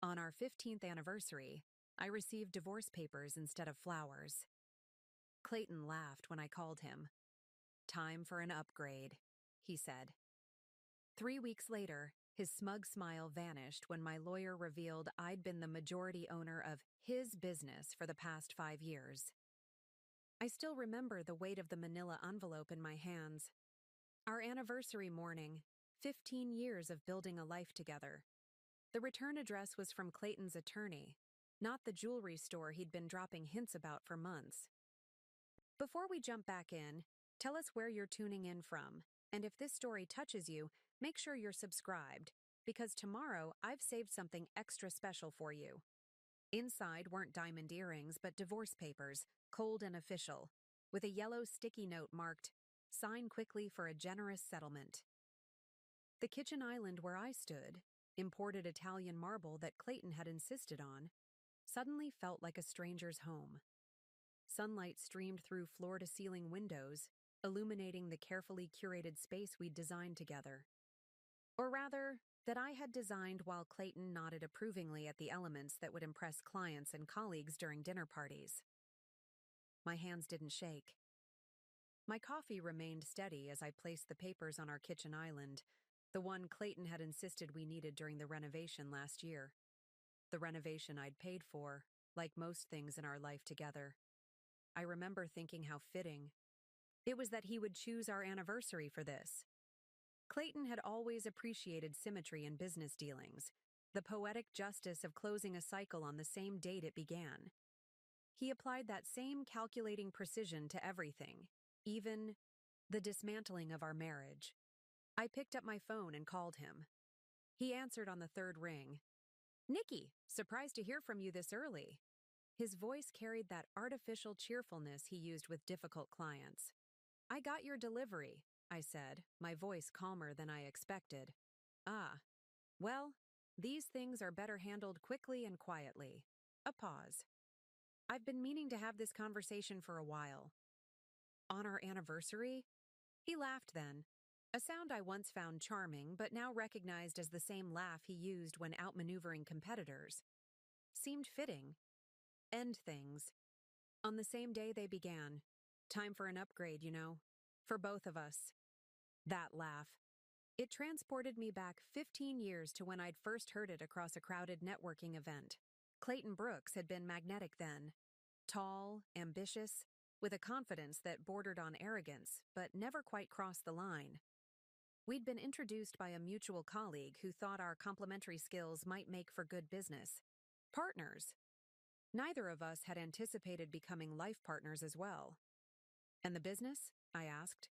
On our 15th anniversary, I received divorce papers instead of flowers. Clayton laughed when I called him. "Time for an upgrade," he said. 3 weeks later, his smug smile vanished when my lawyer revealed I'd been the majority owner of his business for the past 5 years. I still remember the weight of the manila envelope in my hands. Our anniversary morning, 15 years of building a life together. The return address was from Clayton's attorney, not the jewelry store he'd been dropping hints about for months. Before we jump back in, tell us where you're tuning in from, and if this story touches you, make sure you're subscribed, because tomorrow I've saved something extra special for you. Inside weren't diamond earrings, but divorce papers, cold and official, with a yellow sticky note marked, "Sign quickly for a generous settlement." The kitchen island where I stood, imported Italian marble that Clayton had insisted on, suddenly felt like a stranger's home. Sunlight streamed through floor-to-ceiling windows, illuminating the carefully curated space we'd designed together. Or rather, that I had designed while Clayton nodded approvingly at the elements that would impress clients and colleagues during dinner parties. My hands didn't shake. My coffee remained steady as I placed the papers on our kitchen island, the one Clayton had insisted we needed during the renovation last year. The renovation I'd paid for, like most things in our life together. I remember thinking how fitting. It was that he would choose our anniversary for this. Clayton had always appreciated symmetry in business dealings, the poetic justice of closing a cycle on the same date it began. He applied that same calculating precision to everything, even the dismantling of our marriage. I picked up my phone and called him. He answered on the third ring. "Nikki, surprised to hear from you this early." His voice carried that artificial cheerfulness he used with difficult clients. "I got your delivery," I said, my voice calmer than I expected. "Ah, well, these things are better handled quickly and quietly." A pause. "I've been meaning to have this conversation for a while." "On our anniversary?" He laughed then, a sound I once found charming but now recognized as the same laugh he used when outmaneuvering competitors. Seemed fitting. End things. On the same day they began. Time for an upgrade, you know. For both of us. That laugh. It transported me back 15 years to when I'd first heard it across a crowded networking event. Clayton Brooks had been magnetic then. Tall, ambitious, with a confidence that bordered on arrogance, but never quite crossed the line. We'd been introduced by a mutual colleague who thought our complementary skills might make for good business. Partners. Neither of us had anticipated becoming life partners as well. "And the business?" I asked,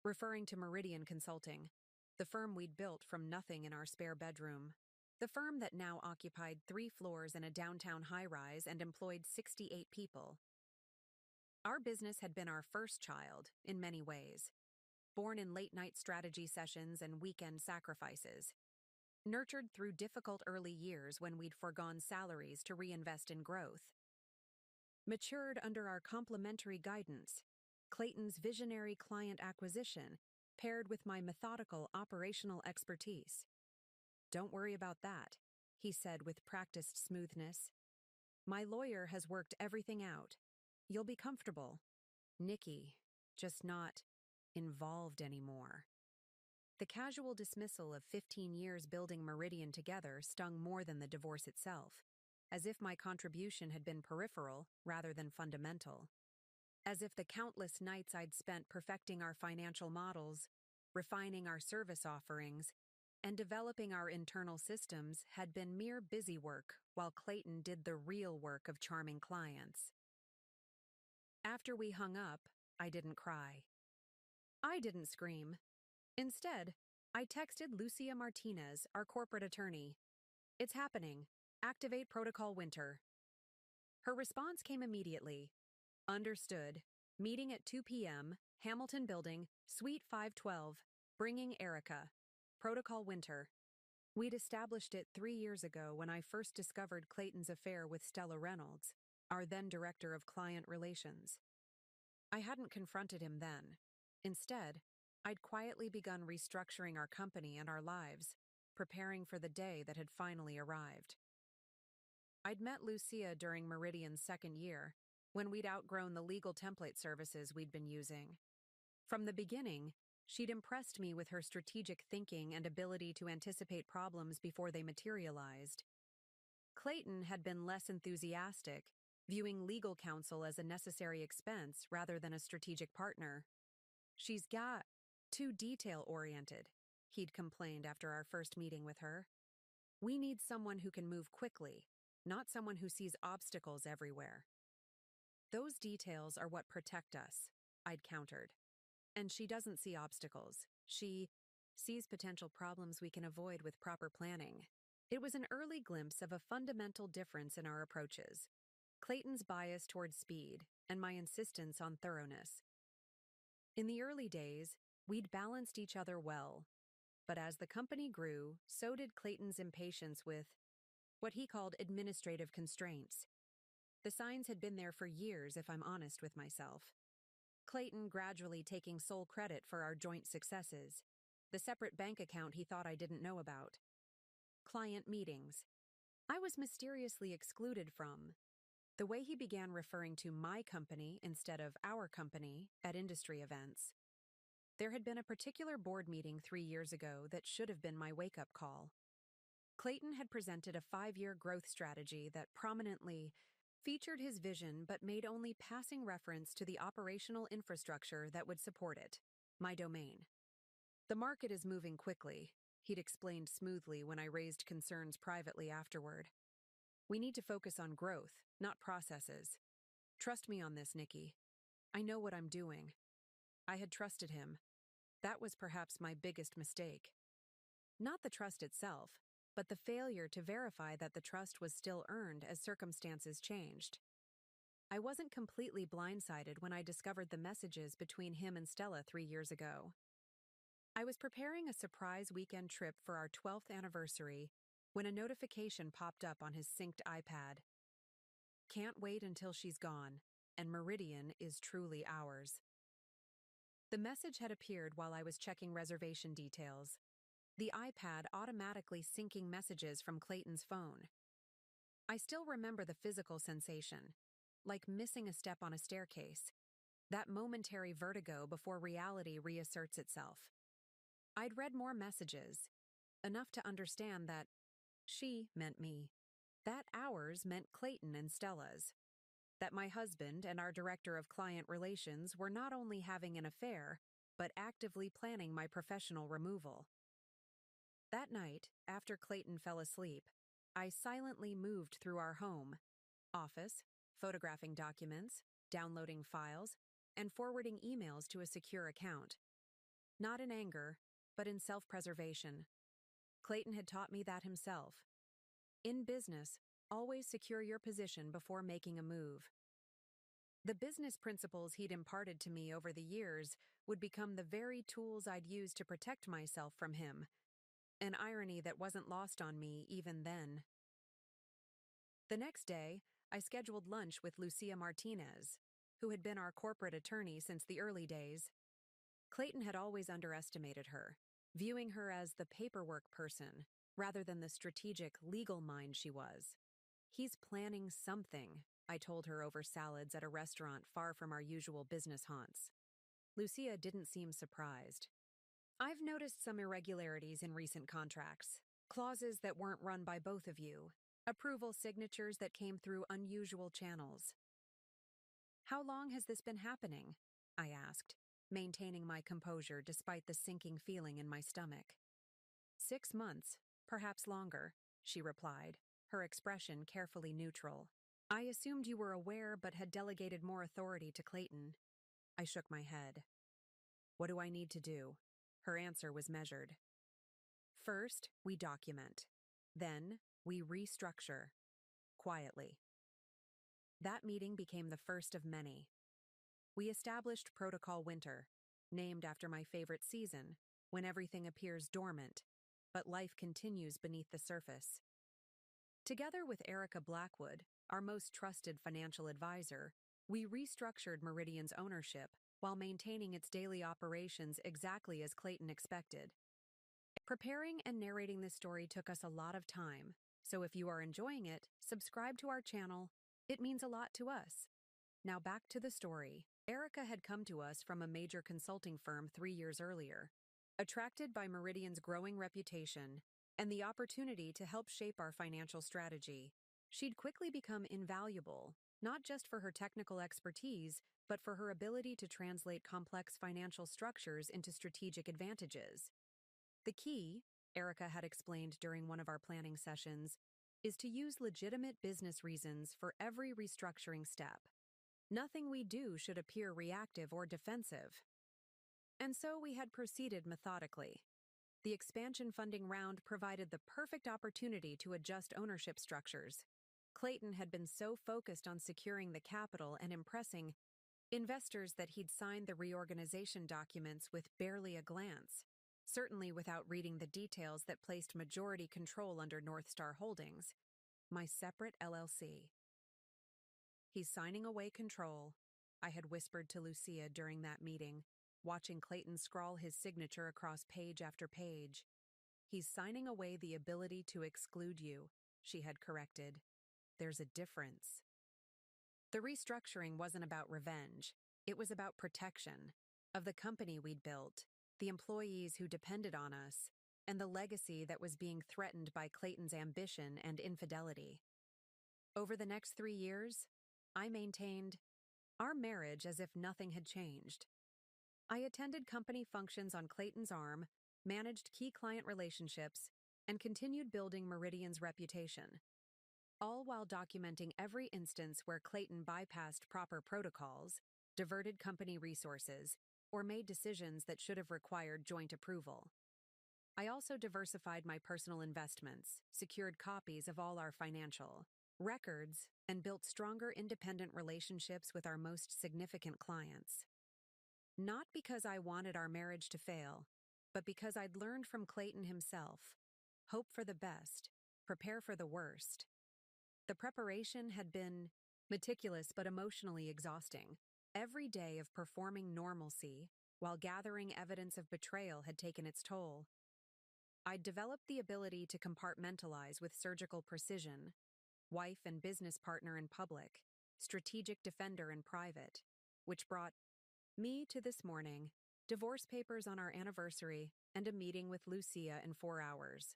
referring to Meridian Consulting, the firm we'd built from nothing in our spare bedroom. The firm that now occupied 3 floors in a downtown high-rise and employed 68 people. Our business had been our first child, in many ways. Born in late-night strategy sessions and weekend sacrifices. Nurtured through difficult early years when we'd foregone salaries to reinvest in growth. Matured under our complementary guidance, Clayton's visionary client acquisition, paired with my methodical operational expertise. "Don't worry about that," he said with practiced smoothness. "My lawyer has worked everything out. You'll be comfortable. Nikki, just not involved anymore." The casual dismissal of 15 years building Meridian together stung more than the divorce itself, as if my contribution had been peripheral rather than fundamental. As if the countless nights I'd spent perfecting our financial models, refining our service offerings, and developing our internal systems had been mere busy work while Clayton did the real work of charming clients. After we hung up, I didn't cry. I didn't scream. Instead, I texted Lucia Martinez, our corporate attorney. "It's happening. Activate Protocol Winter." Her response came immediately. "Understood. Meeting at 2 p.m., Hamilton Building, Suite 512. Bringing Erica. Protocol Winter." We'd established it 3 years ago when I first discovered Clayton's affair with Stella Reynolds, our then Director of Client Relations. I hadn't confronted him then. Instead, I'd quietly begun restructuring our company and our lives, preparing for the day that had finally arrived. I'd met Lucia during Meridian's second year, when we'd outgrown the legal template services we'd been using. From the beginning, she'd impressed me with her strategic thinking and ability to anticipate problems before they materialized. Clayton had been less enthusiastic, viewing legal counsel as a necessary expense rather than a strategic partner. "She's got too detail-oriented," he'd complained after our first meeting with her. "We need someone who can move quickly, not someone who sees obstacles everywhere." "Those details are what protect us," I'd countered. "And she doesn't see obstacles. She sees potential problems we can avoid with proper planning." It was an early glimpse of a fundamental difference in our approaches: Clayton's bias toward speed and my insistence on thoroughness. In the early days, we'd balanced each other well, but as the company grew, so did Clayton's impatience with what he called administrative constraints. The signs had been there for years, if I'm honest with myself. Clayton gradually taking sole credit for our joint successes, the separate bank account he thought I didn't know about, client meetings I was mysteriously excluded from, the way he began referring to my company instead of our company at industry events. There had been a particular board meeting 3 years ago that should have been my wake-up call. Clayton had presented a 5-year growth strategy that prominently featured his vision but made only passing reference to the operational infrastructure that would support it, my domain. "The market is moving quickly," he'd explained smoothly when I raised concerns privately afterward. "We need to focus on growth, not processes. Trust me on this, Nikki. I know what I'm doing." I had trusted him. That was perhaps my biggest mistake. Not the trust itself, but the failure to verify that the trust was still earned as circumstances changed. I wasn't completely blindsided when I discovered the messages between him and Stella 3 years ago. I was preparing a surprise weekend trip for our 12th anniversary when a notification popped up on his synced iPad. "Can't wait until she's gone, and Meridian is truly ours." The message had appeared while I was checking reservation details, the iPad automatically syncing messages from Clayton's phone. I still remember the physical sensation, like missing a step on a staircase, that momentary vertigo before reality reasserts itself. I'd read more messages, enough to understand that she meant me, that ours meant Clayton and Stella's, that my husband and our director of client relations were not only having an affair, but actively planning my professional removal. That night, after Clayton fell asleep, I silently moved through our home, office, photographing documents, downloading files, and forwarding emails to a secure account. Not in anger, but in self-preservation. Clayton had taught me that himself. In business, always secure your position before making a move. The business principles he'd imparted to me over the years would become the very tools I'd use to protect myself from him, an irony that wasn't lost on me even then. The next day, I scheduled lunch with Lucia Martinez, who had been our corporate attorney since the early days. Clayton had always underestimated her, viewing her as the paperwork person rather than the strategic legal mind she was. "He's planning something," I told her over salads at a restaurant far from our usual business haunts. Lucia didn't seem surprised. "I've noticed some irregularities in recent contracts, clauses that weren't run by both of you, approval signatures that came through unusual channels." "How long has this been happening?" I asked, maintaining my composure despite the sinking feeling in my stomach. "6 months, perhaps longer," she replied, her expression carefully neutral. "I assumed you were aware but had delegated more authority to Clayton." I shook my head. "What do I need to do?" Her answer was measured. "First, we document. Then, we restructure. Quietly." That meeting became the first of many. We established Protocol Winter, named after my favorite season, when everything appears dormant, but life continues beneath the surface. Together with Erica Blackwood, our most trusted financial advisor, we restructured Meridian's ownership while maintaining its daily operations exactly as Clayton expected. Preparing and narrating this story took us a lot of time, So if you are enjoying it, subscribe to our channel. It means a lot to us. Now back to the story. Erica had come to us from a major consulting firm 3 years earlier, attracted by Meridian's growing reputation and the opportunity to help shape our financial strategy. She'd quickly become invaluable, not just for her technical expertise, but for her ability to translate complex financial structures into strategic advantages. The key, Erica had explained during one of our planning sessions, is to use legitimate business reasons for every restructuring step. Nothing we do should appear reactive or defensive. And so we had proceeded methodically. The expansion funding round provided the perfect opportunity to adjust ownership structures. Clayton had been so focused on securing the capital and impressing investors that he'd signed the reorganization documents with barely a glance, certainly without reading the details that placed majority control under North Star Holdings, my separate LLC. "He's signing away control," I had whispered to Lucia during that meeting, watching Clayton scrawl his signature across page after page. "He's signing away the ability to exclude you," she had corrected. "There's a difference." The restructuring wasn't about revenge. It was about protection of the company we'd built, the employees who depended on us, and the legacy that was being threatened by Clayton's ambition and infidelity. Over the next 3 years, I maintained our marriage as if nothing had changed. I attended company functions on Clayton's arm, managed key client relationships, and continued building Meridian's reputation, all while documenting every instance where Clayton bypassed proper protocols, diverted company resources, or made decisions that should have required joint approval. I also diversified my personal investments, secured copies of all our financial records, and built stronger independent relationships with our most significant clients. Not because I wanted our marriage to fail, but because I'd learned from Clayton himself: hope for the best, prepare for the worst. The preparation had been meticulous but emotionally exhausting. Every day of performing normalcy while gathering evidence of betrayal had taken its toll. I'd developed the ability to compartmentalize with surgical precision: wife and business partner in public, strategic defender in private, which brought me to this morning: divorce papers on our anniversary and a meeting with Lucia in 4 hours.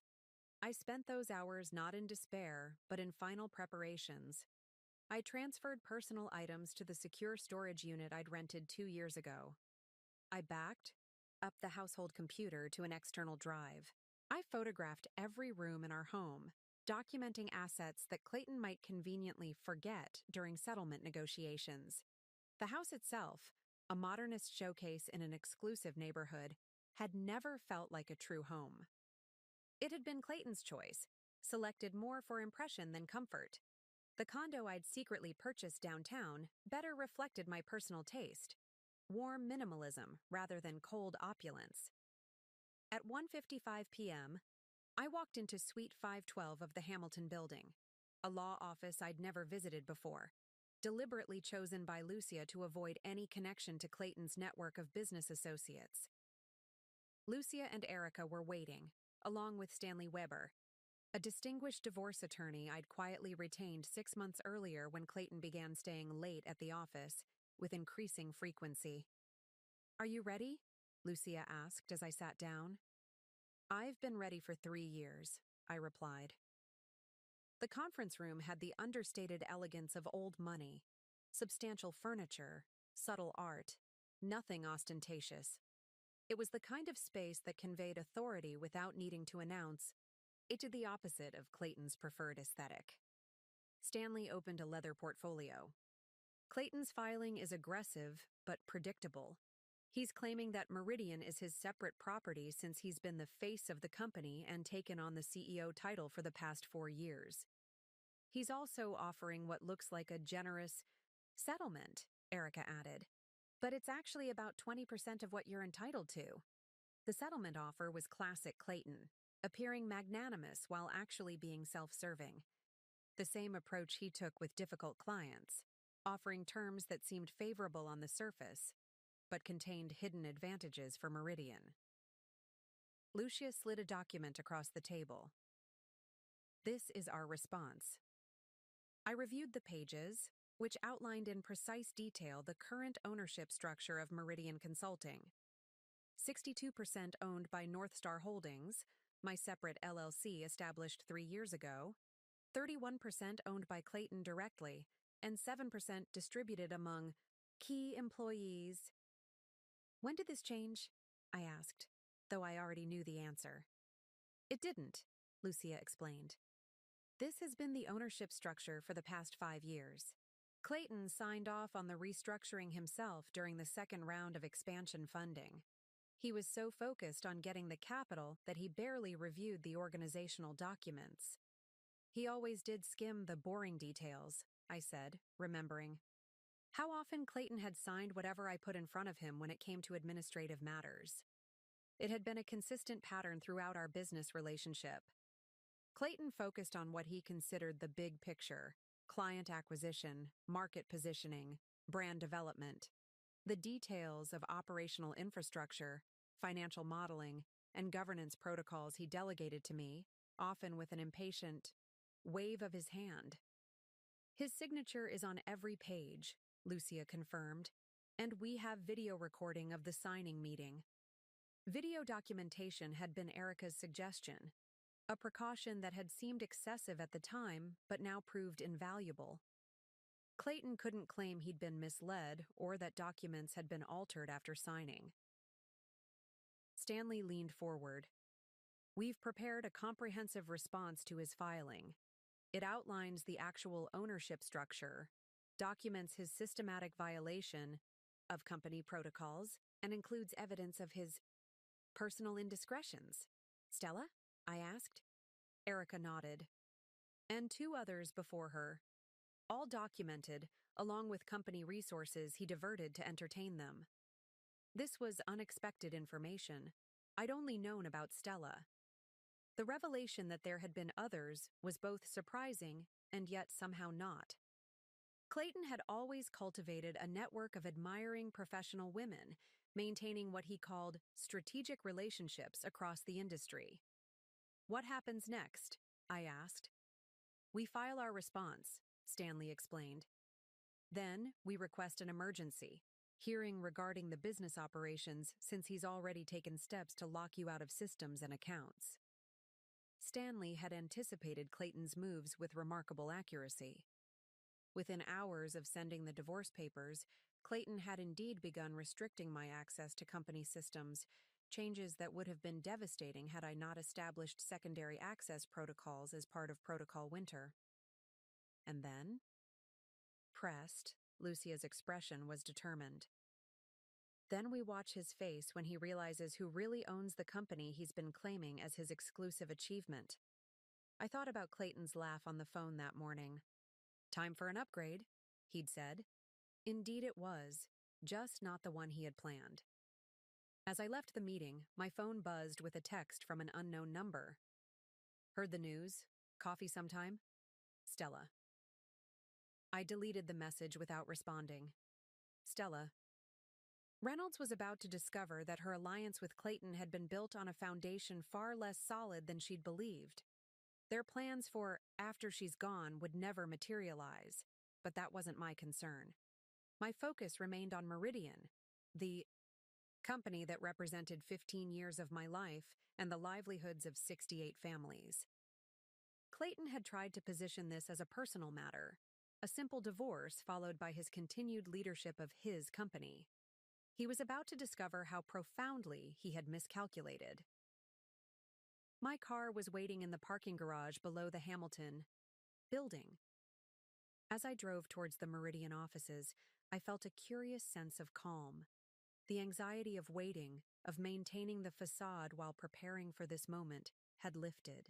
I spent those hours not in despair, but in final preparations. I transferred personal items to the secure storage unit I'd rented 2 years ago. I backed up the household computer to an external drive. I photographed every room in our home, documenting assets that Clayton might conveniently forget during settlement negotiations. The house itself, a modernist showcase in an exclusive neighborhood, had never felt like a true home. It had been Clayton's choice, selected more for impression than comfort. The condo I'd secretly purchased downtown better reflected my personal taste: warm minimalism rather than cold opulence. At 1:55 p.m., I walked into Suite 512 of the Hamilton Building, a law office I'd never visited before, deliberately chosen by Lucia to avoid any connection to Clayton's network of business associates. Lucia and Erica were waiting, along with Stanley Weber, a distinguished divorce attorney I'd quietly retained 6 months earlier when Clayton began staying late at the office with increasing frequency. "Are you ready?" Lucia asked as I sat down. "I've been ready for 3 years," I replied. The conference room had the understated elegance of old money: substantial furniture, subtle art, nothing ostentatious. It was the kind of space that conveyed authority without needing to announce. It did the opposite of Clayton's preferred aesthetic. Stanley opened a leather portfolio. "Clayton's filing is aggressive, but predictable. He's claiming that Meridian is his separate property since he's been the face of the company and taken on the CEO title for the past 4 years. He's also offering what looks like a generous settlement," Erica added. "But it's actually about 20% of what you're entitled to." The settlement offer was classic Clayton, appearing magnanimous while actually being self-serving. The same approach he took with difficult clients, offering terms that seemed favorable on the surface, but contained hidden advantages for Meridian. Lucia slid a document across the table. This is our response. I reviewed the pages, which outlined in precise detail the current ownership structure of Meridian Consulting. 62% owned by Northstar Holdings, my separate LLC established 3 years ago, 31% owned by Clayton directly, and 7% distributed among key employees. When did this change? I asked, though I already knew the answer. It didn't, Lucia explained. This has been the ownership structure for the past 5 years. Clayton signed off on the restructuring himself during the second round of expansion funding. He was so focused on getting the capital that he barely reviewed the organizational documents. He always did skim the boring details, I said, remembering. How often Clayton had signed whatever I put in front of him when it came to administrative matters. It had been a consistent pattern throughout our business relationship. Clayton focused on what he considered the big picture: client acquisition, market positioning, brand development. The details of operational infrastructure, financial modeling, and governance protocols he delegated to me, often with an impatient wave of his hand. His signature is on every page, Lucia confirmed, and we have video recording of the signing meeting. Video documentation had been Erica's suggestion, a precaution that had seemed excessive at the time but now proved invaluable. Clayton couldn't claim he'd been misled or that documents had been altered after signing. Stanley leaned forward. We've prepared a comprehensive response to his filing. It outlines the actual ownership structure, documents his systematic violation of company protocols, and includes evidence of his personal indiscretions. Stella? I asked. Erica nodded. And 2 others before her. All documented, along with company resources he diverted to entertain them. This was unexpected information. I'd only known about Stella. The revelation that there had been others was both surprising and yet somehow not. Clayton had always cultivated a network of admiring professional women, maintaining what he called strategic relationships across the industry. What happens next? I asked. We file our response, Stanley explained. Then, we request an emergency, hearing regarding the business operations since he's already taken steps to lock you out of systems and accounts. Stanley had anticipated Clayton's moves with remarkable accuracy. Within hours of sending the divorce papers, Clayton had indeed begun restricting my access to company systems, changes that would have been devastating had I not established secondary access protocols as part of Protocol Winter. And then? Pressed, Lucia's expression was determined. Then we watch his face when he realizes who really owns the company he's been claiming as his exclusive achievement. I thought about Clayton's laugh on the phone that morning. Time for an upgrade, he'd said. Indeed it was, just not the one he had planned. As I left the meeting, my phone buzzed with a text from an unknown number. Heard the news? Coffee sometime? Stella. I deleted the message without responding. Stella. Reynolds was about to discover that her alliance with Clayton had been built on a foundation far less solid than she'd believed. Their plans for after she's gone would never materialize, but that wasn't my concern. My focus remained on Meridian, the company that represented 15 years of my life and the livelihoods of 68 families. Clayton had tried to position this as a personal matter, a simple divorce followed by his continued leadership of his company. He was about to discover how profoundly he had miscalculated. My car was waiting in the parking garage below the Hamilton building. As I drove towards the Meridian offices, I felt a curious sense of calm. The anxiety of waiting, of maintaining the facade while preparing for this moment, had lifted.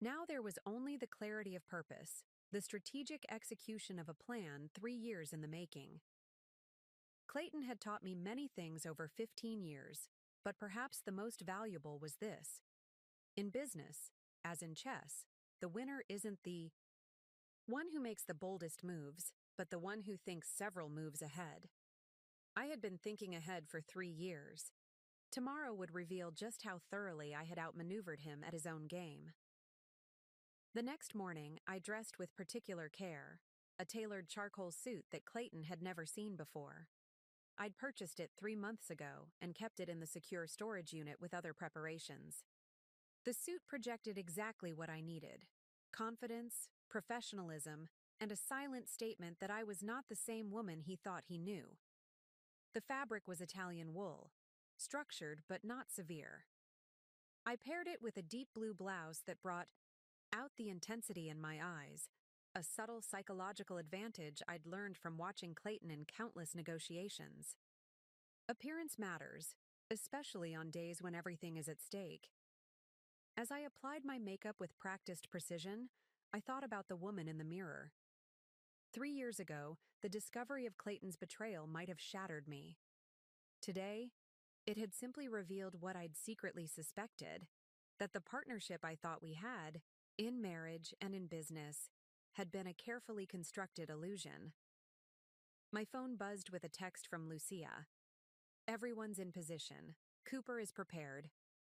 Now there was only the clarity of purpose, the strategic execution of a plan 3 years in the making. Clayton had taught me many things over 15 years, but perhaps the most valuable was this. In business, as in chess, the winner isn't the one who makes the boldest moves, but the one who thinks several moves ahead. I had been thinking ahead for 3 years. Tomorrow would reveal just how thoroughly I had outmaneuvered him at his own game. The next morning, I dressed with particular care, a tailored charcoal suit that Clayton had never seen before. I'd purchased it 3 months ago and kept it in the secure storage unit with other preparations. The suit projected exactly what I needed: confidence, professionalism, and a silent statement that I was not the same woman he thought he knew. The fabric was Italian wool, structured but not severe. I paired it with a deep blue blouse that brought out the intensity in my eyes, a subtle psychological advantage I'd learned from watching Clayton in countless negotiations. Appearance matters, especially on days when everything is at stake. As I applied my makeup with practiced precision, I thought about the woman in the mirror. 3 years ago, the discovery of Clayton's betrayal might have shattered me. Today, it had simply revealed what I'd secretly suspected: that the partnership I thought we had, in marriage and in business, had been a carefully constructed illusion. My phone buzzed with a text from Lucia. "Everyone's in position. Cooper is prepared.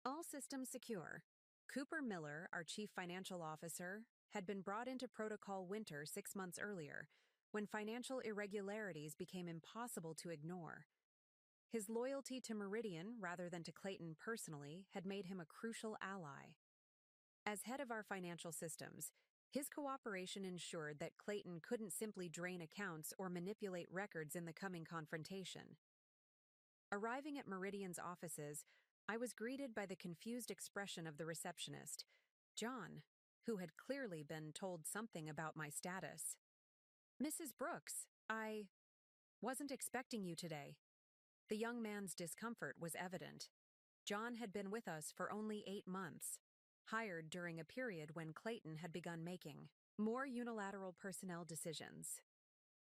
All systems secure." Cooper Miller, our chief financial officer, had been brought into Protocol Winter 6 months earlier, when financial irregularities became impossible to ignore. His loyalty to Meridian, rather than to Clayton personally, had made him a crucial ally. As head of our financial systems, his cooperation ensured that Clayton couldn't simply drain accounts or manipulate records in the coming confrontation. Arriving at Meridian's offices, I was greeted by the confused expression of the receptionist, John, who had clearly been told something about my status. "Mrs. Brooks, I wasn't expecting you today." The young man's discomfort was evident. John had been with us for only 8 months, hired during a period when Clayton had begun making more unilateral personnel decisions.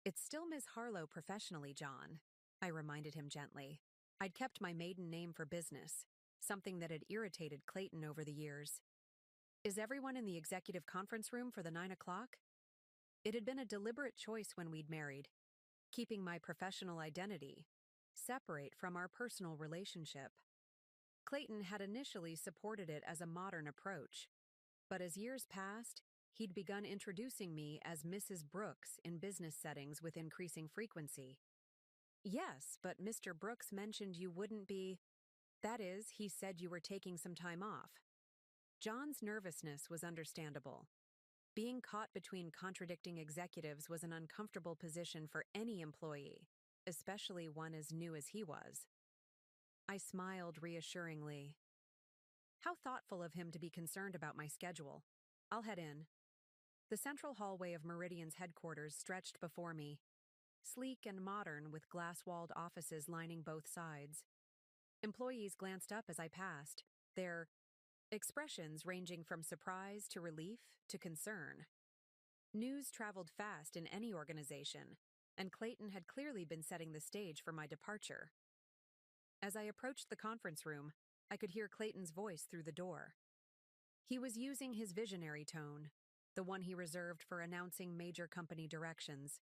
"It's still Ms. Harlow professionally, John," I reminded him gently. I'd kept my maiden name for business, something that had irritated Clayton over the years. "Is everyone in the executive conference room for the 9 o'clock?" It had been a deliberate choice when we'd married, keeping my professional identity separate from our personal relationship. Clayton had initially supported it as a modern approach, but as years passed, he'd begun introducing me as Mrs. Brooks in business settings with increasing frequency. "Yes, but Mr. Brooks mentioned you wouldn't be—" "That is, he said you were taking some time off." John's nervousness was understandable. Being caught between contradicting executives was an uncomfortable position for any employee, especially one as new as he was. I smiled reassuringly. How thoughtful of him to be concerned about my schedule. I'll head in. The central hallway of Meridian's headquarters stretched before me, sleek and modern with glass-walled offices lining both sides. Employees glanced up as I passed, their expressions ranging from surprise to relief to concern. News traveled fast in any organization, and Clayton had clearly been setting the stage for my departure. As I approached the conference room, I could hear Clayton's voice through the door. He was using his visionary tone, the one he reserved for announcing major company directions.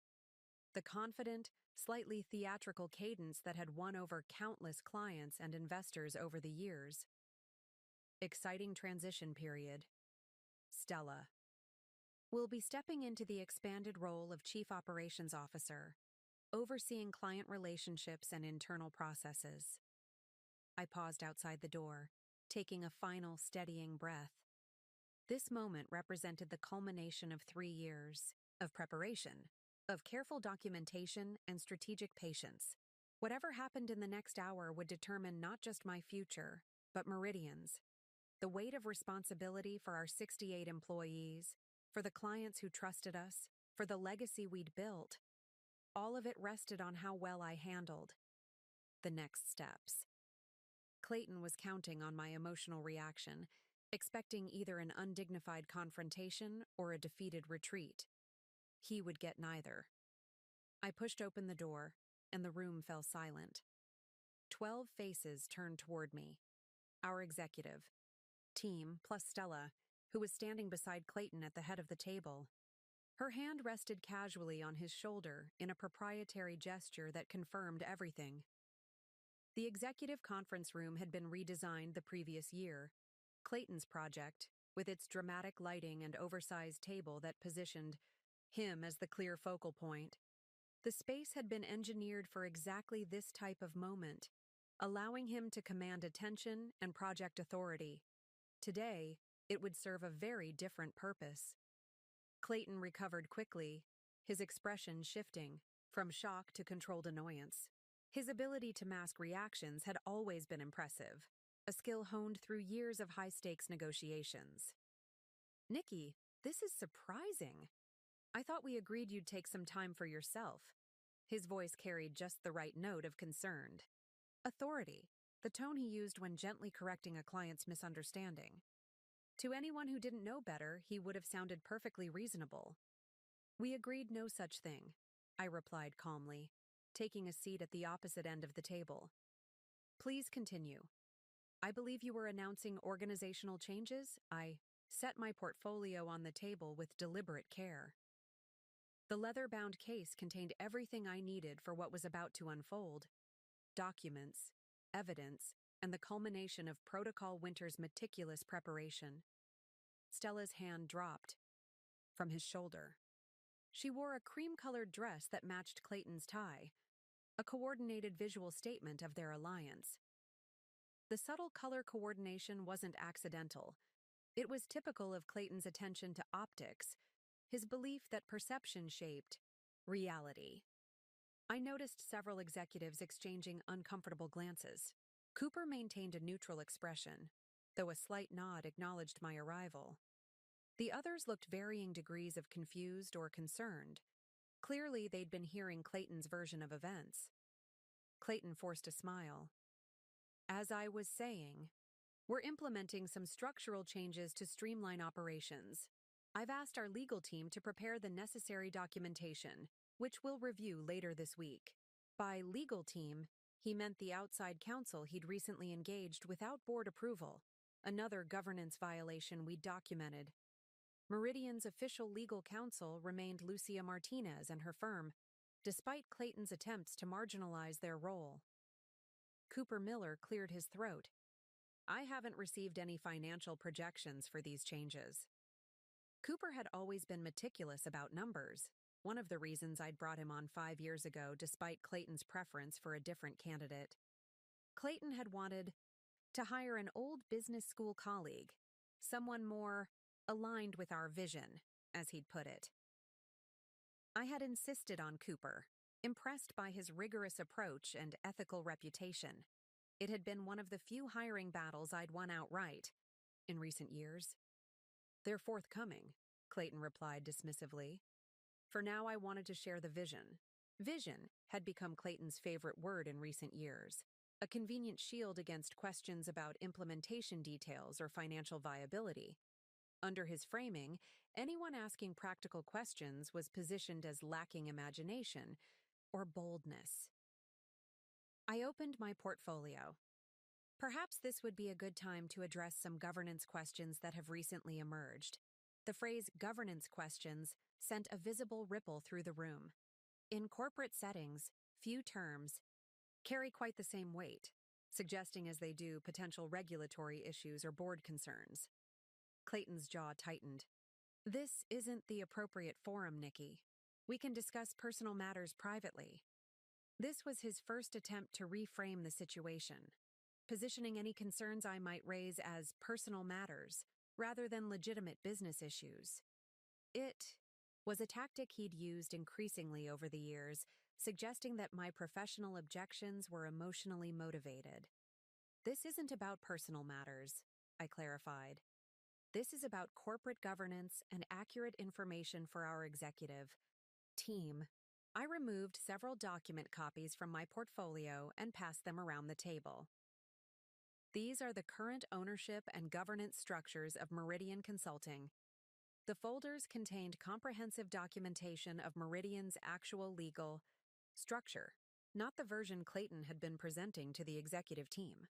The confident, slightly theatrical cadence that had won over countless clients and investors over the years. Exciting transition period. Stella will be stepping into the expanded role of Chief Operations Officer, overseeing client relationships and internal processes. I paused outside the door, taking a final steadying breath. This moment represented the culmination of 3 years of preparation, of careful documentation and strategic patience. Whatever happened in the next hour would determine not just my future, but Meridian's. The weight of responsibility for our 68 employees, for the clients who trusted us, for the legacy we'd built. All of it rested on how well I handled the next steps. Clayton was counting on my emotional reaction, expecting either an undignified confrontation or a defeated retreat. He would get neither. I pushed open the door, and the room fell silent. 12 faces turned toward me. Our executive team, plus Stella, who was standing beside Clayton at the head of the table. Her hand rested casually on his shoulder in a proprietary gesture that confirmed everything. The executive conference room had been redesigned the previous year. Clayton's project, with its dramatic lighting and oversized table that positioned him as the clear focal point. The space had been engineered for exactly this type of moment, allowing him to command attention and project authority. Today, it would serve a very different purpose. Clayton recovered quickly, his expression shifting from shock to controlled annoyance. His ability to mask reactions had always been impressive, a skill honed through years of high-stakes negotiations. "Nikki, this is surprising. I thought we agreed you'd take some time for yourself." His voice carried just the right note of concerned authority, the tone he used when gently correcting a client's misunderstanding. To anyone who didn't know better, he would have sounded perfectly reasonable. "We agreed no such thing," I replied calmly, taking a seat at the opposite end of the table. "Please continue. I believe you were announcing organizational changes." I set my portfolio on the table with deliberate care. The leather-bound case contained everything I needed for what was about to unfold: documents, evidence, and the culmination of Protocol Winter's meticulous preparation. Stella's hand dropped from his shoulder. She wore a cream-colored dress that matched Clayton's tie, a coordinated visual statement of their alliance. The subtle color coordination wasn't accidental. It was typical of Clayton's attention to optics, his belief that perception shaped reality. I noticed several executives exchanging uncomfortable glances. Cooper maintained a neutral expression, though a slight nod acknowledged my arrival. The others looked varying degrees of confused or concerned. Clearly, they'd been hearing Clayton's version of events. Clayton forced a smile. "As I was saying, we're implementing some structural changes to streamline operations. I've asked our legal team to prepare the necessary documentation, which we'll review later this week." By legal team, he meant the outside counsel he'd recently engaged without board approval, another governance violation we documented. Meridian's official legal counsel remained Lucia Martinez and her firm, despite Clayton's attempts to marginalize their role. Cooper Miller cleared his throat. "I haven't received any financial projections for these changes." Cooper had always been meticulous about numbers, one of the reasons I'd brought him on 5 years ago despite Clayton's preference for a different candidate. Clayton had wanted to hire an old business school colleague, someone more aligned with our vision, as he'd put it. I had insisted on Cooper, impressed by his rigorous approach and ethical reputation. It had been one of the few hiring battles I'd won outright in recent years. "They're forthcoming," Clayton replied dismissively. "For now, I wanted to share the vision." Vision had become Clayton's favorite word in recent years, a convenient shield against questions about implementation details or financial viability. Under his framing, anyone asking practical questions was positioned as lacking imagination or boldness. I opened my portfolio. Perhaps this would be a good time to address some governance questions that have recently emerged. The phrase governance questions sent a visible ripple through the room. In corporate settings, few terms carry quite the same weight, suggesting as they do potential regulatory issues or board concerns. Clayton's jaw tightened. "This isn't the appropriate forum, Nikki. We can discuss personal matters privately." This was his first attempt to reframe the situation, positioning any concerns I might raise as personal matters rather than legitimate business issues. It was a tactic he'd used increasingly over the years, suggesting that my professional objections were emotionally motivated. "This isn't about personal matters," I clarified. "This is about corporate governance and accurate information for our executive team." I removed several document copies from my portfolio and passed them around the table. "These are the current ownership and governance structures of Meridian Consulting." The folders contained comprehensive documentation of Meridian's actual legal structure, not the version Clayton had been presenting to the executive team.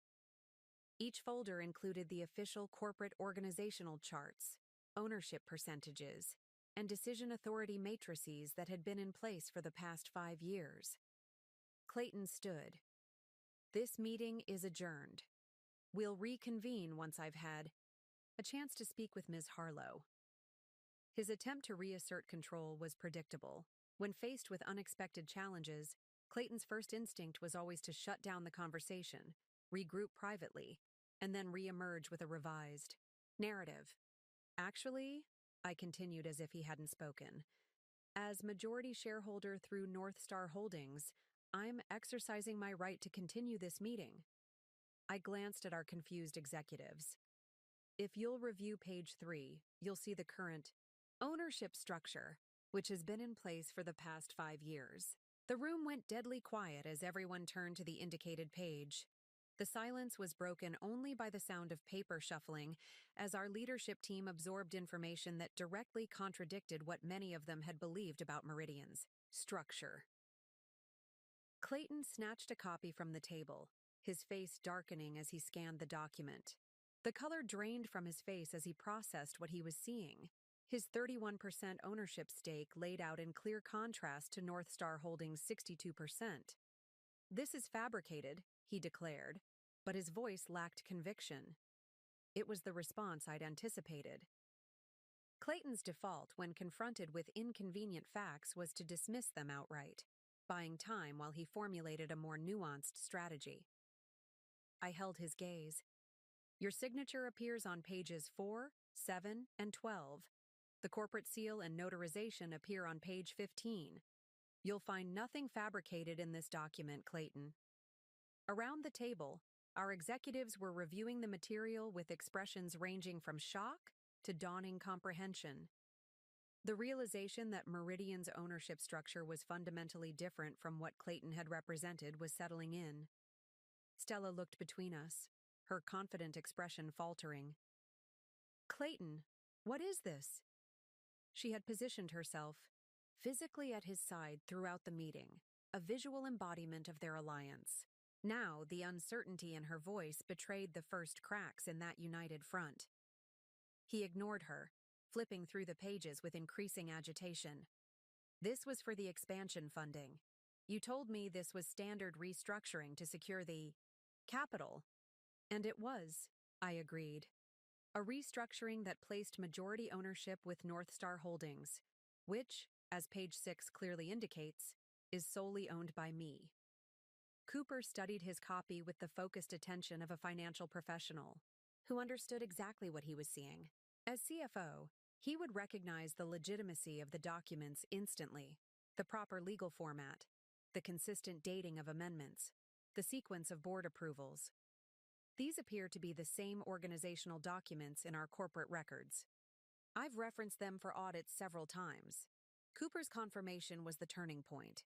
Each folder included the official corporate organizational charts, ownership percentages, and decision authority matrices that had been in place for the past 5 years. Clayton stood. "This meeting is adjourned. We'll reconvene once I've had a chance to speak with Ms. Harlow. His attempt to reassert control was predictable. When faced with unexpected challenges, Clayton's first instinct was always to shut down the conversation, regroup privately, and then reemerge with a revised narrative. Actually, I continued as if he hadn't spoken, as majority shareholder through North Star Holdings, I'm exercising my right to continue this meeting. I glanced at our confused executives. If you'll review page 3, you'll see the current ownership structure, which has been in place for the past 5 years. The room went deadly quiet as everyone turned to the indicated page. The silence was broken only by the sound of paper shuffling as our leadership team absorbed information that directly contradicted what many of them had believed about Meridian's structure. Clayton snatched a copy from the table, his face darkening as he scanned the document. The color drained from his face as he processed what he was seeing. His 31% ownership stake laid out in clear contrast to North Star Holdings' 62%. This is fabricated, he declared, but his voice lacked conviction. It was the response I'd anticipated. Clayton's default when confronted with inconvenient facts was to dismiss them outright, buying time while he formulated a more nuanced strategy. I held his gaze. Your signature appears on pages 4, 7, and 12. The corporate seal and notarization appear on page 15. You'll find nothing fabricated in this document, Clayton. Around the table, our executives were reviewing the material with expressions ranging from shock to dawning comprehension. The realization that Meridian's ownership structure was fundamentally different from what Clayton had represented was settling in. Stella looked between us, her confident expression faltering. Clayton, what is this? She had positioned herself, physically at his side throughout the meeting, a visual embodiment of their alliance. Now, the uncertainty in her voice betrayed the first cracks in that united front. He ignored her, flipping through the pages with increasing agitation. This was for the expansion funding. You told me this was standard restructuring to secure the capital. And it was, I agreed. A restructuring that placed majority ownership with North Star Holdings, which, as page 6 clearly indicates, is solely owned by me. Cooper studied his copy with the focused attention of a financial professional, who understood exactly what he was seeing. As CFO, he would recognize the legitimacy of the documents instantly, the proper legal format, the consistent dating of amendments, the sequence of board approvals. These appear to be the same organizational documents in our corporate records. I've referenced them for audits several times. Cooper's confirmation was the turning point.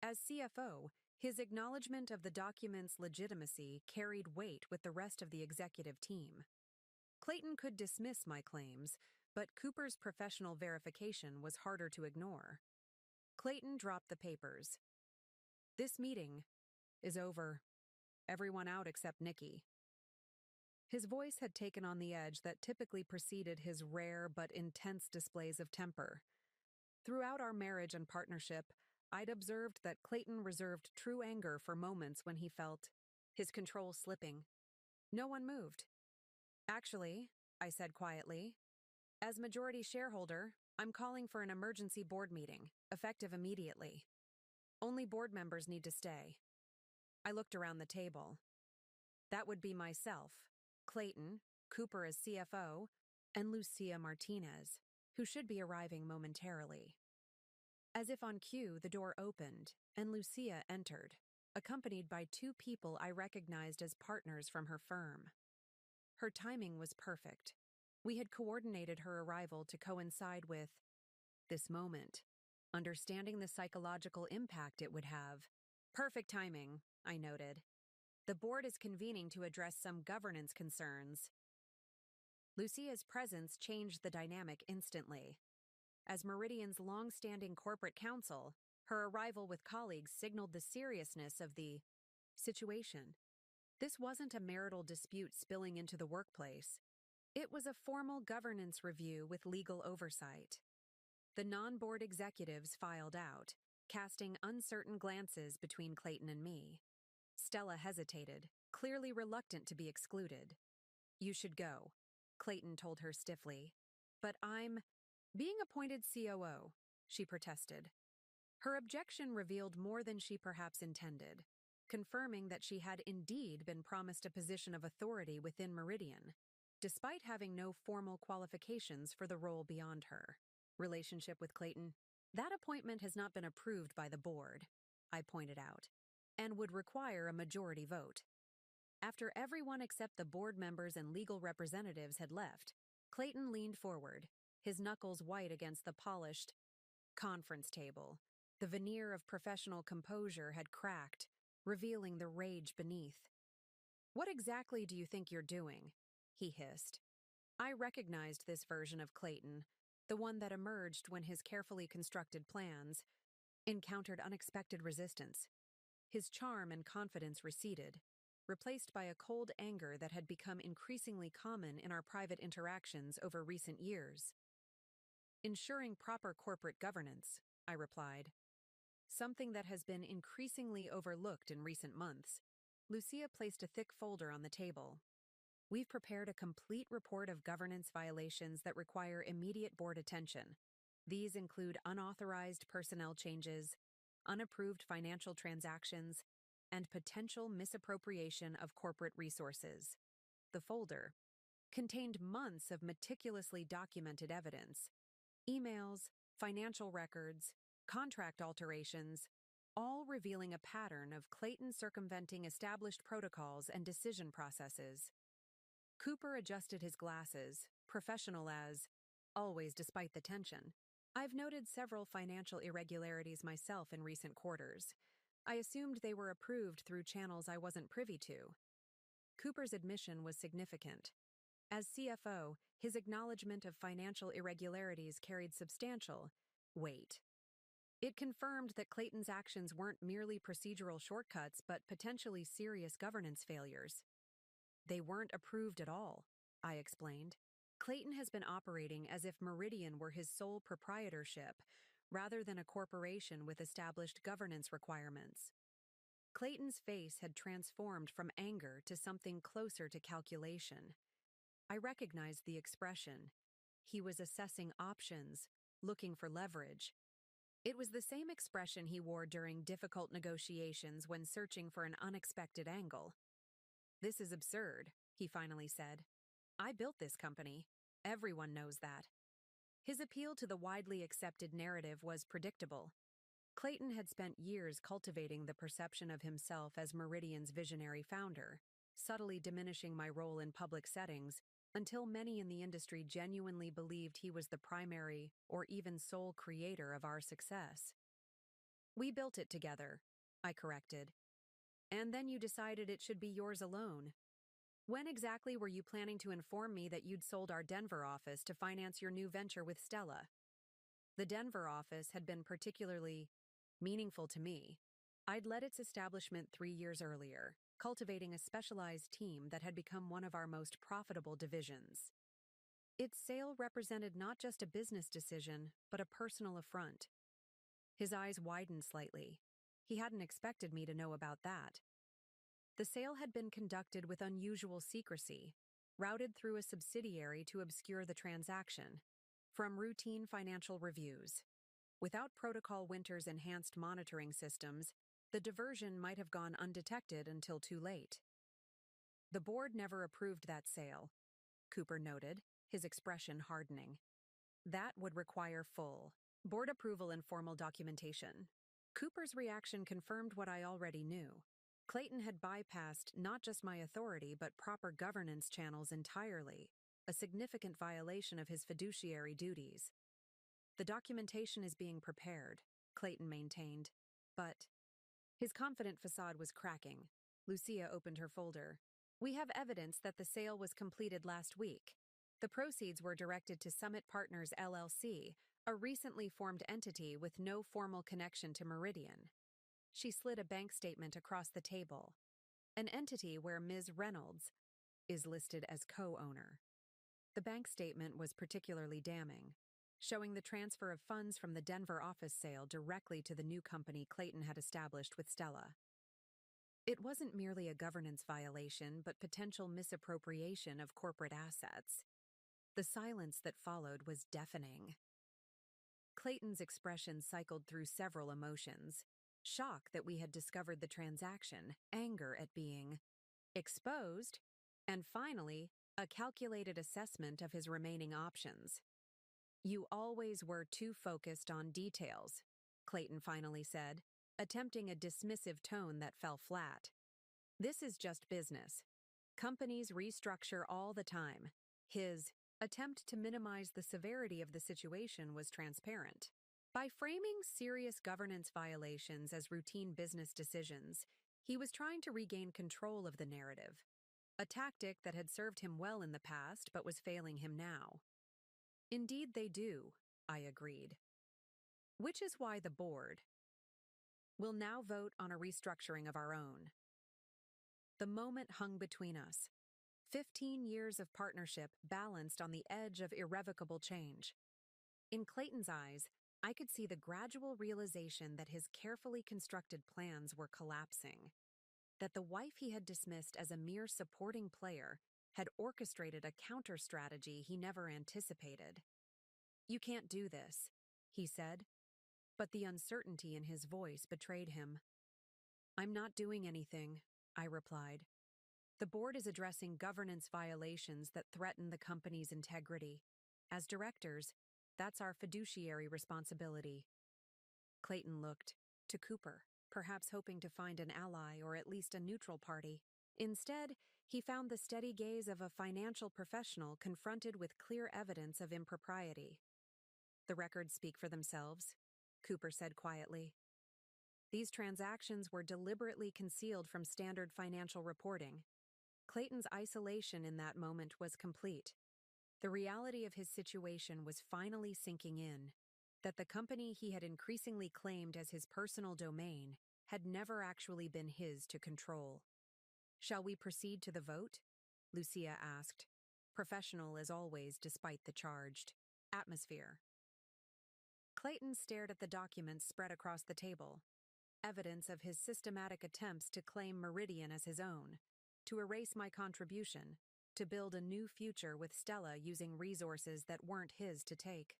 As CFO, his acknowledgement of the document's legitimacy carried weight with the rest of the executive team. Clayton could dismiss my claims, but Cooper's professional verification was harder to ignore. Clayton dropped the papers. This meeting is over. Everyone out except Nikki. His voice had taken on the edge that typically preceded his rare but intense displays of temper. Throughout our marriage and partnership, I'd observed that Clayton reserved true anger for moments when he felt his control slipping. No one moved. Actually, I said quietly, as majority shareholder, I'm calling for an emergency board meeting, effective immediately. Only board members need to stay. I looked around the table. That would be myself, Clayton, Cooper as CFO, and Lucia Martinez, who should be arriving momentarily. As if on cue, the door opened, and Lucia entered, accompanied by 2 people I recognized as partners from her firm. Her timing was perfect. We had coordinated her arrival to coincide with this moment, understanding the psychological impact it would have. Perfect timing, I noted. The board is convening to address some governance concerns. Lucia's presence changed the dynamic instantly. As Meridian's long-standing corporate counsel, her arrival with colleagues signaled the seriousness of the situation. This wasn't a marital dispute spilling into the workplace. It was a formal governance review with legal oversight. The non-board executives filed out, casting uncertain glances between Clayton and me. Stella hesitated, clearly reluctant to be excluded. You should go, Clayton told her stiffly. But I'm being appointed COO, she protested. Her objection revealed more than she perhaps intended, confirming that she had indeed been promised a position of authority within Meridian, despite having no formal qualifications for the role beyond her. Relationship with Clayton? That appointment has not been approved by the board, I pointed out, and would require a majority vote. After everyone except the board members and legal representatives had left, Clayton leaned forward, his knuckles white against the polished conference table. The veneer of professional composure had cracked, revealing the rage beneath. "What exactly do you think you're doing?" he hissed. I recognized this version of Clayton, the one that emerged when his carefully constructed plans encountered unexpected resistance. His charm and confidence receded, replaced by a cold anger that had become increasingly common in our private interactions over recent years. "Ensuring proper corporate governance," I replied. "Something that has been increasingly overlooked in recent months." Lucia placed a thick folder on the table. "We've prepared a complete report of governance violations that require immediate board attention. These include unauthorized personnel changes, unapproved financial transactions, and potential misappropriation of corporate resources." The folder contained months of meticulously documented evidence: emails, financial records, contract alterations, all revealing a pattern of Clayton circumventing established protocols and decision processes. Cooper adjusted his glasses, professional as always despite the tension. "I've noted several financial irregularities myself in recent quarters. I assumed they were approved through channels I wasn't privy to." Cooper's admission was significant. As CFO, his acknowledgement of financial irregularities carried substantial weight. It confirmed that Clayton's actions weren't merely procedural shortcuts but potentially serious governance failures. "They weren't approved at all," I explained. "Clayton has been operating as if Meridian were his sole proprietorship, rather than a corporation with established governance requirements." Clayton's face had transformed from anger to something closer to calculation. I recognized the expression. He was assessing options, looking for leverage. It was the same expression he wore during difficult negotiations when searching for an unexpected angle. "This is absurd," he finally said. "I built this company. Everyone knows that." His appeal to the widely accepted narrative was predictable. Clayton had spent years cultivating the perception of himself as Meridian's visionary founder, subtly diminishing my role in public settings until many in the industry genuinely believed he was the primary or even sole creator of our success. "We built it together," I corrected. "And then you decided it should be yours alone. When exactly were you planning to inform me that you'd sold our Denver office to finance your new venture with Stella?" The Denver office had been particularly meaningful to me. I'd led its establishment 3 years earlier, cultivating a specialized team that had become one of our most profitable divisions. Its sale represented not just a business decision, but a personal affront. His eyes widened slightly. He hadn't expected me to know about that. The sale had been conducted with unusual secrecy, routed through a subsidiary to obscure the transaction. From routine financial reviews. Without Protocol Winter's enhanced monitoring systems, the diversion might have gone undetected until too late. "The board never approved that sale," Cooper noted, his expression hardening. "That would require full board approval and formal documentation." Cooper's reaction confirmed what I already knew. Clayton had bypassed not just my authority but proper governance channels entirely, a significant violation of his fiduciary duties. "The documentation is being prepared," Clayton maintained. But his confident facade was cracking. Lucia opened her folder. "We have evidence that the sale was completed last week. The proceeds were directed to Summit Partners LLC, a recently formed entity with no formal connection to Meridian." She slid a bank statement across the table. "An entity where Ms. Reynolds is listed as co-owner." The bank statement was particularly damning, showing the transfer of funds from the Denver office sale directly to the new company Clayton had established with Stella. It wasn't merely a governance violation but potential misappropriation of corporate assets. The silence that followed was deafening. Clayton's expression cycled through several emotions: shock that we had discovered the transaction, anger at being exposed, and finally, a calculated assessment of his remaining options. "You always were too focused on details," Clayton finally said, attempting a dismissive tone that fell flat. "This is just business. Companies restructure all the time." His attempt to minimize the severity of the situation was transparent. By framing serious governance violations as routine business decisions, he was trying to regain control of the narrative, a tactic that had served him well in the past but was failing him now. "Indeed they do," I agreed. "Which is why the board will now vote on a restructuring of our own." The moment hung between us. 15 years of partnership balanced on the edge of irrevocable change. In Clayton's eyes, I could see the gradual realization that his carefully constructed plans were collapsing, that the wife he had dismissed as a mere supporting player had orchestrated a counter-strategy he never anticipated. "You can't do this," he said, but the uncertainty in his voice betrayed him. "I'm not doing anything," I replied. "The board is addressing governance violations that threaten the company's integrity. As directors, that's our fiduciary responsibility." Clayton looked to Cooper, perhaps hoping to find an ally or at least a neutral party. Instead, he found the steady gaze of a financial professional confronted with clear evidence of impropriety. "The records speak for themselves," Cooper said quietly. "These transactions were deliberately concealed from standard financial reporting." Clayton's isolation in that moment was complete. The reality of his situation was finally sinking in, that the company he had increasingly claimed as his personal domain had never actually been his to control. "Shall we proceed to the vote?" Lucia asked, professional as always despite the charged atmosphere. Clayton stared at the documents spread across the table, evidence of his systematic attempts to claim Meridian as his own, to erase my contribution, to build a new future with Stella using resources that weren't his to take.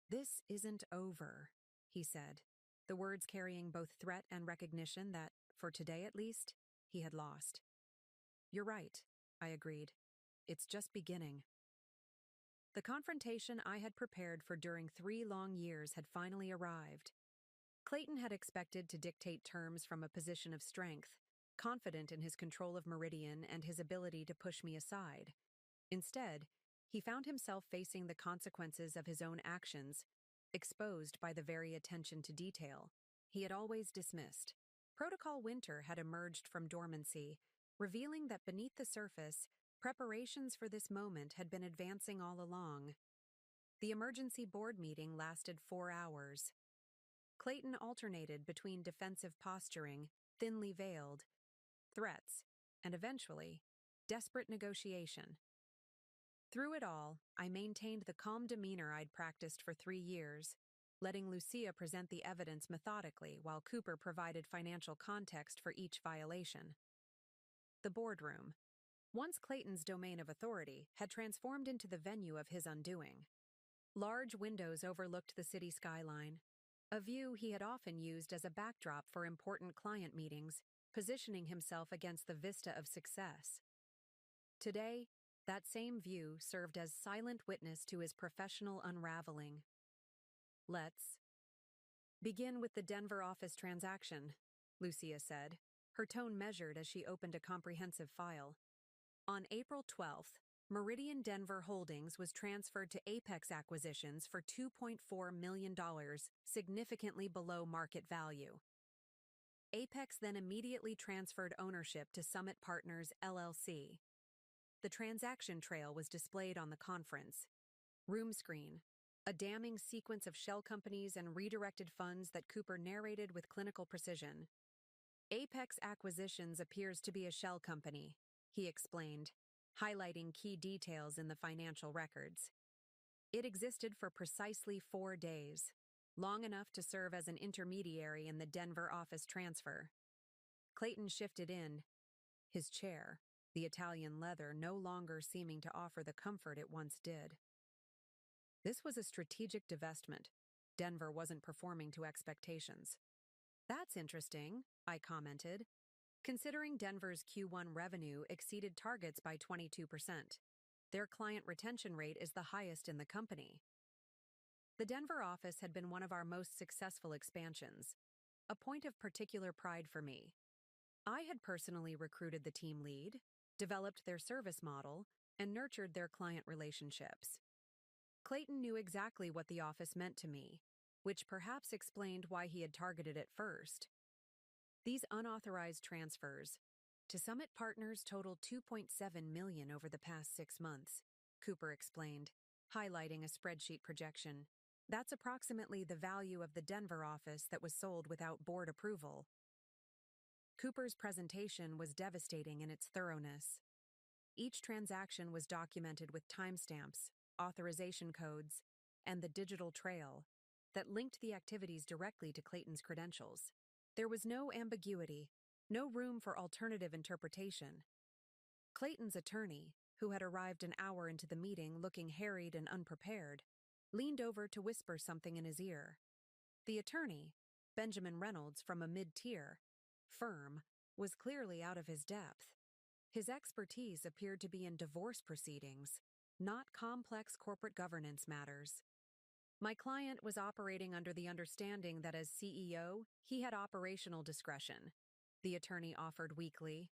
"This isn't over," he said, the words carrying both threat and recognition that, for today at least, he had lost. "You're right," I agreed. "It's just beginning." The confrontation I had prepared for during 3 long years had finally arrived. Clayton had expected to dictate terms from a position of strength, confident in his control of Meridian and his ability to push me aside. Instead, he found himself facing the consequences of his own actions, exposed by the very attention to detail he had always dismissed. Protocol Winter had emerged from dormancy, revealing that beneath the surface, preparations for this moment had been advancing all along. The emergency board meeting lasted 4 hours. Clayton alternated between defensive posturing, thinly veiled, threats, and eventually, desperate negotiation. Through it all, I maintained the calm demeanor I'd practiced for 3 years, letting Lucia present the evidence methodically while Cooper provided financial context for each violation. The boardroom, once Clayton's domain of authority, had transformed into the venue of his undoing. Large windows overlooked the city skyline, a view he had often used as a backdrop for important client meetings, positioning himself against the vista of success. Today, that same view served as silent witness to his professional unraveling. "Let's begin with the Denver office transaction," Lucia said, her tone measured as she opened a comprehensive file. On April 12th, Meridian Denver Holdings was transferred to Apex Acquisitions for $2.4 million, significantly below market value. Apex then immediately transferred ownership to Summit Partners, LLC. The transaction trail was displayed on the conference room screen, a damning sequence of shell companies and redirected funds that Cooper narrated with clinical precision. "Apex Acquisitions appears to be a shell company," he explained, highlighting key details in the financial records. "It existed for precisely 4 days, long enough to serve as an intermediary in the Denver office transfer." Clayton shifted in his chair, the Italian leather no longer seeming to offer the comfort it once did. This was a strategic divestment. Denver wasn't performing to expectations. That's interesting, I commented, considering Denver's Q1 revenue exceeded targets by 22%. Their client retention rate is the highest in the company. The Denver office had been one of our most successful expansions, a point of particular pride for me. I had personally recruited the team lead, developed their service model, and nurtured their client relationships. Clayton knew exactly what the office meant to me, which perhaps explained why he had targeted it first. These unauthorized transfers to Summit Partners totaled $2.7 million over the past 6 months, Cooper explained, highlighting a spreadsheet projection. That's approximately the value of the Denver office that was sold without board approval. Cooper's presentation was devastating in its thoroughness. Each transaction was documented with timestamps, authorization codes, and the digital trail that linked the activities directly to Clayton's credentials. There was no ambiguity, no room for alternative interpretation. Clayton's attorney, who had arrived an hour into the meeting looking harried and unprepared, leaned over to whisper something in his ear. The attorney, Benjamin Reynolds from a mid-tier firm, was clearly out of his depth. His expertise appeared to be in divorce proceedings, not complex corporate governance matters. My client was operating under the understanding that as CEO, he had operational discretion, the attorney offered weakly.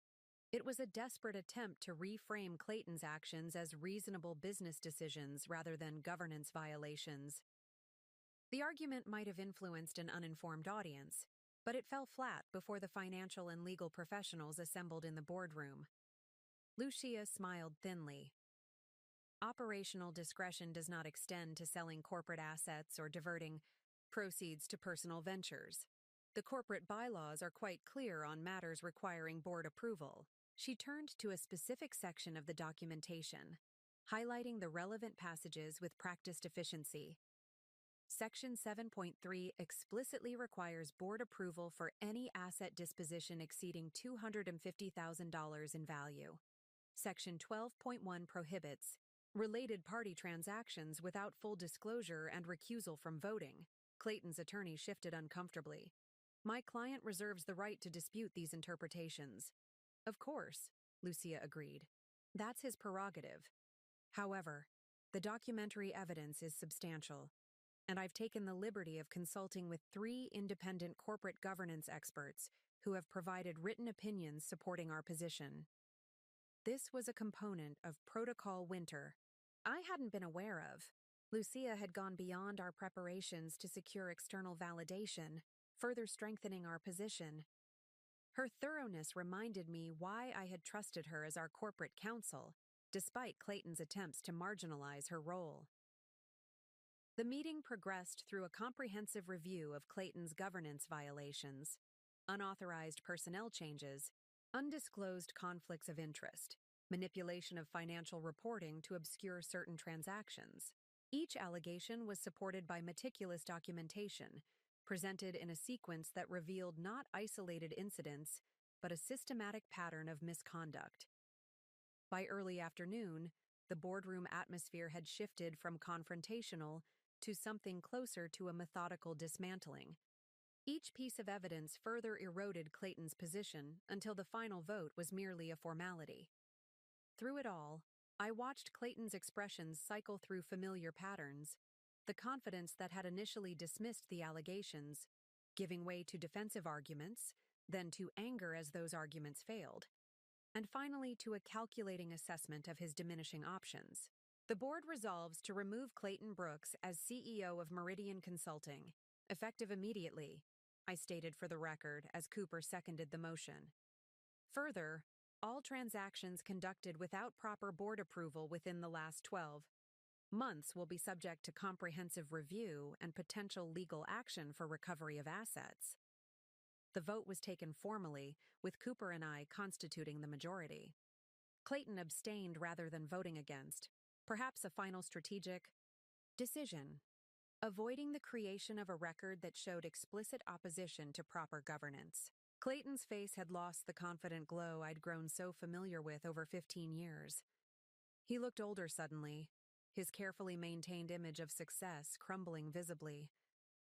It was a desperate attempt to reframe Clayton's actions as reasonable business decisions rather than governance violations. The argument might have influenced an uninformed audience, but it fell flat before the financial and legal professionals assembled in the boardroom. Lucia smiled thinly. Operational discretion does not extend to selling corporate assets or diverting proceeds to personal ventures. The corporate bylaws are quite clear on matters requiring board approval. She turned to a specific section of the documentation, highlighting the relevant passages with practiced efficiency. Section 7.3 explicitly requires board approval for any asset disposition exceeding $250,000 in value. Section 12.1 prohibits related party transactions without full disclosure and recusal from voting. Clayton's attorney shifted uncomfortably. My client reserves the right to dispute these interpretations. Of course, Lucia agreed. That's his prerogative. However, the documentary evidence is substantial, and I've taken the liberty of consulting with 3 independent corporate governance experts who have provided written opinions supporting our position. This was a component of Protocol Winter I hadn't been aware of. Lucia had gone beyond our preparations to secure external validation, further strengthening our position. Her thoroughness reminded me why I had trusted her as our corporate counsel, despite Clayton's attempts to marginalize her role. The meeting progressed through a comprehensive review of Clayton's governance violations, unauthorized personnel changes, undisclosed conflicts of interest, manipulation of financial reporting to obscure certain transactions. Each allegation was supported by meticulous documentation, presented in a sequence that revealed not isolated incidents, but a systematic pattern of misconduct. By early afternoon, the boardroom atmosphere had shifted from confrontational to something closer to a methodical dismantling. Each piece of evidence further eroded Clayton's position until the final vote was merely a formality. Through it all, I watched Clayton's expressions cycle through familiar patterns, the confidence that had initially dismissed the allegations, giving way to defensive arguments, then to anger as those arguments failed, and finally to a calculating assessment of his diminishing options. The board resolves to remove Clayton Brooks as CEO of Meridian Consulting, effective immediately, I stated for the record as Cooper seconded the motion. Further, all transactions conducted without proper board approval within the last 12 months will be subject to comprehensive review and potential legal action for recovery of assets. The vote was taken formally, with Cooper and I constituting the majority. Clayton abstained rather than voting against, perhaps a final strategic decision, avoiding the creation of a record that showed explicit opposition to proper governance. Clayton's face had lost the confident glow I'd grown so familiar with over 15 years. He looked older suddenly, his carefully maintained image of success crumbling visibly.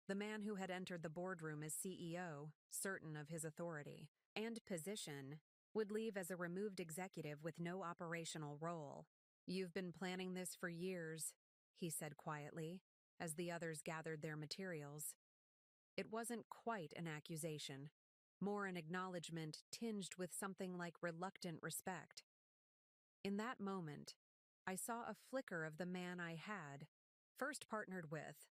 The man who had entered the boardroom as CEO, certain of his authority and position, would leave as a removed executive with no operational role. "You've been planning this for years," he said quietly, as the others gathered their materials. It wasn't quite an accusation, more an acknowledgement tinged with something like reluctant respect. In that moment, I saw a flicker of the man I had first partnered with,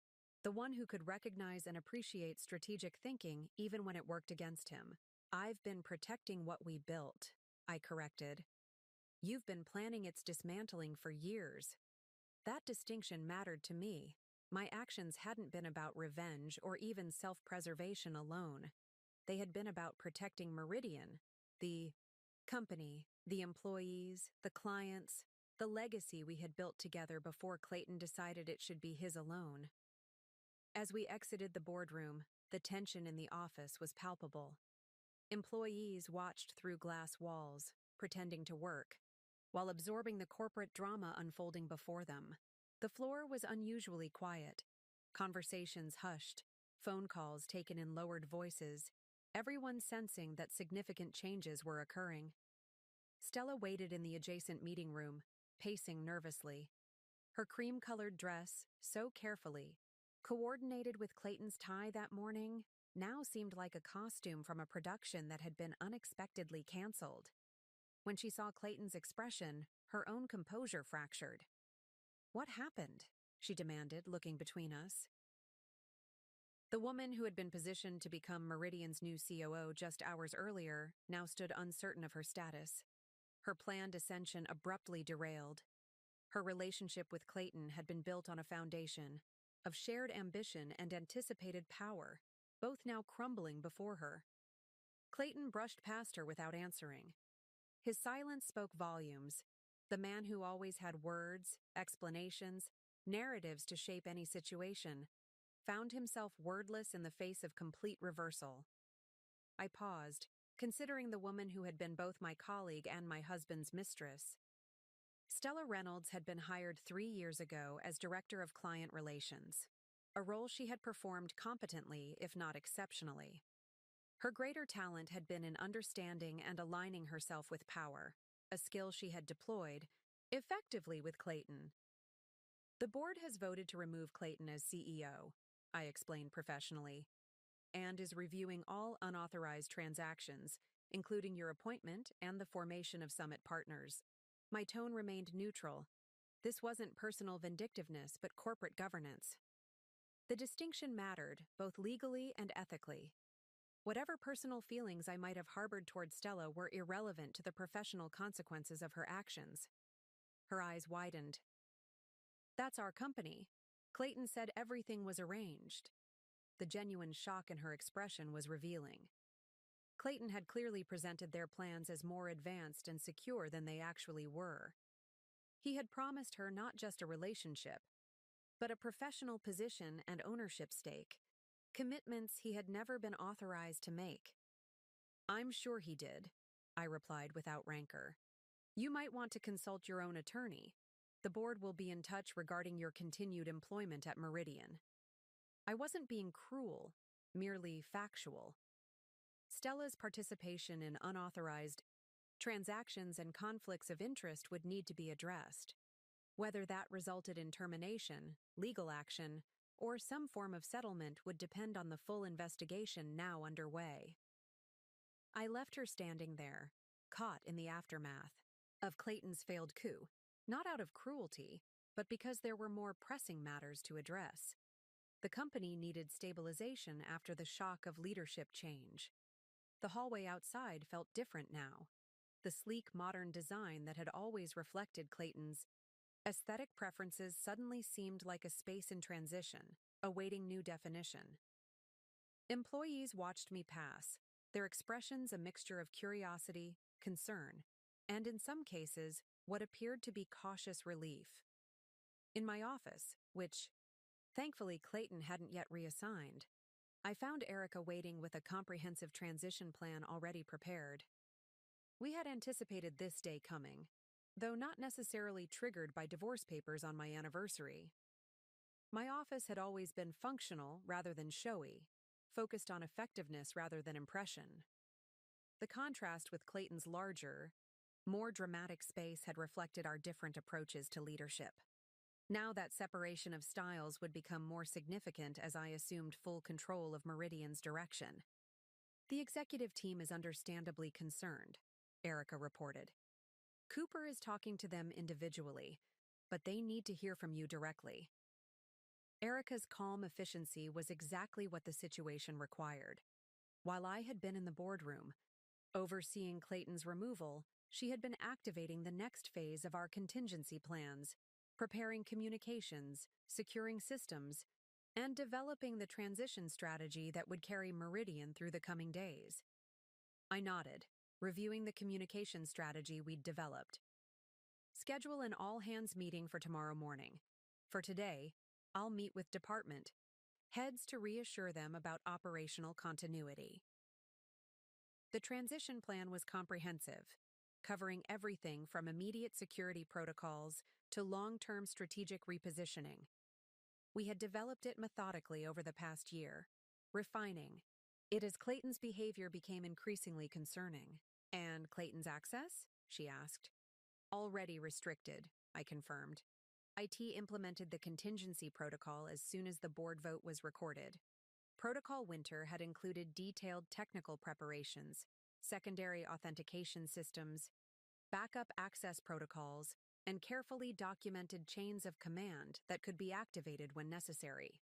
the one who could recognize and appreciate strategic thinking even when it worked against him. "I've been protecting what we built," I corrected. "You've been planning its dismantling for years." That distinction mattered to me. My actions hadn't been about revenge or even self-preservation alone. They had been about protecting Meridian, the company, the employees, the clients, the legacy we had built together before Clayton decided it should be his alone. As we exited the boardroom, the tension in the office was palpable. Employees watched through glass walls, pretending to work, while absorbing the corporate drama unfolding before them. The floor was unusually quiet, conversations hushed, phone calls taken in lowered voices, everyone sensing that significant changes were occurring. Stella waited in the adjacent meeting room, pacing nervously. Her cream-colored dress, so carefully, coordinated with Clayton's tie that morning, now seemed like a costume from a production that had been unexpectedly canceled. When she saw Clayton's expression, her own composure fractured. "What happened?" she demanded, looking between us. The woman who had been positioned to become Meridian's new COO just hours earlier now stood uncertain of her status. Her planned ascension abruptly derailed. Her relationship with Clayton had been built on a foundation of shared ambition and anticipated power, both now crumbling before her. Clayton brushed past her without answering. His silence spoke volumes. The man who always had words, explanations, narratives to shape any situation, found himself wordless in the face of complete reversal. I paused, considering the woman who had been both my colleague and my husband's mistress. Stella Reynolds had been hired 3 years ago as Director of Client Relations, a role she had performed competently, if not exceptionally. Her greater talent had been in understanding and aligning herself with power, a skill she had deployed effectively with Clayton. "The board has voted to remove Clayton as CEO," I explained professionally, "and is reviewing all unauthorized transactions, including your appointment and the formation of Summit Partners." My tone remained neutral. This wasn't personal vindictiveness, but corporate governance. The distinction mattered, both legally and ethically. Whatever personal feelings I might have harbored toward Stella were irrelevant to the professional consequences of her actions. Her eyes widened. "That's our company. Clayton said everything was arranged." The genuine shock in her expression was revealing. Clayton had clearly presented their plans as more advanced and secure than they actually were. He had promised her not just a relationship, but a professional position and ownership stake, commitments he had never been authorized to make. "I'm sure he did," I replied without rancor. "You might want to consult your own attorney. The board will be in touch regarding your continued employment at Meridian." I wasn't being cruel, merely factual. Stella's participation in unauthorized transactions and conflicts of interest would need to be addressed. Whether that resulted in termination, legal action, or some form of settlement would depend on the full investigation now underway. I left her standing there, caught in the aftermath of Clayton's failed coup, not out of cruelty, but because there were more pressing matters to address. The company needed stabilization after the shock of leadership change. The hallway outside felt different now. The sleek, modern design that had always reflected Clayton's aesthetic preferences suddenly seemed like a space in transition, awaiting new definition. Employees watched me pass, their expressions a mixture of curiosity, concern, and in some cases, what appeared to be cautious relief. In my office, which, thankfully, Clayton hadn't yet reassigned, I found Erica waiting with a comprehensive transition plan already prepared. We had anticipated this day coming, though not necessarily triggered by divorce papers on my anniversary. My office had always been functional rather than showy, focused on effectiveness rather than impression. The contrast with Clayton's larger, more dramatic space had reflected our different approaches to leadership. Now that separation of styles would become more significant as I assumed full control of Meridian's direction. The executive team is understandably concerned, Erica reported. Cooper is talking to them individually, but they need to hear from you directly. Erica's calm efficiency was exactly what the situation required. While I had been in the boardroom, overseeing Clayton's removal, she had been activating the next phase of our contingency plans, preparing communications, securing systems, and developing the transition strategy that would carry Meridian through the coming days. I nodded, reviewing the communication strategy we'd developed. Schedule an all-hands meeting for tomorrow morning. For today, I'll meet with department heads to reassure them about operational continuity. The transition plan was comprehensive, covering everything from immediate security protocols to long-term strategic repositioning. We had developed it methodically over the past year, refining it as Clayton's behavior became increasingly concerning. And Clayton's access? She asked. Already restricted, I confirmed. IT implemented the contingency protocol as soon as the board vote was recorded. Protocol Winter had included detailed technical preparations, secondary authentication systems, backup access protocols, and carefully documented chains of command that could be activated when necessary.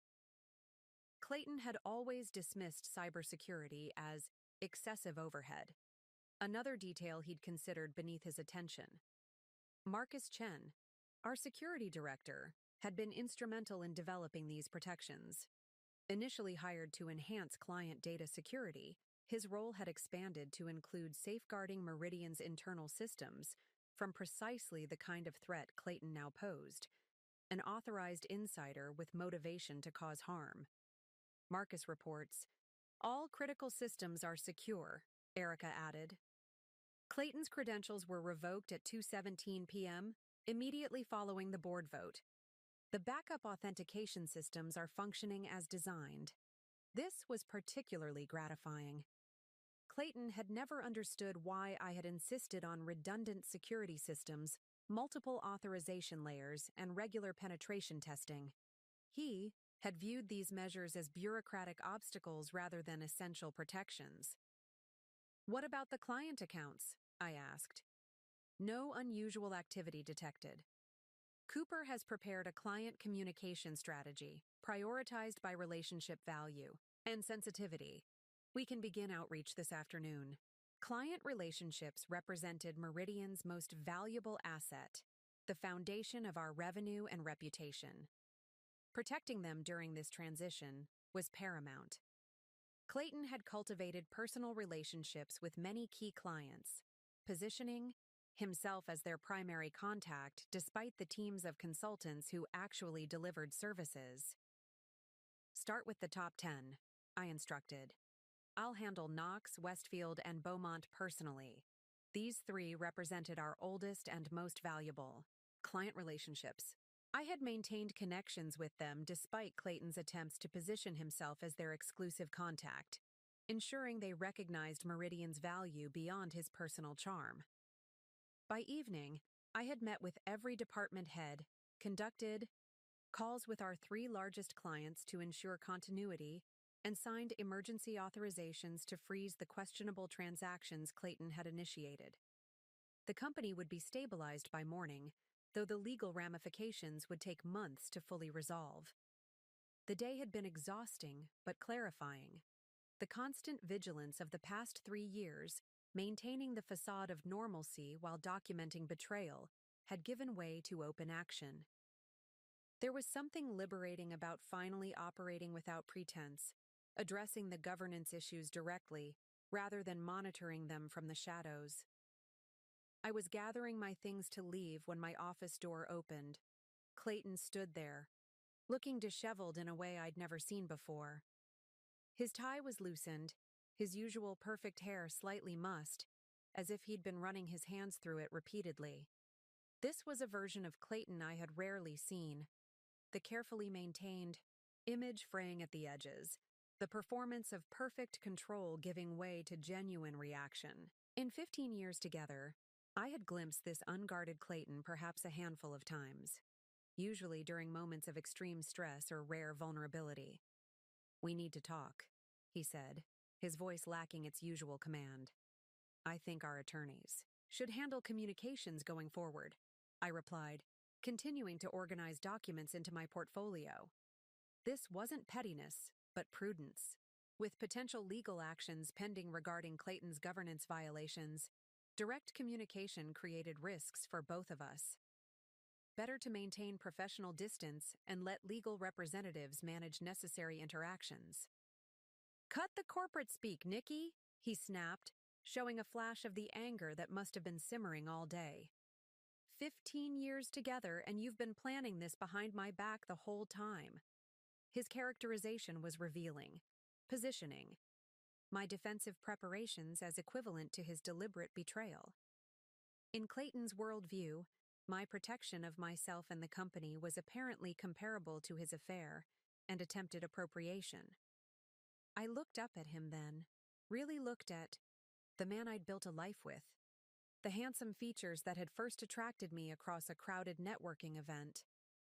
Clayton had always dismissed cybersecurity as excessive overhead, another detail he'd considered beneath his attention. Marcus Chen, our security director, had been instrumental in developing these protections. Initially hired to enhance client data security, his role had expanded to include safeguarding Meridian's internal systems from precisely the kind of threat Clayton now posed, an authorized insider with motivation to cause harm. Marcus reports, "All critical systems are secure," Erica added. Clayton's credentials were revoked at 2:17 p.m., immediately following the board vote. The backup authentication systems are functioning as designed. This was particularly gratifying. Clayton had never understood why I had insisted on redundant security systems, multiple authorization layers, and regular penetration testing. He had viewed these measures as bureaucratic obstacles rather than essential protections. "What about the client accounts?" I asked. "No unusual activity detected. Cooper has prepared a client communication strategy, prioritized by relationship value and sensitivity. We can begin outreach this afternoon." Client relationships represented Meridian's most valuable asset, the foundation of our revenue and reputation. Protecting them during this transition was paramount. Clayton had cultivated personal relationships with many key clients, positioning himself as their primary contact despite the teams of consultants who actually delivered services. "Start with the top 10, I instructed. "I'll handle Knox, Westfield, and Beaumont personally. These three represented our oldest and most valuable client relationships. I had maintained connections with them despite Clayton's attempts to position himself as their exclusive contact, ensuring they recognized Meridian's value beyond his personal charm. By evening, I had met with every department head, conducted calls with our three largest clients to ensure continuity, and signed emergency authorizations to freeze the questionable transactions Clayton had initiated. The company would be stabilized by morning, though the legal ramifications would take months to fully resolve. The day had been exhausting but clarifying. The constant vigilance of the past 3 years, maintaining the facade of normalcy while documenting betrayal, had given way to open action. There was something liberating about finally operating without pretense, addressing the governance issues directly, rather than monitoring them from the shadows. I was gathering my things to leave when my office door opened. Clayton stood there, looking disheveled in a way I'd never seen before. His tie was loosened, his usual perfect hair slightly mussed, as if he'd been running his hands through it repeatedly. This was a version of Clayton I had rarely seen. The carefully maintained, image fraying at the edges, the performance of perfect control giving way to genuine reaction. In 15 years together, I had glimpsed this unguarded Clayton perhaps a handful of times, usually during moments of extreme stress or rare vulnerability. "We need to talk," he said, his voice lacking its usual command. "I think our attorneys should handle communications going forward," I replied, continuing to organize documents into my portfolio. This wasn't pettiness, but prudence. With potential legal actions pending regarding Clayton's governance violations, direct communication created risks for both of us. Better to maintain professional distance and let legal representatives manage necessary interactions. "Cut the corporate speak, Nikki," he snapped, showing a flash of the anger that must have been simmering all day. 15 years together, and you've been planning this behind my back the whole time. His characterization was revealing. Positioning. My defensive preparations as equivalent to his deliberate betrayal. In Clayton's worldview, my protection of myself and the company was apparently comparable to his affair and attempted appropriation. I looked up at him then, really looked at the man I'd built a life with, the handsome features that had first attracted me across a crowded networking event,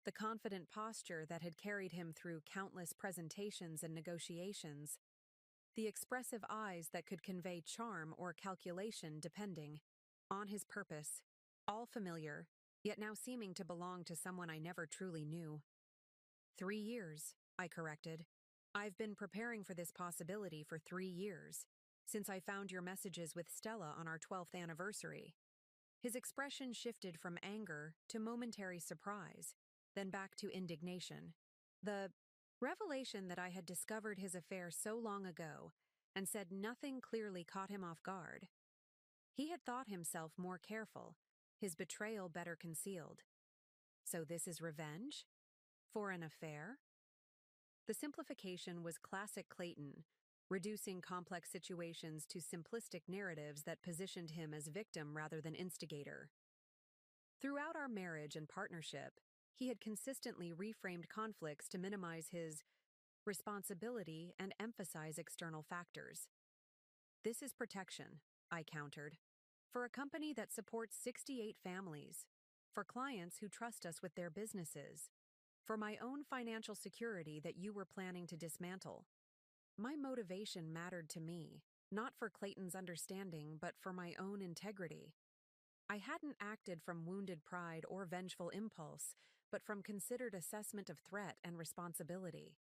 the confident posture that had carried him through countless presentations and negotiations, the expressive eyes that could convey charm or calculation depending on his purpose, all familiar, yet now seeming to belong to someone I never truly knew. 3 years, I corrected. I've been preparing for this possibility for 3 years, since I found your messages with Stella on our 12th anniversary. His expression shifted from anger to momentary surprise, then back to indignation. The revelation that I had discovered his affair so long ago and said nothing clearly caught him off guard. He had thought himself more careful, his betrayal better concealed. So this is revenge? For an affair? The simplification was classic Clayton, reducing complex situations to simplistic narratives that positioned him as victim rather than instigator. Throughout our marriage and partnership, he had consistently reframed conflicts to minimize his responsibility and emphasize external factors. "This is protection," I countered, "for a company that supports 68 families, for clients who trust us with their businesses, for my own financial security that you were planning to dismantle." My motivation mattered to me, not for Clayton's understanding, but for my own integrity. I hadn't acted from wounded pride or vengeful impulse, but from considered assessment of threat and responsibility.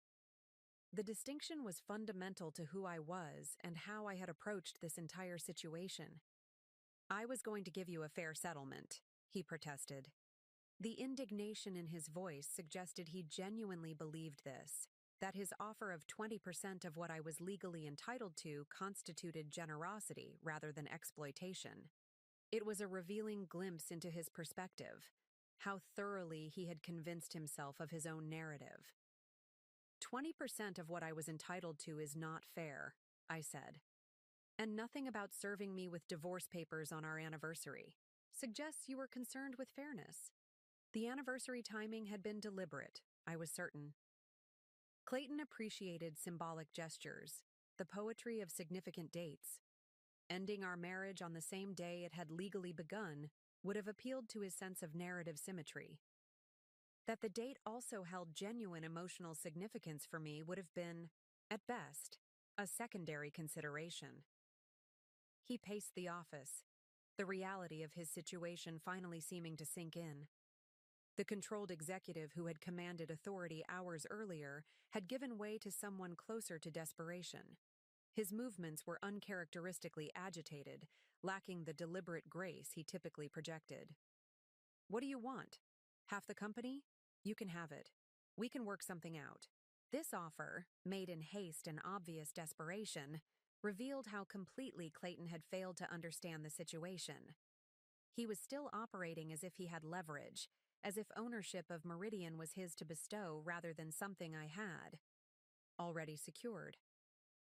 The distinction was fundamental to who I was and how I had approached this entire situation. "I was going to give you a fair settlement," he protested. The indignation in his voice suggested he genuinely believed this, that his offer of 20% of what I was legally entitled to constituted generosity rather than exploitation. It was a revealing glimpse into his perspective, how thoroughly he had convinced himself of his own narrative. 20% of what I was entitled to is not fair," I said. "And nothing about serving me with divorce papers on our anniversary suggests you were concerned with fairness. The anniversary timing had been deliberate, I was certain." Clayton appreciated symbolic gestures, the poetry of significant dates. Ending our marriage on the same day it had legally begun would have appealed to his sense of narrative symmetry. That the date also held genuine emotional significance for me would have been, at best, a secondary consideration. He paced the office, the reality of his situation finally seeming to sink in. The controlled executive who had commanded authority hours earlier had given way to someone closer to desperation. His movements were uncharacteristically agitated, lacking the deliberate grace he typically projected. "What do you want? Half the company? You can have it. We can work something out." This offer, made in haste and obvious desperation, revealed how completely Clayton had failed to understand the situation. He was still operating as if he had leverage, as if ownership of Meridian was his to bestow rather than something I had already secured.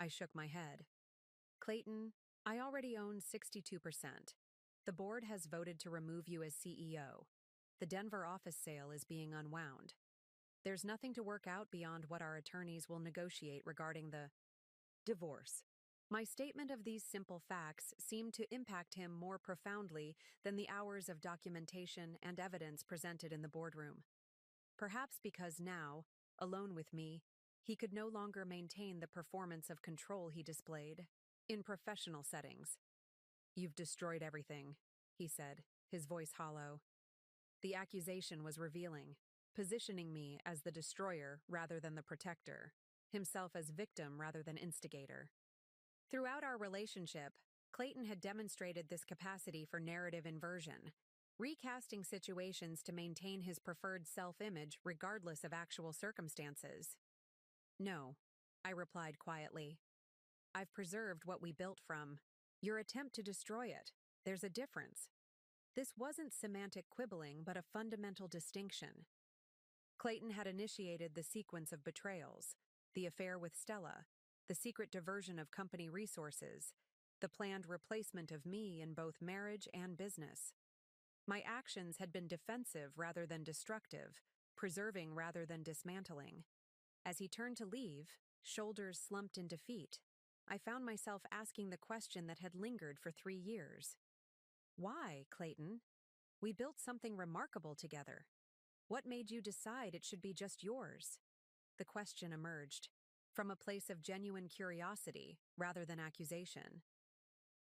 I shook my head. Clayton, I already own 62%. The board has voted to remove you as CEO. The Denver office sale is being unwound. There's nothing to work out beyond what our attorneys will negotiate regarding the divorce. My statement of these simple facts seemed to impact him more profoundly than the hours of documentation and evidence presented in the boardroom. Perhaps because now, alone with me, he could no longer maintain the performance of control he displayed in professional settings. "You've destroyed everything," he said, his voice hollow. The accusation was revealing, positioning me as the destroyer rather than the protector, himself as victim rather than instigator. Throughout our relationship, Clayton had demonstrated this capacity for narrative inversion, recasting situations to maintain his preferred self-image regardless of actual circumstances. "No," I replied quietly. "I've preserved what we built from your attempt to destroy it. There's a difference." This wasn't semantic quibbling, but a fundamental distinction. Clayton had initiated the sequence of betrayals, the affair with Stella, the secret diversion of company resources, the planned replacement of me in both marriage and business. My actions had been defensive rather than destructive, preserving rather than dismantling. As he turned to leave, shoulders slumped in defeat, I found myself asking the question that had lingered for 3 years. Why, Clayton? We built something remarkable together. What made you decide it should be just yours? The question emerged, from a place of genuine curiosity rather than accusation.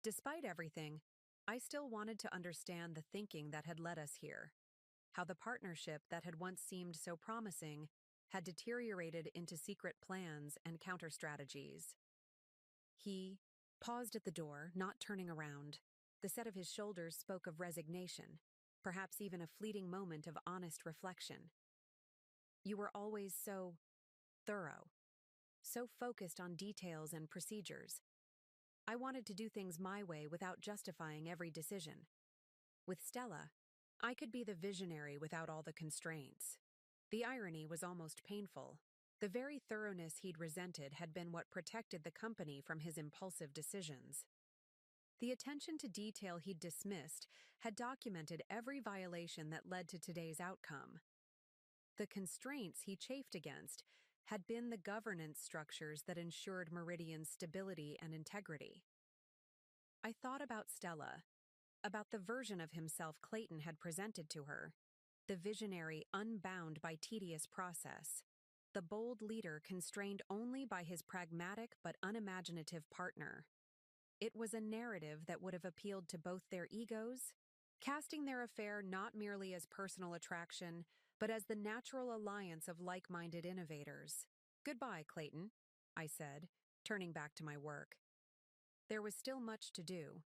Despite everything, I still wanted to understand the thinking that had led us here, how the partnership that had once seemed so promising had deteriorated into secret plans and counter-strategies. He paused at the door, not turning around. The set of his shoulders spoke of resignation, perhaps even a fleeting moment of honest reflection. "You were always so thorough, so focused on details and procedures. I wanted to do things my way without justifying every decision. With Stella, I could be the visionary without all the constraints." The irony was almost painful. The very thoroughness he'd resented had been what protected the company from his impulsive decisions. The attention to detail he'd dismissed had documented every violation that led to today's outcome. The constraints he chafed against had been the governance structures that ensured Meridian's stability and integrity. I thought about Stella, about the version of himself Clayton had presented to her, the visionary unbound by tedious process, the bold leader constrained only by his pragmatic but unimaginative partner. It was a narrative that would have appealed to both their egos, casting their affair not merely as personal attraction, but as the natural alliance of like-minded innovators. "Goodbye, Clayton," I said, turning back to my work. There was still much to do.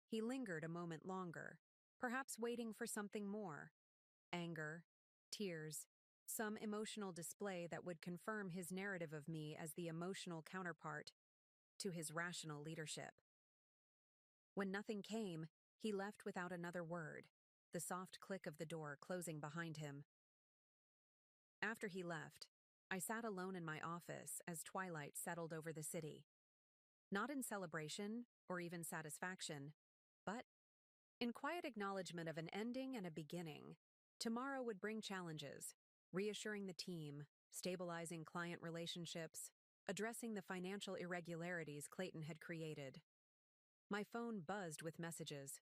He lingered a moment longer, perhaps waiting for something more. Anger, tears, some emotional display that would confirm his narrative of me as the emotional counterpart to his rational leadership. When nothing came, he left without another word, the soft click of the door closing behind him. After he left, I sat alone in my office as twilight settled over the city. Not in celebration or even satisfaction, but in quiet acknowledgement of an ending and a beginning. Tomorrow would bring challenges, reassuring the team, stabilizing client relationships, addressing the financial irregularities Clayton had created. My phone buzzed with messages.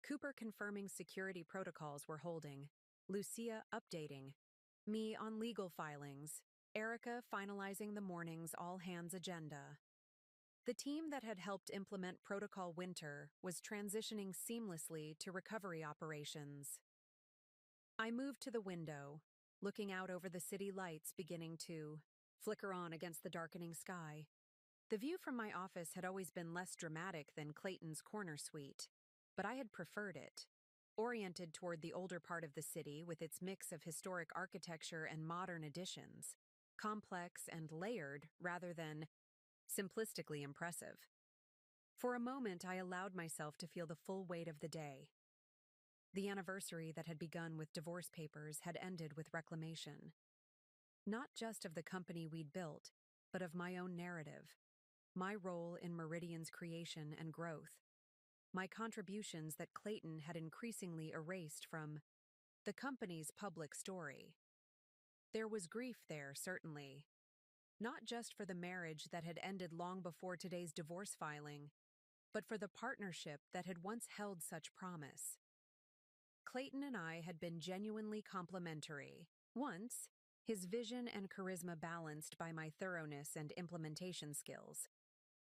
Cooper confirming security protocols were holding, Lucia updating, me on legal filings, Erica finalizing the morning's all-hands agenda. The team that had helped implement Protocol Winter was transitioning seamlessly to recovery operations. I moved to the window, looking out over the city lights beginning to flicker on against the darkening sky. The view from my office had always been less dramatic than Clayton's corner suite, but I had preferred it. Oriented toward the older part of the city with its mix of historic architecture and modern additions, complex and layered rather than simplistically impressive. For a moment, I allowed myself to feel the full weight of the day. The anniversary that had begun with divorce papers had ended with reclamation. Not just of the company we'd built, but of my own narrative, my role in Meridian's creation and growth, my contributions that Clayton had increasingly erased from the company's public story. There was grief there, certainly, not just for the marriage that had ended long before today's divorce filing, but for the partnership that had once held such promise. Clayton and I had been genuinely complementary. Once, his vision and charisma balanced by my thoroughness and implementation skills.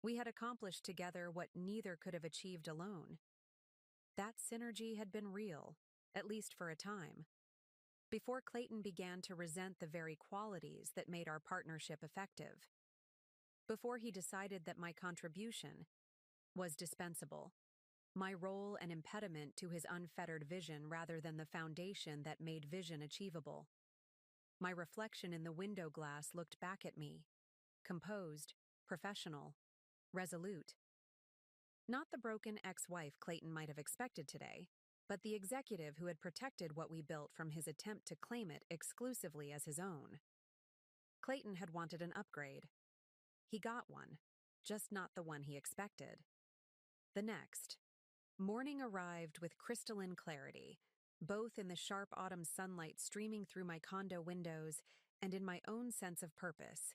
We had accomplished together what neither could have achieved alone. That synergy had been real, at least for a time, before Clayton began to resent the very qualities that made our partnership effective. Before he decided that my contribution was dispensable, my role an impediment to his unfettered vision rather than the foundation that made vision achievable. My reflection in the window glass looked back at me, composed, professional, resolute. Not the broken ex-wife Clayton might have expected today, but the executive who had protected what we built from his attempt to claim it exclusively as his own. Clayton had wanted an upgrade. He got one, just not the one he expected. The next morning arrived with crystalline clarity, both in the sharp autumn sunlight streaming through my condo windows and in my own sense of purpose.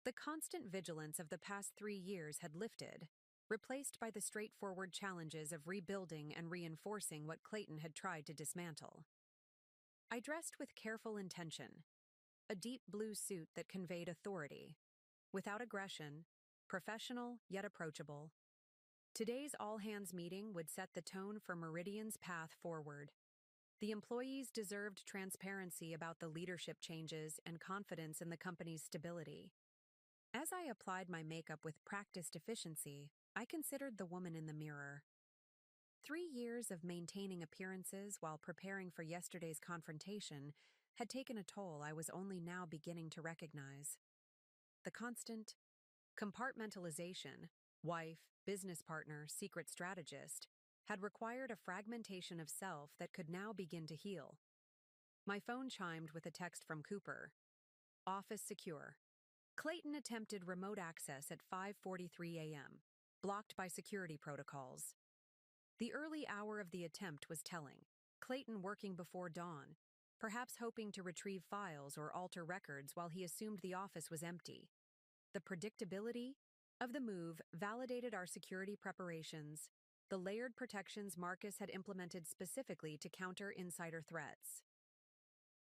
The constant vigilance of the past 3 years had lifted, replaced by the straightforward challenges of rebuilding and reinforcing what Clayton had tried to dismantle. I dressed with careful intention, a deep blue suit that conveyed authority, without aggression, professional yet approachable. Today's all-hands meeting would set the tone for Meridian's path forward. The employees deserved transparency about the leadership changes and confidence in the company's stability. As I applied my makeup with practiced efficiency, I considered the woman in the mirror. 3 years of maintaining appearances while preparing for yesterday's confrontation had taken a toll I was only now beginning to recognize. The constant compartmentalization, wife, business partner, secret strategist, had required a fragmentation of self that could now begin to heal. My phone chimed with a text from Cooper. Office secure. Clayton attempted remote access at 5:43 a.m., blocked by security protocols. The early hour of the attempt was telling. Clayton working before dawn, perhaps hoping to retrieve files or alter records while he assumed the office was empty. The predictability of the move validated our security preparations, the layered protections Marcus had implemented specifically to counter insider threats.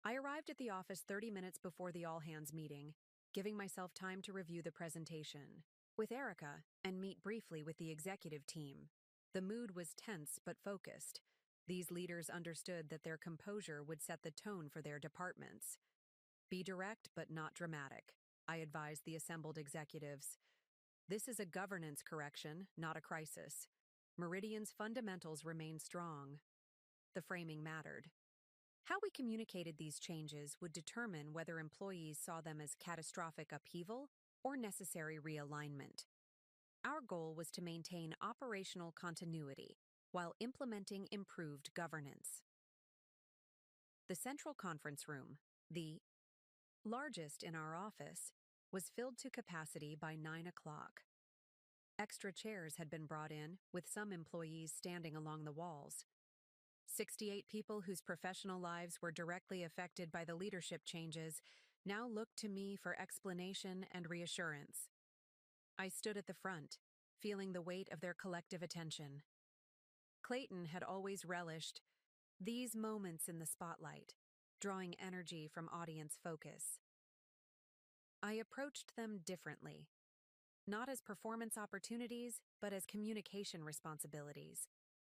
I arrived at the office 30 minutes before the all-hands meeting, giving myself time to review the presentation with Erica and meet briefly with the executive team. The mood was tense but focused. These leaders understood that their composure would set the tone for their departments. Be direct but not dramatic, I advised the assembled executives. This is a governance correction, not a crisis. Meridian's fundamentals remain strong. The framing mattered. How we communicated these changes would determine whether employees saw them as catastrophic upheaval or necessary realignment. Our goal was to maintain operational continuity while implementing improved governance. The central conference room, the largest in our office, was filled to capacity by 9 o'clock. Extra chairs had been brought in, with some employees standing along the walls. 68 people whose professional lives were directly affected by the leadership changes now looked to me for explanation and reassurance. I stood at the front, feeling the weight of their collective attention. Clayton had always relished these moments in the spotlight, drawing energy from audience focus. I approached them differently, not as performance opportunities, but as communication responsibilities.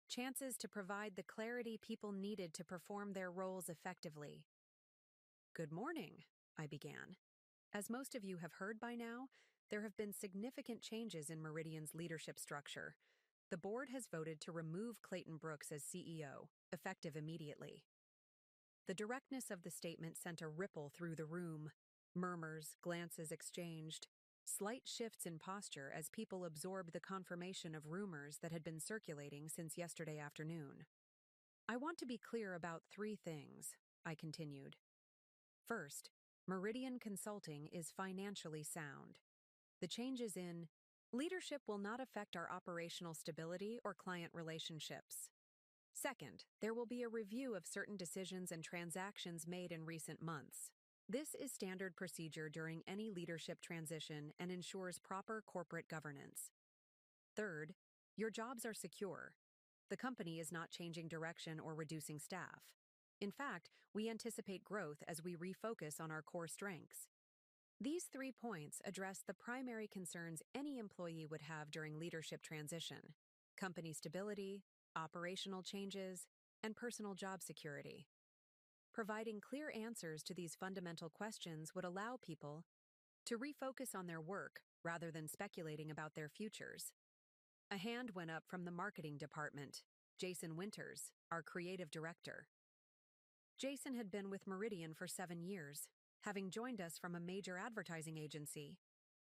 Chances to provide the clarity people needed to perform their roles effectively. Good morning, I began. As most of you have heard by now, there have been significant changes in Meridian's leadership structure. The board has voted to remove Clayton Brooks as CEO, effective immediately. The directness of the statement sent a ripple through the room. Murmurs, glances exchanged. Slight shifts in posture as people absorbed the confirmation of rumors that had been circulating since yesterday afternoon. I want to be clear about 3 things, I continued. First, Meridian Consulting is financially sound. The changes in Leadership will not affect our operational stability or client relationships. Second, there will be a review of certain decisions and transactions made in recent months. This is standard procedure during any leadership transition and ensures proper corporate governance. Third, your jobs are secure. The company is not changing direction or reducing staff. In fact, we anticipate growth as we refocus on our core strengths. These 3 points address the primary concerns any employee would have during leadership transition: company stability, operational changes, and personal job security. Providing clear answers to these fundamental questions would allow people to refocus on their work rather than speculating about their futures. A hand went up from the marketing department, Jason Winters, our creative director. Jason had been with Meridian for 7 years, having joined us from a major advertising agency.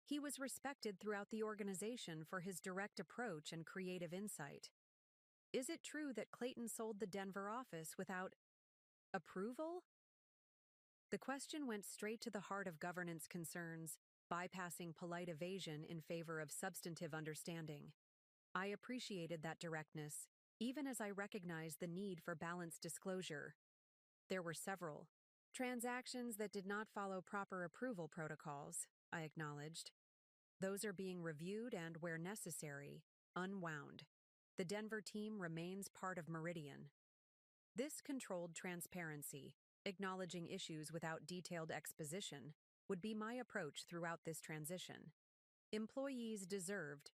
He was respected throughout the organization for his direct approach and creative insight. Is it true that Clayton sold the Denver office without approval? The question went straight to the heart of governance concerns, bypassing polite evasion in favor of substantive understanding. I appreciated that directness, even as I recognized the need for balanced disclosure. There were several transactions that did not follow proper approval protocols, I acknowledged. Those are being reviewed and, where necessary, unwound. The Denver team remains part of Meridian. This controlled transparency, acknowledging issues without detailed exposition, would be my approach throughout this transition. Employees deserved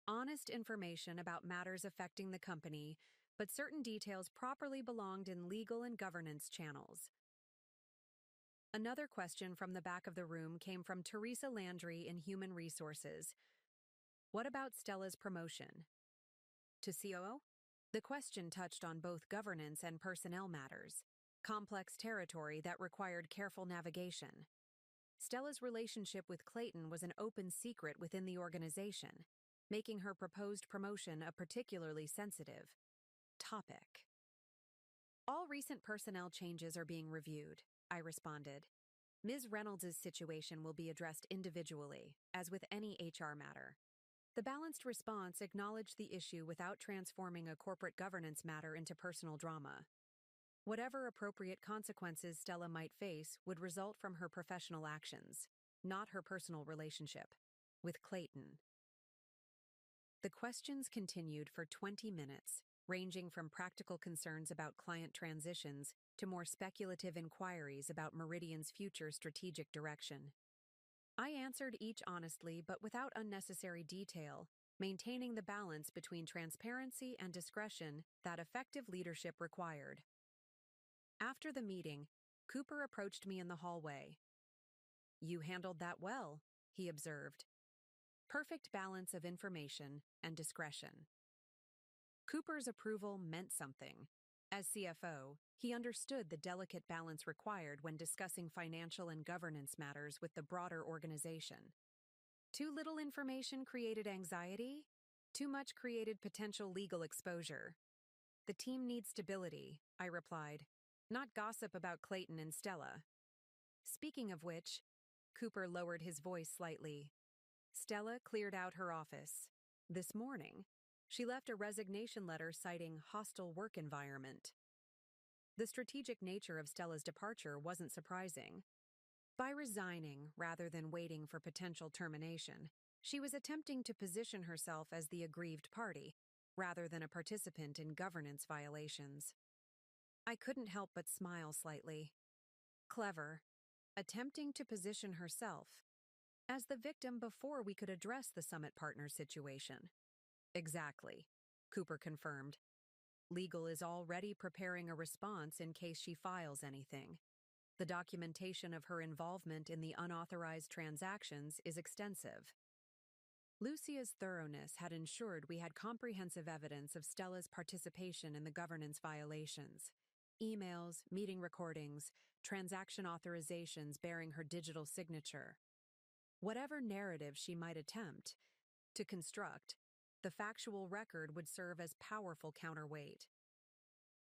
honest information about matters affecting the company, but certain details properly belonged in legal and governance channels. Another question from the back of the room came from Teresa Landry in Human Resources. What about Stella's promotion to COO? The question touched on both governance and personnel matters, complex territory that required careful navigation. Stella's relationship with Clayton was an open secret within the organization, making her proposed promotion a particularly sensitive topic. All recent personnel changes are being reviewed, I responded. Ms. Reynolds' situation will be addressed individually, as with any HR matter. The balanced response acknowledged the issue without transforming a corporate governance matter into personal drama. Whatever appropriate consequences Stella might face would result from her professional actions, not her personal relationship with Clayton. The questions continued for 20 minutes, ranging from practical concerns about client transitions to more speculative inquiries about Meridian's future strategic direction. I answered each honestly but without unnecessary detail, maintaining the balance between transparency and discretion that effective leadership required. After the meeting, Cooper approached me in the hallway. "You handled that well," he observed. Perfect balance of information and discretion. Cooper's approval meant something. As CFO, he understood the delicate balance required when discussing financial and governance matters with the broader organization. Too little information created anxiety, too much created potential legal exposure. The team needs stability, I replied, not gossip about Clayton and Stella. Speaking of which, Cooper lowered his voice slightly. Stella cleared out her office. This morning, she left a resignation letter citing hostile work environment. The strategic nature of Stella's departure wasn't surprising. By resigning rather than waiting for potential termination, she was attempting to position herself as the aggrieved party, rather than a participant in governance violations. I couldn't help but smile slightly. Clever. Attempting to position herself as the victim before we could address the Summit Partners situation. Exactly, Cooper confirmed. Legal is already preparing a response in case she files anything. The documentation of her involvement in the unauthorized transactions is extensive. Lucia's thoroughness had ensured we had comprehensive evidence of Stella's participation in the governance violations. Emails, meeting recordings, transaction authorizations bearing her digital signature. Whatever narrative she might attempt to construct, the factual record would serve as powerful counterweight.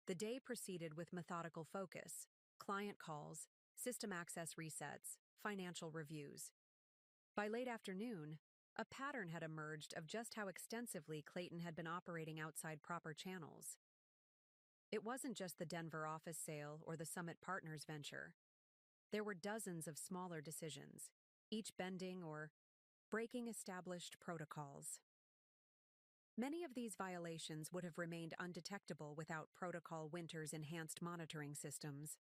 The day proceeded with methodical focus, client calls, system access resets, financial reviews. By late afternoon, A pattern had emerged of just how extensively Clayton had been operating outside proper channels. It wasn't just the Denver office sale or the Summit Partners venture. There were dozens of smaller decisions, each bending or breaking established protocols. Many of these violations would have remained undetectable without Protocol Winter's enhanced monitoring systems.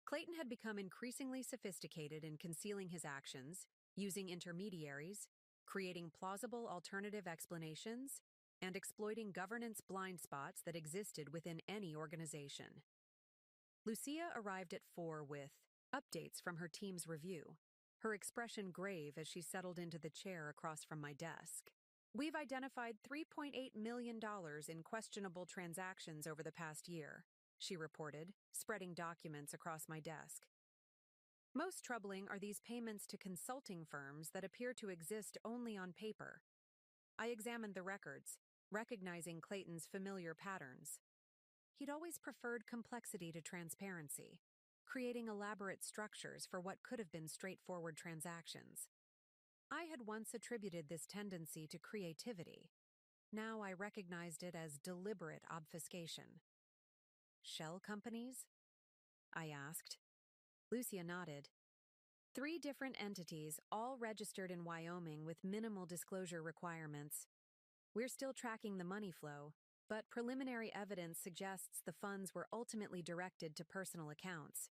Clayton had become increasingly sophisticated in concealing his actions, using intermediaries, creating plausible alternative explanations, and exploiting governance blind spots that existed within any organization. Lucia arrived at 4 with updates from her team's review, her expression grave as she settled into the chair across from my desk. We've identified $3.8 million in questionable transactions over the past year, she reported, spreading documents across my desk. Most troubling are these payments to consulting firms that appear to exist only on paper. I examined the records, recognizing Clayton's familiar patterns. He'd always preferred complexity to transparency, creating elaborate structures for what could have been straightforward transactions. I had once attributed this tendency to creativity. Now I recognized it as deliberate obfuscation. Shell companies? I asked. Lucia nodded. 3 different entities, all registered in Wyoming with minimal disclosure requirements. We're still tracking the money flow, but preliminary evidence suggests the funds were ultimately directed to personal accounts.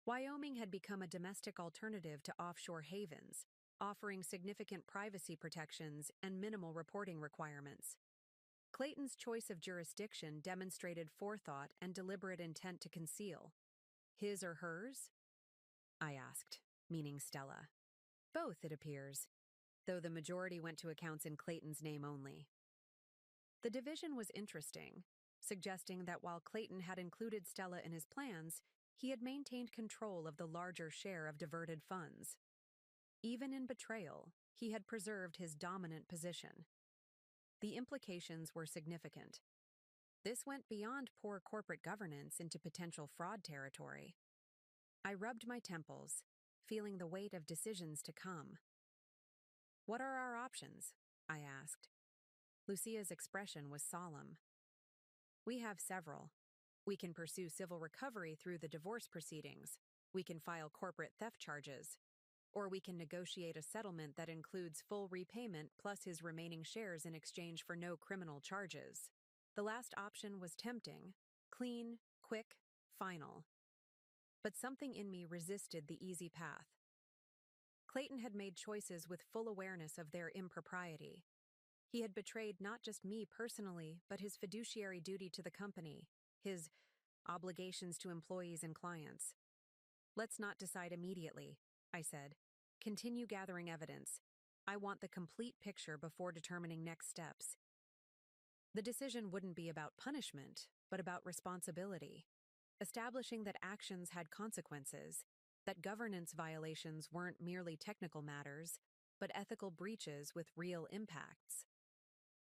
Wyoming had become a domestic alternative to offshore havens, offering significant privacy protections and minimal reporting requirements. Clayton's choice of jurisdiction demonstrated forethought and deliberate intent to conceal. His or hers? I asked, meaning Stella. Both, it appears, though the majority went to accounts in Clayton's name only. The division was interesting, suggesting that while Clayton had included Stella in his plans, he had maintained control of the larger share of diverted funds. Even in betrayal, he had preserved his dominant position. The implications were significant. This went beyond poor corporate governance into potential fraud territory. I rubbed my temples, feeling the weight of decisions to come. What are our options? I asked. Lucia's expression was solemn. We have several. We can pursue civil recovery through the divorce proceedings. We can file corporate theft charges. Or we can negotiate a settlement that includes full repayment plus his remaining shares in exchange for no criminal charges. The last option was tempting, clean, quick, final. But something in me resisted the easy path. Clayton had made choices with full awareness of their impropriety. He had betrayed not just me personally, but his fiduciary duty to the company, his obligations to employees and clients. Let's not decide immediately, I said. Continue gathering evidence. I want the complete picture before determining next steps. The decision wouldn't be about punishment, but about responsibility. Establishing that actions had consequences, that governance violations weren't merely technical matters, but ethical breaches with real impacts.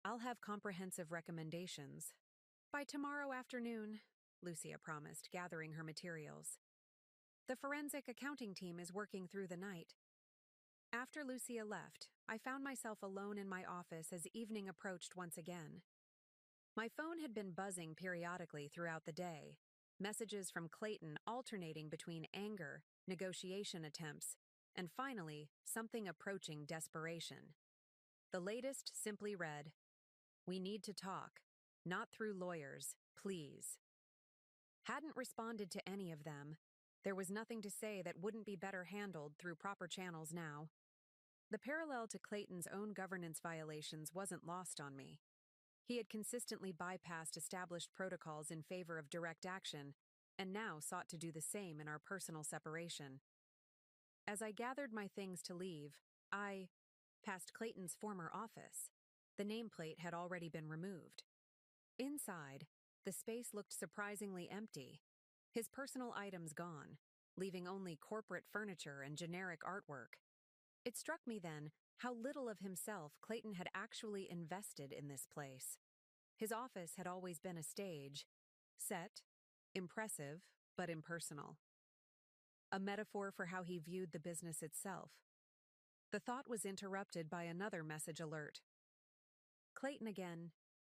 I'll have comprehensive recommendations. By tomorrow afternoon, Lucia promised, gathering her materials. The forensic accounting team is working through the night. After Lucia left, I found myself alone in my office as evening approached once again. My phone had been buzzing periodically throughout the day, messages from Clayton alternating between anger, negotiation attempts, and finally, something approaching desperation. The latest simply read, "We need to talk, not through lawyers, please." Hadn't responded to any of them. There was nothing to say that wouldn't be better handled through proper channels now. The parallel to Clayton's own governance violations wasn't lost on me. He had consistently bypassed established protocols in favor of direct action, and now sought to do the same in our personal separation. As I gathered my things to leave, I passed Clayton's former office. The nameplate had already been removed. Inside, the space looked surprisingly empty, his personal items gone, leaving only corporate furniture and generic artwork. It struck me then how little of himself Clayton had actually invested in this place. His office had always been a stage, set, impressive, but impersonal. A metaphor for how he viewed the business itself. The thought was interrupted by another message alert. Clayton again.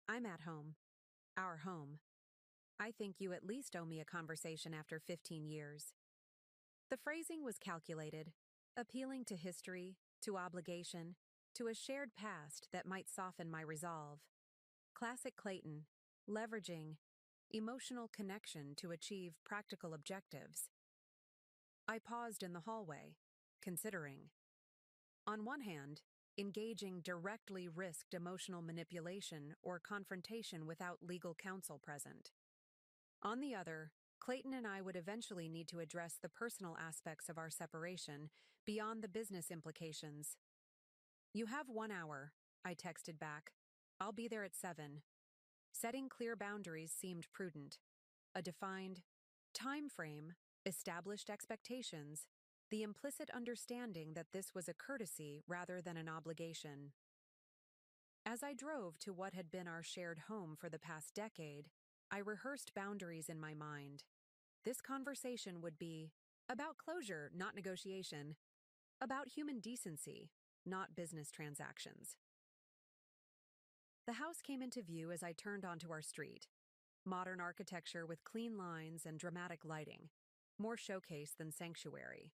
I'm at home. Our home. I think you at least owe me a conversation after 15 years. The phrasing was calculated, appealing to history, to obligation, to a shared past that might soften my resolve. Classic Clayton, leveraging emotional connection to achieve practical objectives. I paused in the hallway, considering. On one hand, engaging directly risked emotional manipulation or confrontation without legal counsel present. On the other, Clayton and I would eventually need to address the personal aspects of our separation beyond the business implications. You have 1 hour, I texted back. I'll be there at 7. Setting clear boundaries seemed prudent. A defined time frame, established expectations, the implicit understanding that this was a courtesy rather than an obligation. As I drove to what had been our shared home for the past decade, I rehearsed boundaries in my mind. This conversation would be about closure, not negotiation, about human decency, not business transactions. The house came into view as I turned onto our street. Modern architecture with clean lines and dramatic lighting, more showcase than sanctuary.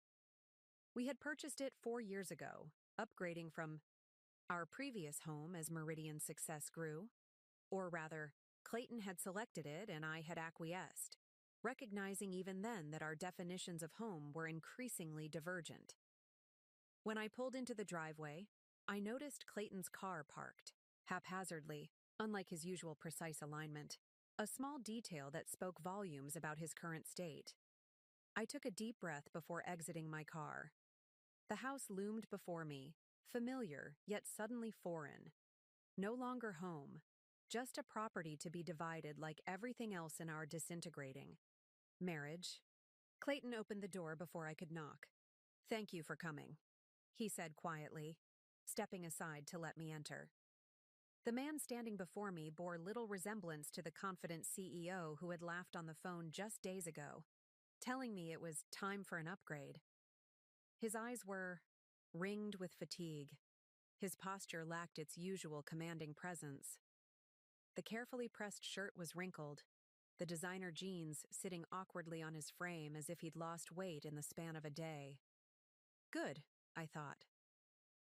We had purchased it 4 years ago, upgrading from our previous home as Meridian's success grew. Or rather, Clayton had selected it and I had acquiesced, recognizing even then that our definitions of home were increasingly divergent. When I pulled into the driveway, I noticed Clayton's car parked, haphazardly, unlike his usual precise alignment, a small detail that spoke volumes about his current state. I took a deep breath before exiting my car. The house loomed before me, familiar yet suddenly foreign. No longer home, just a property to be divided like everything else in our disintegrating marriage. Clayton opened the door before I could knock. "Thank you for coming," he said quietly, stepping aside to let me enter. The man standing before me bore little resemblance to the confident CEO who had laughed on the phone just days ago, telling me it was time for an upgrade. His eyes were ringed with fatigue. His posture lacked its usual commanding presence. The carefully pressed shirt was wrinkled, the designer jeans sitting awkwardly on his frame as if he'd lost weight in the span of a day. Good, I thought.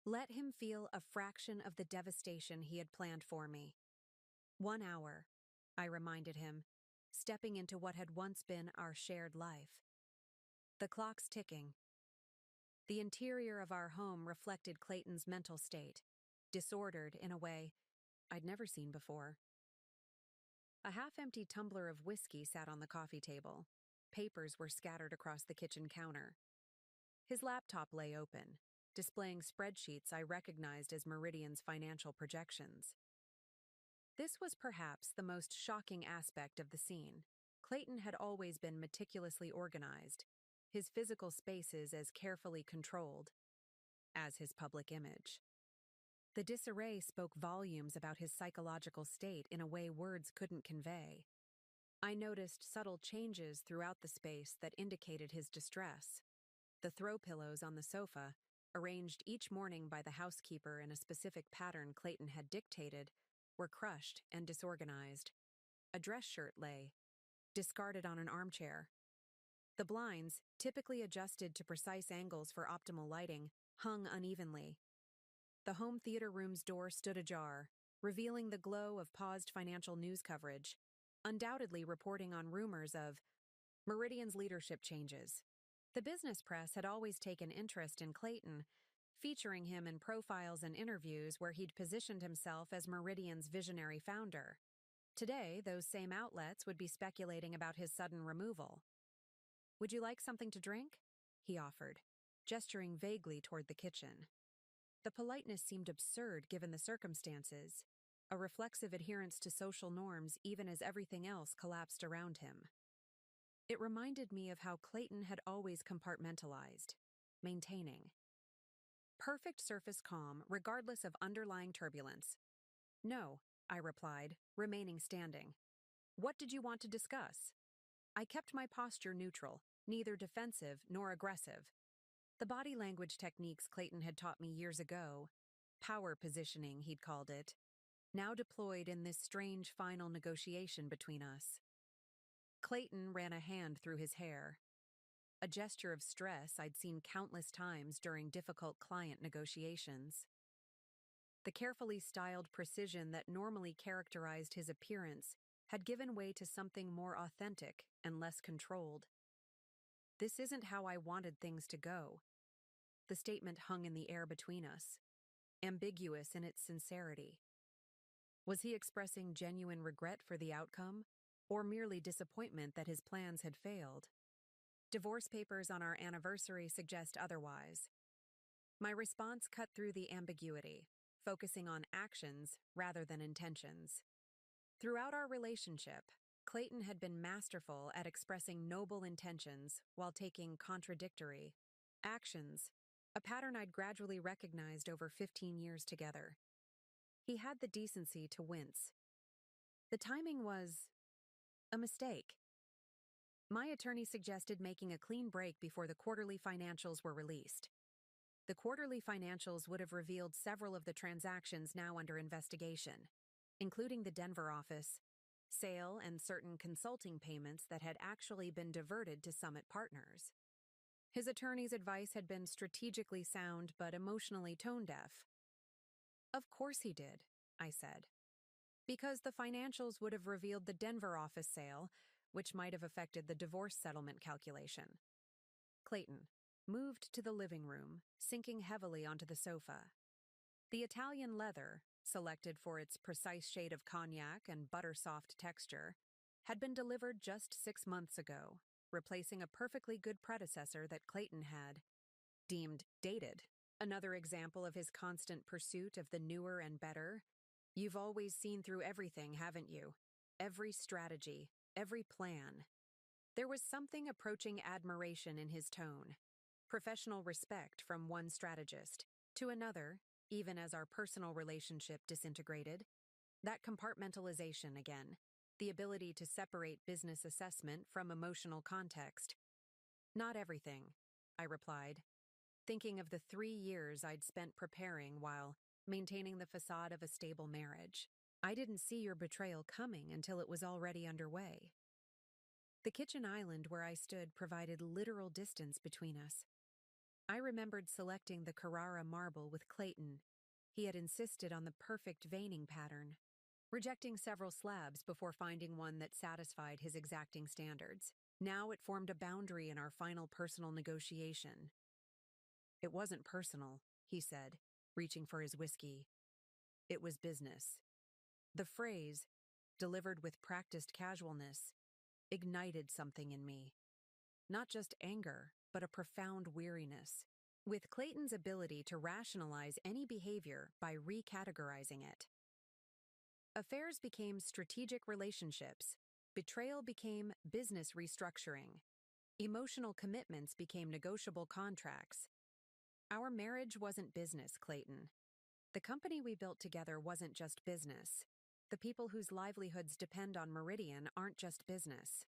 Let him feel a fraction of the devastation he had planned for me. 1 hour, I reminded him, stepping into what had once been our shared life. The clock's ticking. The interior of our home reflected Clayton's mental state, disordered in a way I'd never seen before. A half-empty tumbler of whiskey sat on the coffee table. Papers were scattered across the kitchen counter. His laptop lay open, displaying spreadsheets I recognized as Meridian's financial projections. This was perhaps the most shocking aspect of the scene. Clayton had always been meticulously organized, his physical spaces as carefully controlled as his public image. The disarray spoke volumes about his psychological state in a way words couldn't convey. I noticed subtle changes throughout the space that indicated his distress. The throw pillows on the sofa, arranged each morning by the housekeeper in a specific pattern Clayton had dictated, were crushed and disorganized. A dress shirt lay, discarded on an armchair. The blinds, typically adjusted to precise angles for optimal lighting, hung unevenly. The home theater room's door stood ajar, revealing the glow of paused financial news coverage, undoubtedly reporting on rumors of Meridian's leadership changes. The business press had always taken interest in Clayton, featuring him in profiles and interviews where he'd positioned himself as Meridian's visionary founder. Today, those same outlets would be speculating about his sudden removal. "Would you like something to drink?" he offered, gesturing vaguely toward the kitchen. The politeness seemed absurd given the circumstances, a reflexive adherence to social norms even as everything else collapsed around him. It reminded me of how Clayton had always compartmentalized, maintaining perfect surface calm regardless of underlying turbulence. "No," I replied, remaining standing. "What did you want to discuss?" I kept my posture neutral, neither defensive nor aggressive. The body language techniques Clayton had taught me years ago, power positioning, he'd called it, now deployed in this strange final negotiation between us. Clayton ran a hand through his hair, a gesture of stress I'd seen countless times during difficult client negotiations. The carefully styled precision that normally characterized his appearance had given way to something more authentic and less controlled. "This isn't how I wanted things to go." The statement hung in the air between us, ambiguous in its sincerity. Was he expressing genuine regret for the outcome, or merely disappointment that his plans had failed? Divorce papers on our anniversary suggest otherwise. My response cut through the ambiguity, focusing on actions rather than intentions. Throughout our relationship, Clayton had been masterful at expressing noble intentions while taking contradictory actions, a pattern I'd gradually recognized over 15 years together. He had the decency to wince. The timing was a mistake. My attorney suggested making a clean break before the quarterly financials were released. The quarterly financials would have revealed several of the transactions now under investigation, including the Denver office, sale, and certain consulting payments that had actually been diverted to Summit Partners. His attorney's advice had been strategically sound but emotionally tone-deaf. "Of course he did," I said. "Because the financials would have revealed the Denver office sale, which might have affected the divorce settlement calculation." Clayton moved to the living room, sinking heavily onto the sofa. The Italian leather, selected for its precise shade of cognac and butter-soft texture, had been delivered just 6 months ago, replacing a perfectly good predecessor that Clayton had deemed dated. Another example of his constant pursuit of the newer and better. "You've always seen through everything, haven't you? Every strategy, every plan." There was something approaching admiration in his tone, professional respect from one strategist to another, even as our personal relationship disintegrated. That compartmentalization again, the ability to separate business assessment from emotional context. "Not everything," I replied, thinking of the 3 years I'd spent preparing while maintaining the facade of a stable marriage. "I didn't see your betrayal coming until it was already underway." The kitchen island where I stood provided literal distance between us. I remembered selecting the Carrara marble with Clayton. He had insisted on the perfect veining pattern, rejecting several slabs before finding one that satisfied his exacting standards. Now it formed a boundary in our final personal negotiation. "It wasn't personal," he said, reaching for his whiskey. "It was business." The phrase, delivered with practiced casualness, ignited something in me. Not just anger, but a profound weariness. With Clayton's ability to rationalize any behavior by recategorizing it. Affairs became strategic relationships. Betrayal became business restructuring. Emotional commitments became negotiable contracts. Our marriage wasn't business, Clayton. The company we built together wasn't just business. The people whose livelihoods depend on Meridian aren't just business.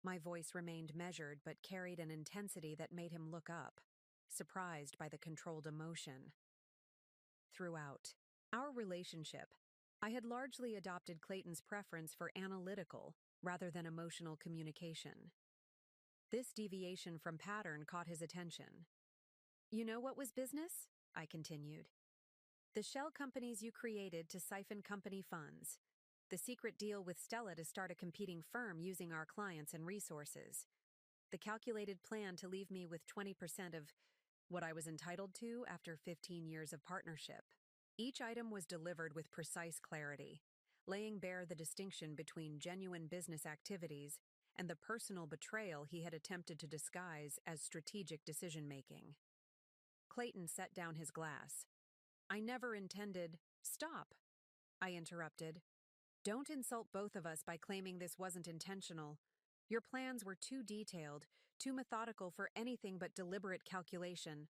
My voice remained measured but carried an intensity that made him look up, surprised by the controlled emotion. Throughout our relationship, I had largely adopted Clayton's preference for analytical rather than emotional communication. This deviation from pattern caught his attention. "You know what was business?" I continued. "The shell companies you created to siphon company funds. The secret deal with Stella to start a competing firm using our clients and resources. The calculated plan to leave me with 20% of what I was entitled to after 15 years of partnership." Each item was delivered with precise clarity, laying bare the distinction between genuine business activities and the personal betrayal he had attempted to disguise as strategic decision-making. Clayton set down his glass. "I never intended—" "Stop," I interrupted. "Don't insult both of us by claiming this wasn't intentional. Your plans were too detailed, too methodical for anything but deliberate calculation."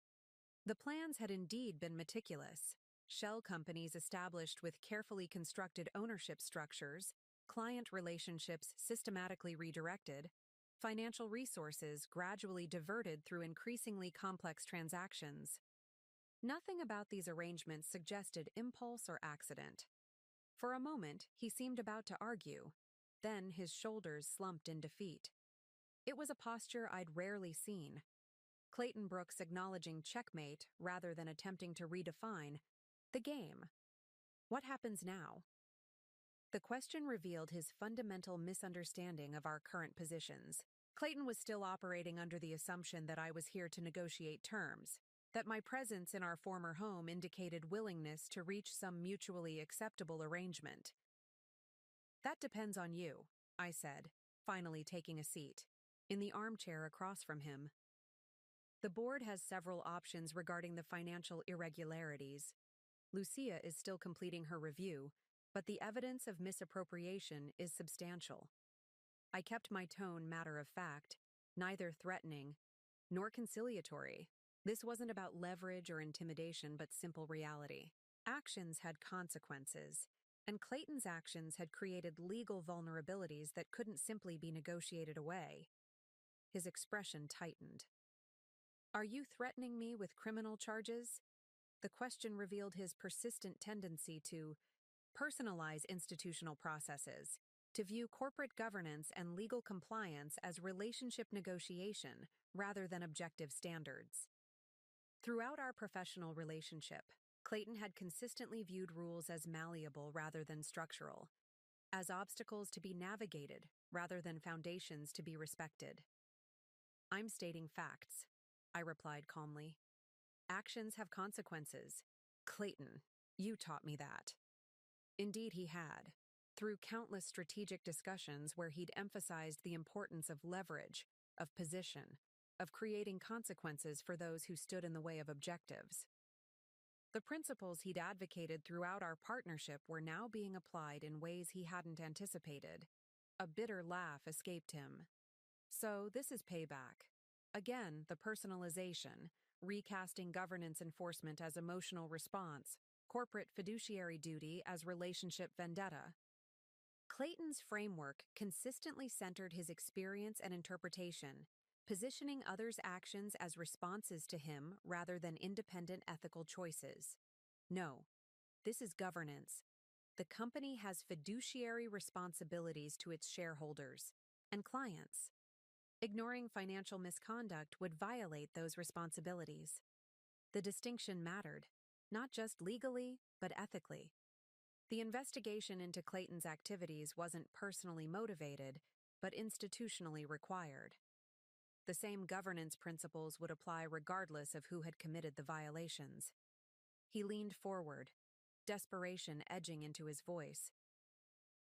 The plans had indeed been meticulous. Shell companies established with carefully constructed ownership structures, client relationships systematically redirected, financial resources gradually diverted through increasingly complex transactions. Nothing about these arrangements suggested impulse or accident. For a moment, he seemed about to argue. Then his shoulders slumped in defeat. It was a posture I'd rarely seen. Clayton Brooks acknowledging checkmate rather than attempting to redefine the game. What happens now? The question revealed his fundamental misunderstanding of our current positions. Clayton was still operating under the assumption that I was here to negotiate terms, that my presence in our former home indicated willingness to reach some mutually acceptable arrangement. That depends on you, I said, finally taking a seat, in the armchair across from him. The board has several options regarding the financial irregularities. Lucia is still completing her review, but the evidence of misappropriation is substantial. I kept my tone matter-of-fact, neither threatening nor conciliatory. This wasn't about leverage or intimidation, but simple reality. Actions had consequences, and Clayton's actions had created legal vulnerabilities that couldn't simply be negotiated away. His expression tightened. Are you threatening me with criminal charges? The question revealed his persistent tendency to personalize institutional processes, to view corporate governance and legal compliance as relationship negotiation rather than objective standards. Throughout our professional relationship, Clayton had consistently viewed rules as malleable rather than structural, as obstacles to be navigated rather than foundations to be respected. I'm stating facts, I replied calmly. Actions have consequences. Clayton, you taught me that. Indeed, he had, through countless strategic discussions where he'd emphasized the importance of leverage, of position, of creating consequences for those who stood in the way of objectives. The principles he'd advocated throughout our partnership were now being applied in ways he hadn't anticipated. A bitter laugh escaped him. So this is payback. Again, the personalization, recasting governance enforcement as emotional response, corporate fiduciary duty as relationship vendetta. Clayton's framework consistently centered his experience and interpretation, positioning others' actions as responses to him rather than independent ethical choices. No, this is governance. The company has fiduciary responsibilities to its shareholders and clients. Ignoring financial misconduct would violate those responsibilities. The distinction mattered, not just legally, but ethically. The investigation into Clayton's activities wasn't personally motivated, but institutionally required. The same governance principles would apply regardless of who had committed the violations. He leaned forward, desperation edging into his voice.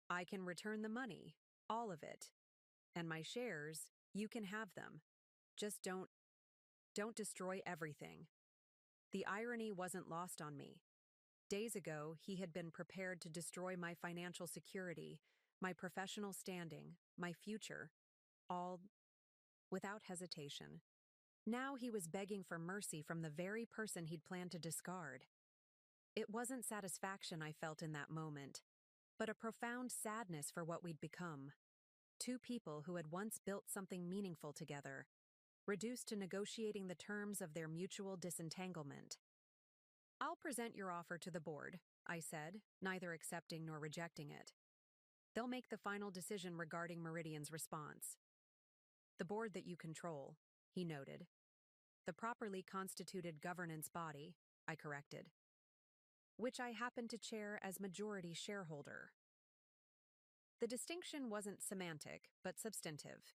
I can return the money, all of it. And my shares, you can have them. Just don't destroy everything. The irony wasn't lost on me. Days ago, he had been prepared to destroy my financial security, my professional standing, my future, all without hesitation. Now he was begging for mercy from the very person he'd planned to discard. It wasn't satisfaction I felt in that moment, but a profound sadness for what we'd become. Two people who had once built something meaningful together, reduced to negotiating the terms of their mutual disentanglement. I'll present your offer to the board, I said, neither accepting nor rejecting it. They'll make the final decision regarding Meridian's response. The board that you control, he noted. The properly constituted governance body, I corrected. Which I happen to chair as majority shareholder. The distinction wasn't semantic, but substantive.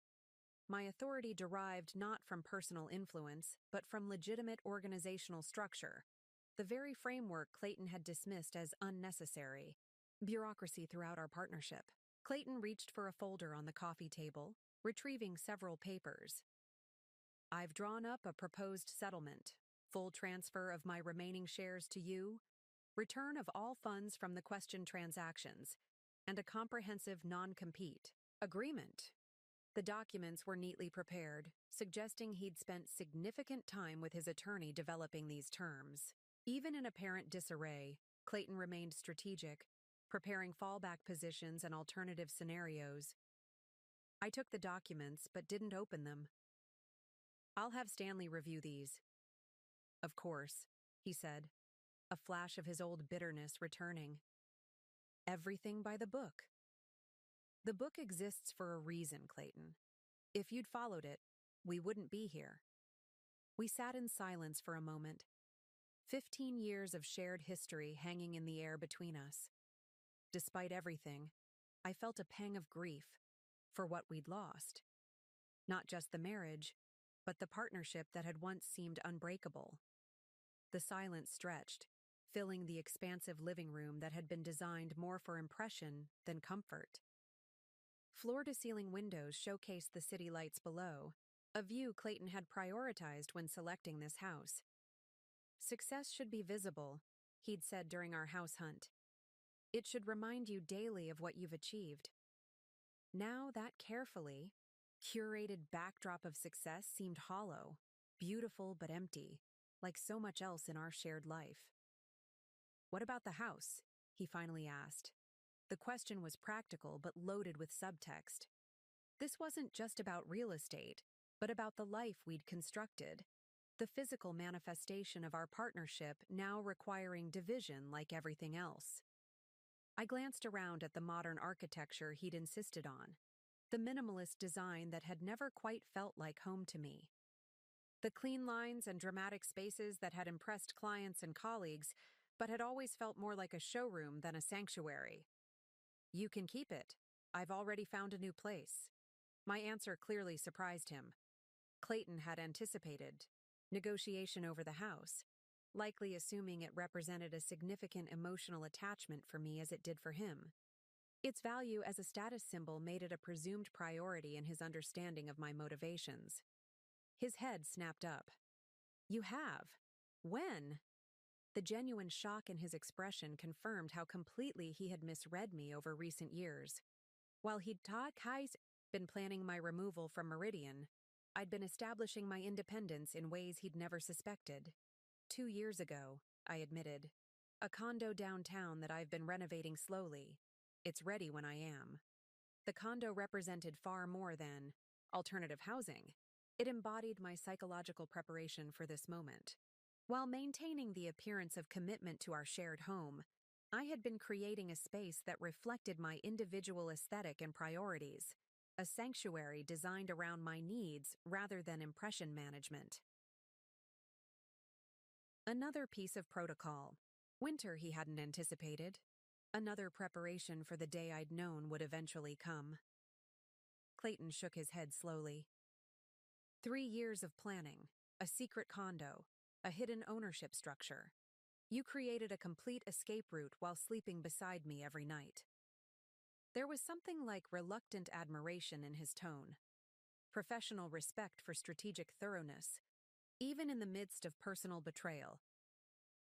My authority derived not from personal influence, but from legitimate organizational structure, the very framework Clayton had dismissed as unnecessary. Bureaucracy throughout our partnership. Clayton reached for a folder on the coffee table, retrieving several papers. I've drawn up a proposed settlement, full transfer of my remaining shares to you, return of all funds from the questioned transactions, and a comprehensive non-compete agreement. The documents were neatly prepared, suggesting he'd spent significant time with his attorney developing these terms. Even in apparent disarray, Clayton remained strategic, preparing fallback positions and alternative scenarios. I took the documents but didn't open them. I'll have Stanley review these. Of course, he said, a flash of his old bitterness returning. Everything by the book. The book exists for a reason, Clayton. If you'd followed it, we wouldn't be here. We sat in silence for a moment. 15 years of shared history hanging in the air between us. Despite everything, I felt a pang of grief for what we'd lost. Not just the marriage, but the partnership that had once seemed unbreakable. The silence stretched, filling the expansive living room that had been designed more for impression than comfort. Floor-to-ceiling windows showcased the city lights below, a view Clayton had prioritized when selecting this house. Success should be visible, he'd said during our house hunt. It should remind you daily of what you've achieved. Now that carefully curated backdrop of success seemed hollow, beautiful but empty, like so much else in our shared life. What about the house? He finally asked. The question was practical but loaded with subtext. This wasn't just about real estate, but about the life we'd constructed, the physical manifestation of our partnership now requiring division like everything else. I glanced around at the modern architecture he'd insisted on, the minimalist design that had never quite felt like home to me. The clean lines and dramatic spaces that had impressed clients and colleagues, but had always felt more like a showroom than a sanctuary. You can keep it. I've already found a new place. My answer clearly surprised him. Clayton had anticipated negotiation over the house, likely assuming it represented a significant emotional attachment for me as it did for him. Its value as a status symbol made it a presumed priority in his understanding of my motivations. His head snapped up. You have? When? The genuine shock in his expression confirmed how completely he had misread me over recent years. While he'd been planning my removal from Meridian, I'd been establishing my independence in ways he'd never suspected. 2 years ago, I admitted. A condo downtown that I've been renovating slowly. It's ready when I am. The condo represented far more than alternative housing. It embodied my psychological preparation for this moment. While maintaining the appearance of commitment to our shared home, I had been creating a space that reflected my individual aesthetic and priorities, a sanctuary designed around my needs rather than impression management. Another piece of protocol. Winter he hadn't anticipated. Another preparation for the day I'd known would eventually come. Clayton shook his head slowly. 3 years of planning, a secret condo, a hidden ownership structure. You created a complete escape route while sleeping beside me every night. There was something like reluctant admiration in his tone, professional respect for strategic thoroughness, even in the midst of personal betrayal.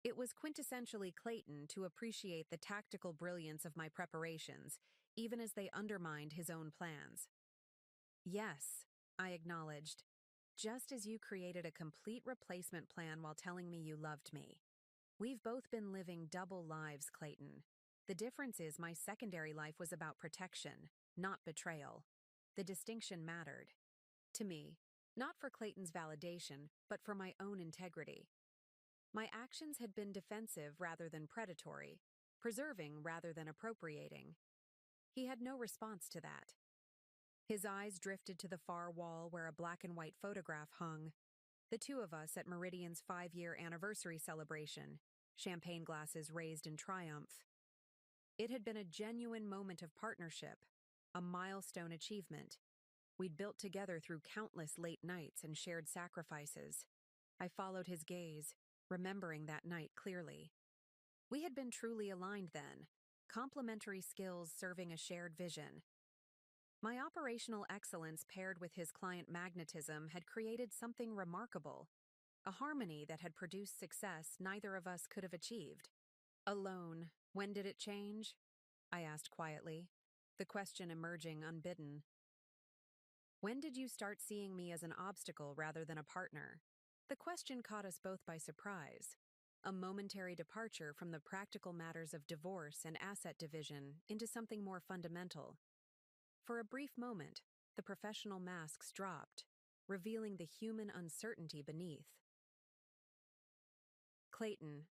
It was quintessentially Clayton to appreciate the tactical brilliance of my preparations, even as they undermined his own plans. Yes, I acknowledged, just as you created a complete replacement plan while telling me you loved me. We've both been living double lives, Clayton. The difference is my secondary life was about protection, not betrayal. The distinction mattered. To me, not for Clayton's validation, but for my own integrity. My actions had been defensive rather than predatory, preserving rather than appropriating. He had no response to that. His eyes drifted to the far wall where a black and white photograph hung. The two of us at Meridian's 5-year anniversary celebration, champagne glasses raised in triumph. It had been a genuine moment of partnership, a milestone achievement. We'd built together through countless late nights and shared sacrifices. I followed his gaze, remembering that night clearly. We had been truly aligned then, complementary skills serving a shared vision. My operational excellence paired with his client magnetism had created something remarkable, a harmony that had produced success neither of us could have achieved. Alone, when did it change? I asked quietly, the question emerging unbidden. When did you start seeing me as an obstacle rather than a partner? The question caught us both by surprise, a momentary departure from the practical matters of divorce and asset division into something more fundamental. For a brief moment, The professional masks dropped, revealing the human uncertainty beneath. Clayton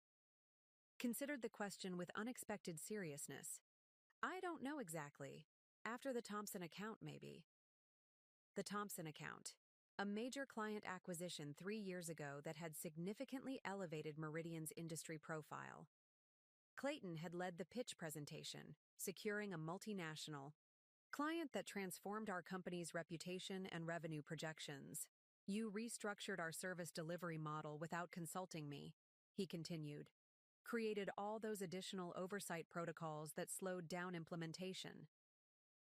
considered the question with unexpected seriousness. I don't know exactly. After the Thompson account, maybe. The Thompson account, a major client acquisition 3 years ago that had significantly elevated Meridian's industry profile. Clayton had led the pitch presentation, securing a multinational client that transformed our company's reputation and revenue projections. You restructured our service delivery model without consulting me, he continued. Created all those additional oversight protocols that slowed down implementation.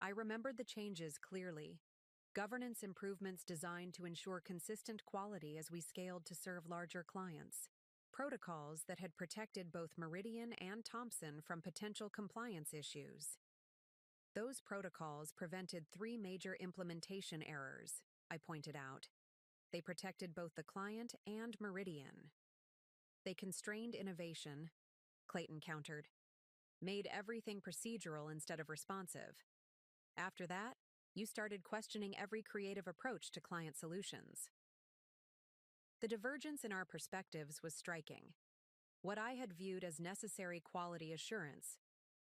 I remembered the changes clearly. Governance improvements designed to ensure consistent quality as we scaled to serve larger clients. Protocols that had protected both Meridian and Thompson from potential compliance issues. Those protocols prevented 3 major implementation errors, I pointed out. They protected both the client and Meridian. They constrained innovation, Clayton countered. Made everything procedural instead of responsive. After that, you started questioning every creative approach to client solutions. The divergence in our perspectives was striking. What I had viewed as necessary quality assurance,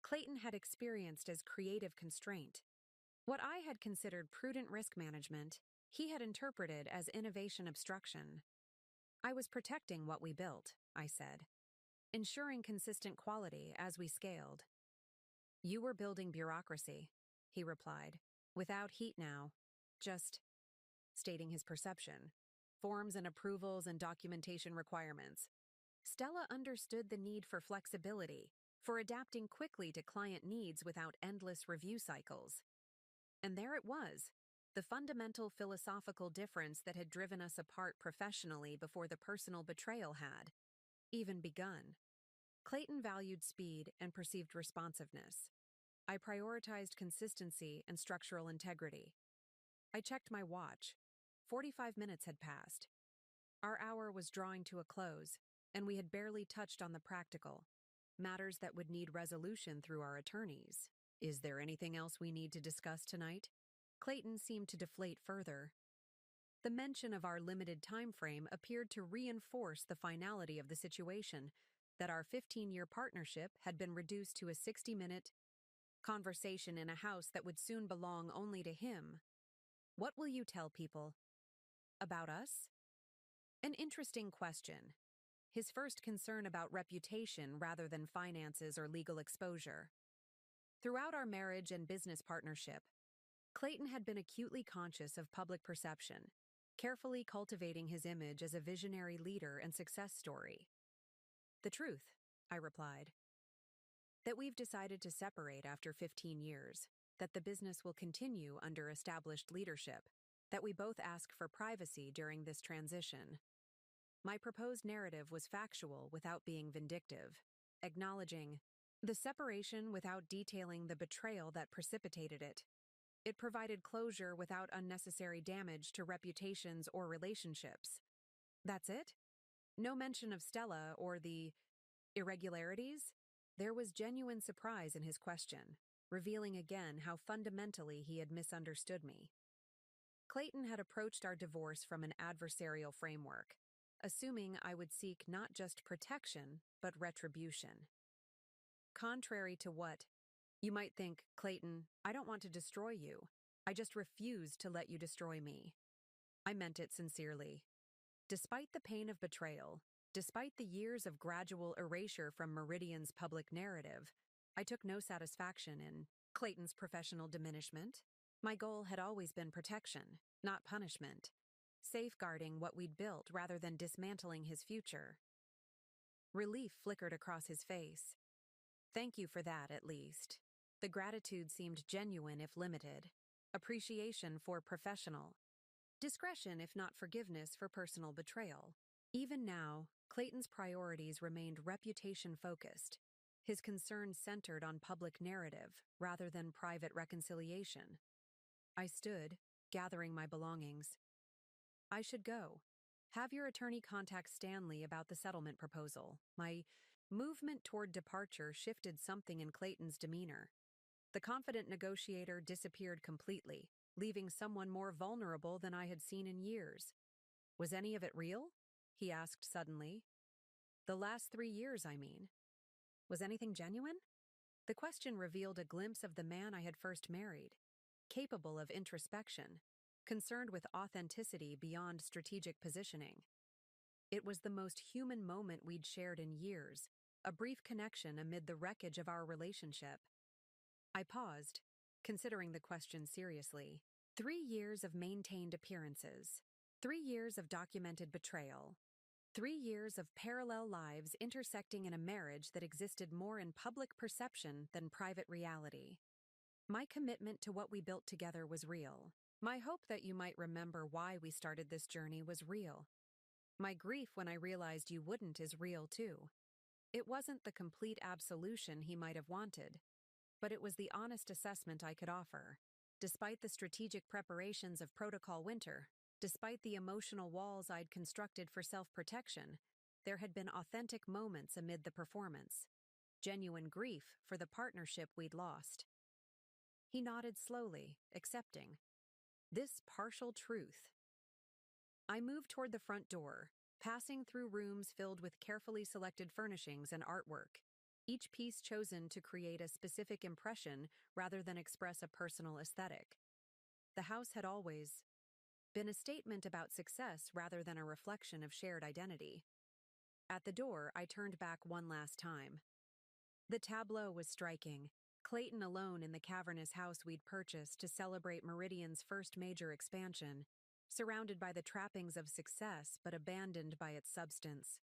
Clayton had experienced as creative constraint. What I had considered prudent risk management, he had interpreted as innovation obstruction. I was protecting what we built, I said, ensuring consistent quality as we scaled. You were building bureaucracy, he replied, without heat now, just stating his perception, forms and approvals and documentation requirements. Stella understood the need for flexibility, for adapting quickly to client needs without endless review cycles. And there it was, the fundamental philosophical difference that had driven us apart professionally before the personal betrayal had even begun. Clayton valued speed and perceived responsiveness. I prioritized consistency and structural integrity. I checked my watch. 45 minutes had passed. Our hour was drawing to a close, and we had barely touched on the practical, matters that would need resolution through our attorneys. Is there anything else we need to discuss tonight? Clayton seemed to deflate further. The mention of our limited time frame appeared to reinforce the finality of the situation, that our 15-year partnership had been reduced to a 60-minute conversation in a house that would soon belong only to him. What will you tell people? About us? An interesting question. His first concern about reputation rather than finances or legal exposure. Throughout our marriage and business partnership, Clayton had been acutely conscious of public perception, carefully cultivating his image as a visionary leader and success story. The truth, I replied. That we've decided to separate after 15 years, that the business will continue under established leadership, that we both ask for privacy during this transition. My proposed narrative was factual without being vindictive, acknowledging the separation without detailing the betrayal that precipitated it. It provided closure without unnecessary damage to reputations or relationships. That's it? No mention of Stella or the irregularities? There was genuine surprise in his question, revealing again how fundamentally he had misunderstood me. Clayton had approached our divorce from an adversarial framework, assuming I would seek not just protection, but retribution. Contrary to what you might think, Clayton, I don't want to destroy you. I just refuse to let you destroy me. I meant it sincerely. Despite the pain of betrayal, despite the years of gradual erasure from Meridian's public narrative, I took no satisfaction in Clayton's professional diminishment. My goal had always been protection, not punishment, safeguarding what we'd built rather than dismantling his future. Relief flickered across his face. Thank you for that, at least. The gratitude seemed genuine if limited. Appreciation for professional. Discretion if not forgiveness for personal betrayal. Even now, Clayton's priorities remained reputation-focused. His concerns centered on public narrative rather than private reconciliation. I stood, gathering my belongings. I should go. Have your attorney contact Stanley about the settlement proposal. My movement toward departure shifted something in Clayton's demeanor. The confident negotiator disappeared completely, leaving someone more vulnerable than I had seen in years. Was any of it real? He asked suddenly. The last 3 years, I mean. Was anything genuine? The question revealed a glimpse of the man I had first married, capable of introspection, concerned with authenticity beyond strategic positioning. It was the most human moment we'd shared in years, a brief connection amid the wreckage of our relationship. I paused, considering the question seriously. 3 years of maintained appearances, 3 years of documented betrayal, 3 years of parallel lives intersecting in a marriage that existed more in public perception than private reality. My commitment to what we built together was real. My hope that you might remember why we started this journey was real. My grief when I realized you wouldn't is real too. It wasn't the complete absolution he might have wanted, but it was the honest assessment I could offer. Despite the strategic preparations of Protocol Winter, despite the emotional walls I'd constructed for self-protection, there had been authentic moments amid the performance. Genuine grief for the partnership we'd lost. He nodded slowly, accepting. This partial truth. I moved toward the front door, passing through rooms filled with carefully selected furnishings and artwork, each piece chosen to create a specific impression rather than express a personal aesthetic. The house had always been a statement about success rather than a reflection of shared identity. At the door, I turned back one last time. The tableau was striking. Clayton alone in the cavernous house we'd purchased to celebrate Meridian's first major expansion, surrounded by the trappings of success but abandoned by its substance.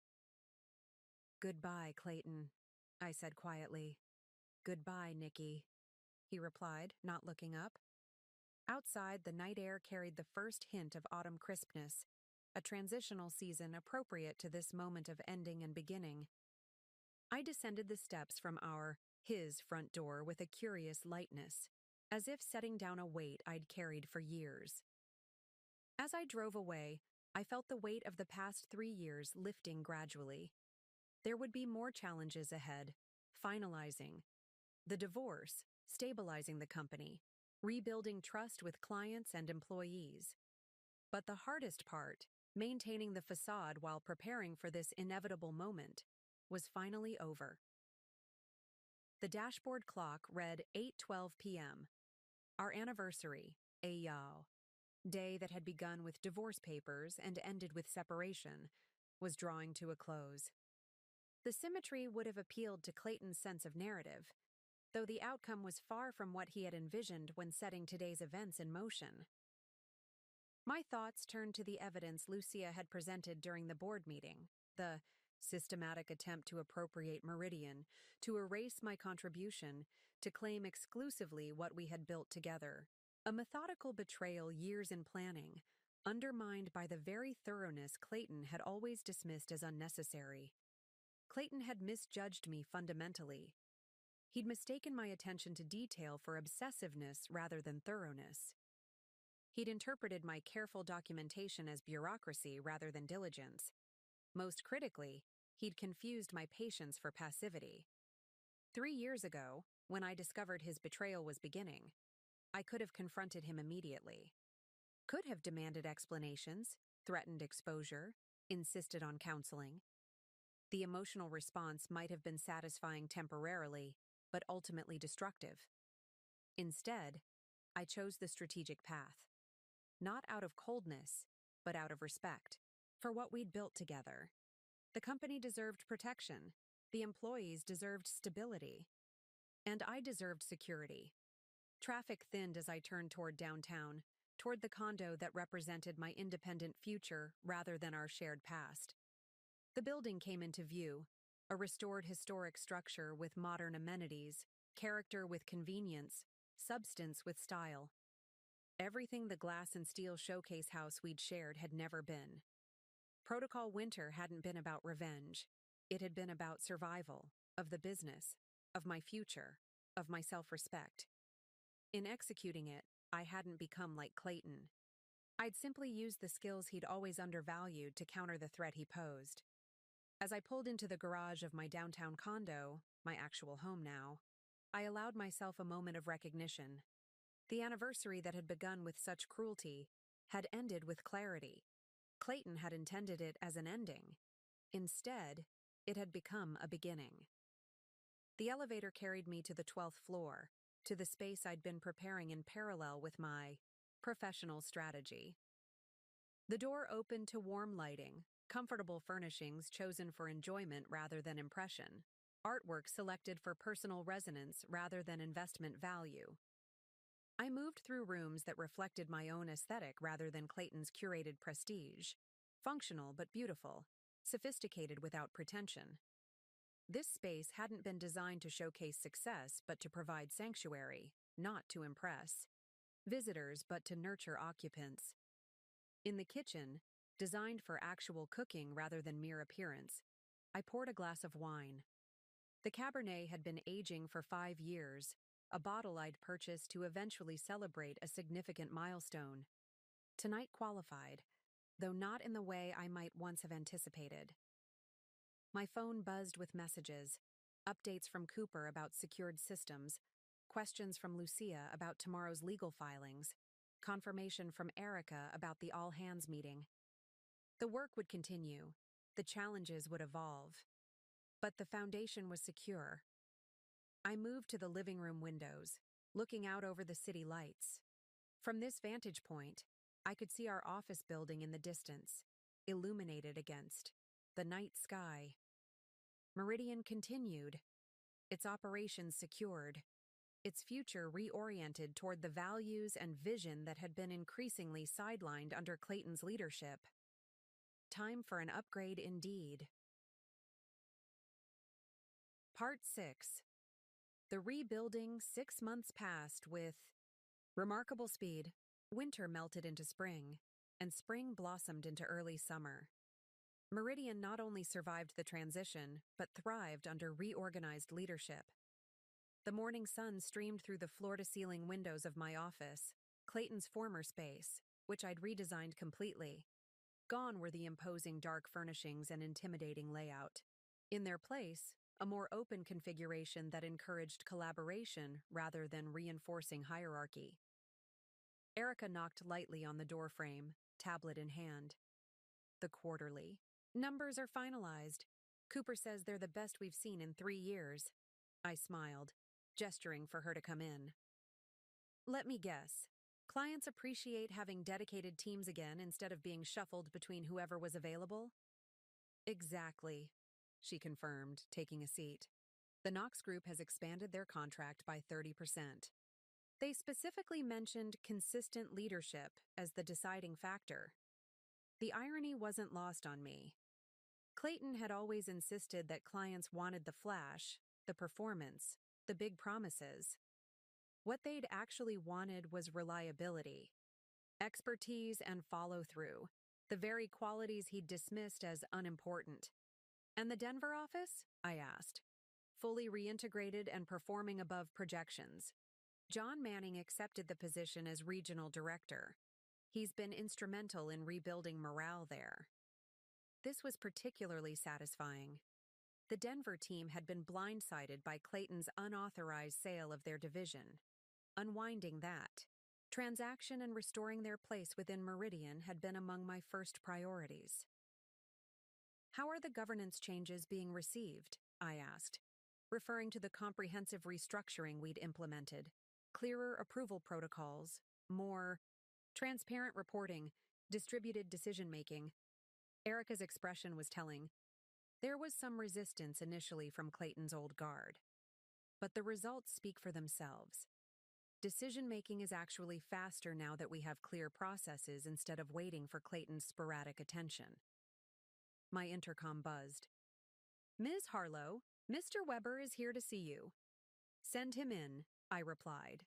Goodbye, Clayton, I said quietly. Goodbye, Nikki, he replied, not looking up. Outside, the night air carried the first hint of autumn crispness, a transitional season appropriate to this moment of ending and beginning. I descended the steps from his front door with a curious lightness, as if setting down a weight I'd carried for years. As I drove away, I felt the weight of the past 3 years lifting gradually. There would be more challenges ahead, finalizing the divorce, stabilizing the company, rebuilding trust with clients and employees. But the hardest part, maintaining the facade while preparing for this inevitable moment, was finally over. The dashboard clock read 8:12 p.m. Our anniversary, a day that had begun with divorce papers and ended with separation, was drawing to a close. The symmetry would have appealed to Clayton's sense of narrative, though the outcome was far from what he had envisioned when setting today's events in motion. My thoughts turned to the evidence Lucia had presented during the board meeting, the systematic attempt to appropriate Meridian, to erase my contribution, to claim exclusively what we had built together. A methodical betrayal years in planning, undermined by the very thoroughness Clayton had always dismissed as unnecessary. Clayton had misjudged me fundamentally. He'd mistaken my attention to detail for obsessiveness rather than thoroughness. He'd interpreted my careful documentation as bureaucracy rather than diligence. Most critically, he'd confused my patience for passivity. 3 years ago, when I discovered his betrayal was beginning, I could have confronted him immediately. Could have demanded explanations, threatened exposure, insisted on counseling. The emotional response might have been satisfying temporarily, but ultimately destructive. Instead, I chose the strategic path. Not out of coldness, but out of respect for what we'd built together. The company deserved protection, the employees deserved stability, and I deserved security. Traffic thinned as I turned toward downtown, toward the condo that represented my independent future rather than our shared past. The building came into view, a restored historic structure with modern amenities, character with convenience, substance with style. Everything the glass and steel showcase house we'd shared had never been. Protocol Winter hadn't been about revenge. It had been about survival, of the business, of my future, of my self-respect. In executing it, I hadn't become like Clayton. I'd simply used the skills he'd always undervalued to counter the threat he posed. As I pulled into the garage of my downtown condo, my actual home now, I allowed myself a moment of recognition. The anniversary that had begun with such cruelty had ended with clarity. Clayton had intended it as an ending. Instead, it had become a beginning. The elevator carried me to the 12th floor, to the space I'd been preparing in parallel with my professional strategy. The door opened to warm lighting, comfortable furnishings chosen for enjoyment rather than impression, artwork selected for personal resonance rather than investment value. I moved through rooms that reflected my own aesthetic rather than Clayton's curated prestige, functional but beautiful, sophisticated without pretension. This space hadn't been designed to showcase success but to provide sanctuary, not to impress visitors but to nurture occupants. In the kitchen, designed for actual cooking rather than mere appearance, I poured a glass of wine. The Cabernet had been aging for 5 years, a bottle I'd purchased to eventually celebrate a significant milestone. Tonight qualified, though not in the way I might once have anticipated. My phone buzzed with messages, updates from Cooper about secured systems, questions from Lucia about tomorrow's legal filings, confirmation from Erica about the all-hands meeting. The work would continue, the challenges would evolve, but the foundation was secure. I moved to the living room windows, looking out over the city lights. From this vantage point, I could see our office building in the distance, illuminated against the night sky. Meridian continued, its operations secured, its future reoriented toward the values and vision that had been increasingly sidelined under Clayton's leadership. Time for an upgrade indeed. Part 6. The rebuilding 6 months passed with remarkable speed. Winter melted into spring, and spring blossomed into early summer. Meridian not only survived the transition, but thrived under reorganized leadership. The morning sun streamed through the floor-to-ceiling windows of my office, Clayton's former space, which I'd redesigned completely. Gone were the imposing dark furnishings and intimidating layout. In their place, a more open configuration that encouraged collaboration rather than reinforcing hierarchy. Erica knocked lightly on the doorframe, tablet in hand. The quarterly. Numbers are finalized. Cooper says they're the best we've seen in 3 years. I smiled, gesturing for her to come in. Let me guess. Clients appreciate having dedicated teams again instead of being shuffled between whoever was available? Exactly, she confirmed, taking a seat. The Knox Group has expanded their contract by 30%. They specifically mentioned consistent leadership as the deciding factor. The irony wasn't lost on me. Clayton had always insisted that clients wanted the flash, the performance, the big promises. What they'd actually wanted was reliability, expertise, and follow-through, the very qualities he'd dismissed as unimportant. And the Denver office? I asked. Fully reintegrated and performing above projections. John Manning accepted the position as regional director. He's been instrumental in rebuilding morale there. This was particularly satisfying. The Denver team had been blindsided by Clayton's unauthorized sale of their division. Unwinding that transaction and restoring their place within Meridian had been among my first priorities. How are the governance changes being received? I asked, referring to the comprehensive restructuring we'd implemented. Clearer approval protocols, more transparent reporting, distributed decision-making. Erica's expression was telling. There was some resistance initially from Clayton's old guard. But the results speak for themselves. Decision-making is actually faster now that we have clear processes instead of waiting for Clayton's sporadic attention. My intercom buzzed. Ms. Harlow, Mr. Weber is here to see you. Send him in, I replied.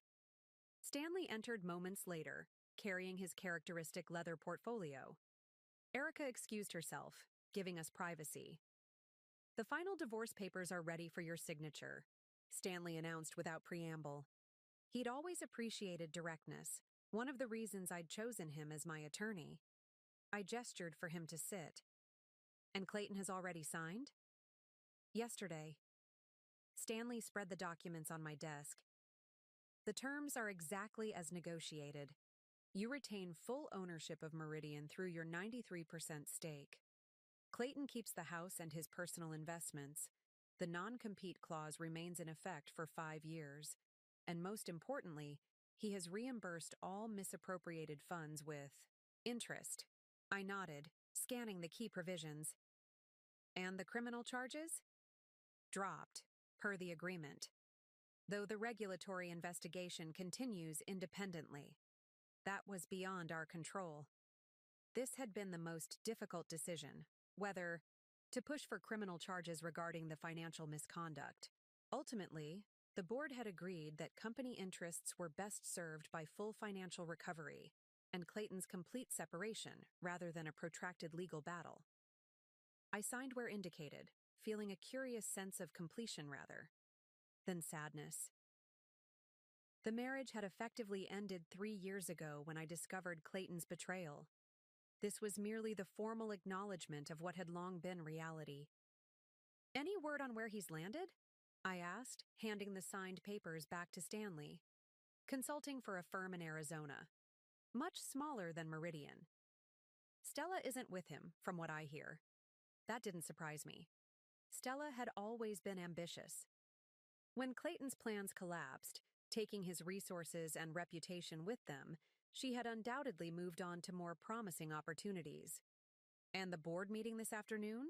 Stanley entered moments later, carrying his characteristic leather portfolio. Erica excused herself, giving us privacy. The final divorce papers are ready for your signature, Stanley announced without preamble. He'd always appreciated directness, one of the reasons I'd chosen him as my attorney. I gestured for him to sit. And Clayton has already signed? Yesterday. Stanley spread the documents on my desk. The terms are exactly as negotiated. You retain full ownership of Meridian through your 93% stake. Clayton keeps the house and his personal investments. The non-compete clause remains in effect for 5 years. And most importantly, he has reimbursed all misappropriated funds with interest. I nodded, scanning the key provisions. And the criminal charges? Dropped, per the agreement. Though the regulatory investigation continues independently. That was beyond our control. This had been the most difficult decision, whether to push for criminal charges regarding the financial misconduct. Ultimately, the board had agreed that company interests were best served by full financial recovery and Clayton's complete separation rather than a protracted legal battle. I signed where indicated, feeling a curious sense of completion rather than sadness. The marriage had effectively ended 3 years ago when I discovered Clayton's betrayal. This was merely the formal acknowledgement of what had long been reality. Any word on where he's landed? I asked, handing the signed papers back to Stanley. Consulting for a firm in Arizona. Much smaller than Meridian. Stella isn't with him, from what I hear. That didn't surprise me. Stella had always been ambitious. When Clayton's plans collapsed, taking his resources and reputation with them, she had undoubtedly moved on to more promising opportunities. And the board meeting this afternoon?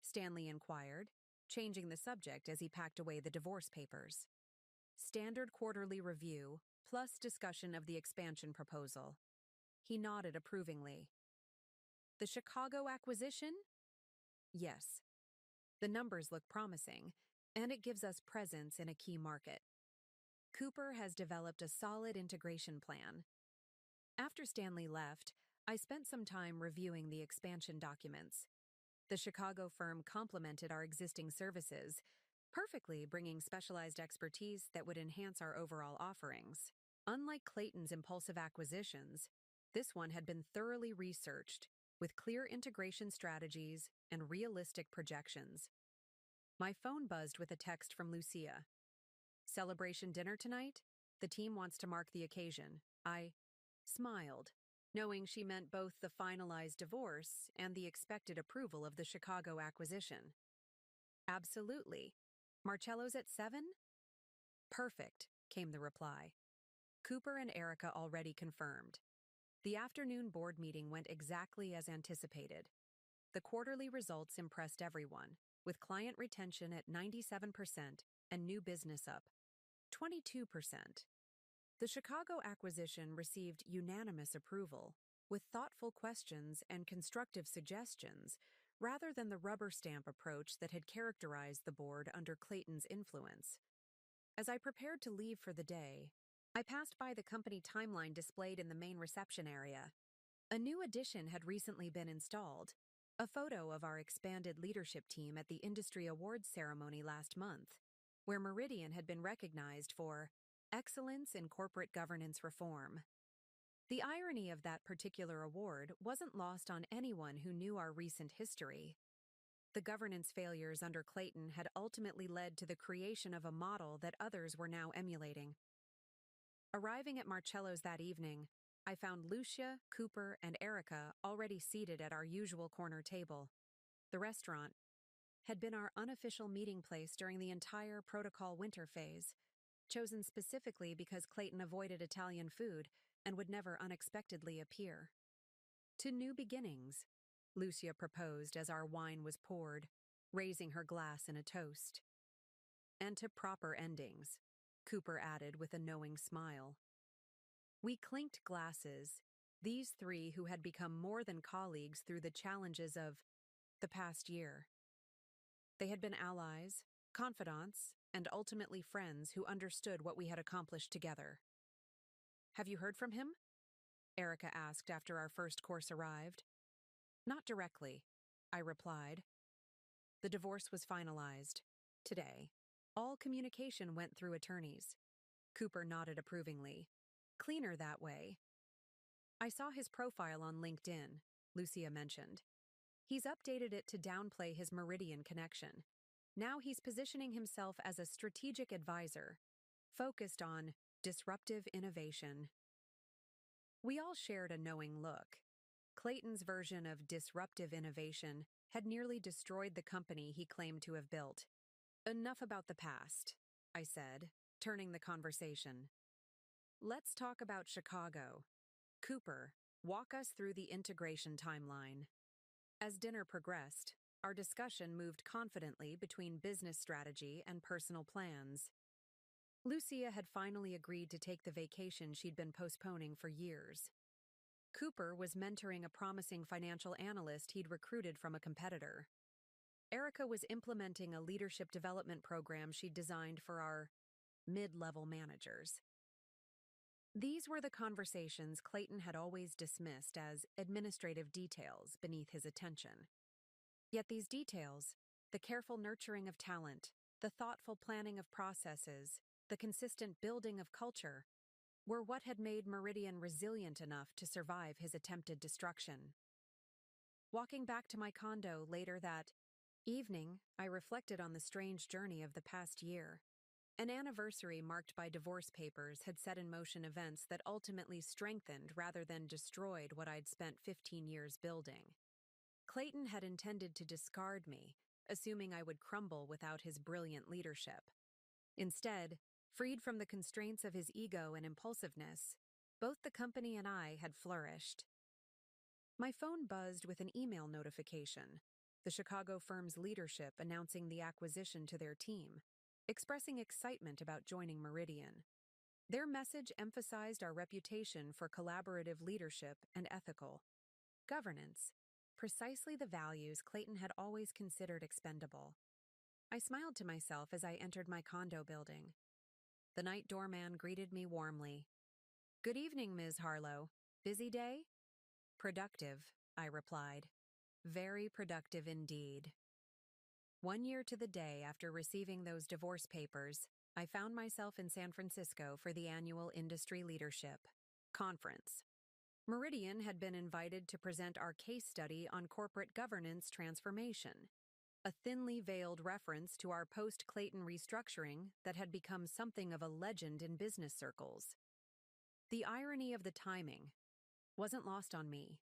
Stanley inquired, changing the subject as he packed away the divorce papers. Standard quarterly review, plus discussion of the expansion proposal. He nodded approvingly. The Chicago acquisition? Yes. The numbers look promising, and it gives us presence in a key market. Cooper has developed a solid integration plan. After Stanley left, I spent some time reviewing the expansion documents. The Chicago firm complemented our existing services, perfectly bringing specialized expertise that would enhance our overall offerings. Unlike Clayton's impulsive acquisitions, this one had been thoroughly researched, with clear integration strategies and realistic projections. My phone buzzed with a text from Lucia. Celebration dinner tonight? The team wants to mark the occasion. I smiled, knowing she meant both the finalized divorce and the expected approval of the Chicago acquisition. Absolutely. Marcello's at 7? Perfect, came the reply. Cooper and Erica already confirmed. The afternoon board meeting went exactly as anticipated. The quarterly results impressed everyone, with client retention at 97% and new business up 22%. The Chicago acquisition received unanimous approval, with thoughtful questions and constructive suggestions, rather than the rubber stamp approach that had characterized the board under Clayton's influence. As I prepared to leave for the day, I passed by the company timeline displayed in the main reception area. A new addition had recently been installed, a photo of our expanded leadership team at the Industry Awards ceremony last month, where Meridian had been recognized for excellence in corporate governance reform. The irony of that particular award wasn't lost on anyone who knew our recent history. The governance failures under Clayton had ultimately led to the creation of a model that others were now emulating. Arriving at Marcello's that evening, I found Lucia, Cooper, and Erica already seated at our usual corner table. The restaurant had been our unofficial meeting place during the entire protocol winter phase, chosen specifically because Clayton avoided Italian food and would never unexpectedly appear. To new beginnings, Lucia proposed as our wine was poured, raising her glass in a toast. And to proper endings, Cooper added with a knowing smile. We clinked glasses, these three who had become more than colleagues through the challenges of the past year. They had been allies, confidants, and ultimately friends who understood what we had accomplished together. Have you heard from him? Erica asked after our first course arrived. Not directly, I replied. The divorce was finalized. Today. All communication went through attorneys. Cooper nodded approvingly. Cleaner that way. I saw his profile on LinkedIn, Lucia mentioned. He's updated it to downplay his Meridian connection. Now he's positioning himself as a strategic advisor, focused on Disruptive innovation. We all shared a knowing look. Clayton's version of disruptive innovation had nearly destroyed the company he claimed to have built. Enough about the past, I said, turning the conversation. Let's talk about Chicago. Cooper, walk us through the integration timeline. As dinner progressed, our discussion moved confidently between business strategy and personal plans. Lucia had finally agreed to take the vacation she'd been postponing for years. Cooper was mentoring a promising financial analyst he'd recruited from a competitor. Erica was implementing a leadership development program she'd designed for our mid-level managers. These were the conversations Clayton had always dismissed as administrative details beneath his attention. Yet these details, the careful nurturing of talent, the thoughtful planning of processes, the consistent building of culture, were what had made Meridian resilient enough to survive his attempted destruction. Walking back to my condo later that evening, I reflected on the strange journey of the past year. An anniversary marked by divorce papers had set in motion events that ultimately strengthened rather than destroyed what I'd spent 15 years building. Clayton had intended to discard me, assuming I would crumble without his brilliant leadership. Instead, freed from the constraints of his ego and impulsiveness, both the company and I had flourished. My phone buzzed with an email notification, the Chicago firm's leadership announcing the acquisition to their team, expressing excitement about joining Meridian. Their message emphasized our reputation for collaborative leadership and ethical governance, precisely the values Clayton had always considered expendable. I smiled to myself as I entered my condo building. The night doorman greeted me warmly. "Good evening, Ms. Harlow. Busy day?" "Productive," I replied. "Very productive indeed." 1 year to the day after receiving those divorce papers, I found myself in San Francisco for the annual Industry Leadership Conference. Meridian had been invited to present our case study on corporate governance transformation, a thinly veiled reference to our post-Clayton restructuring that had become something of a legend in business circles. The irony of the timing wasn't lost on me.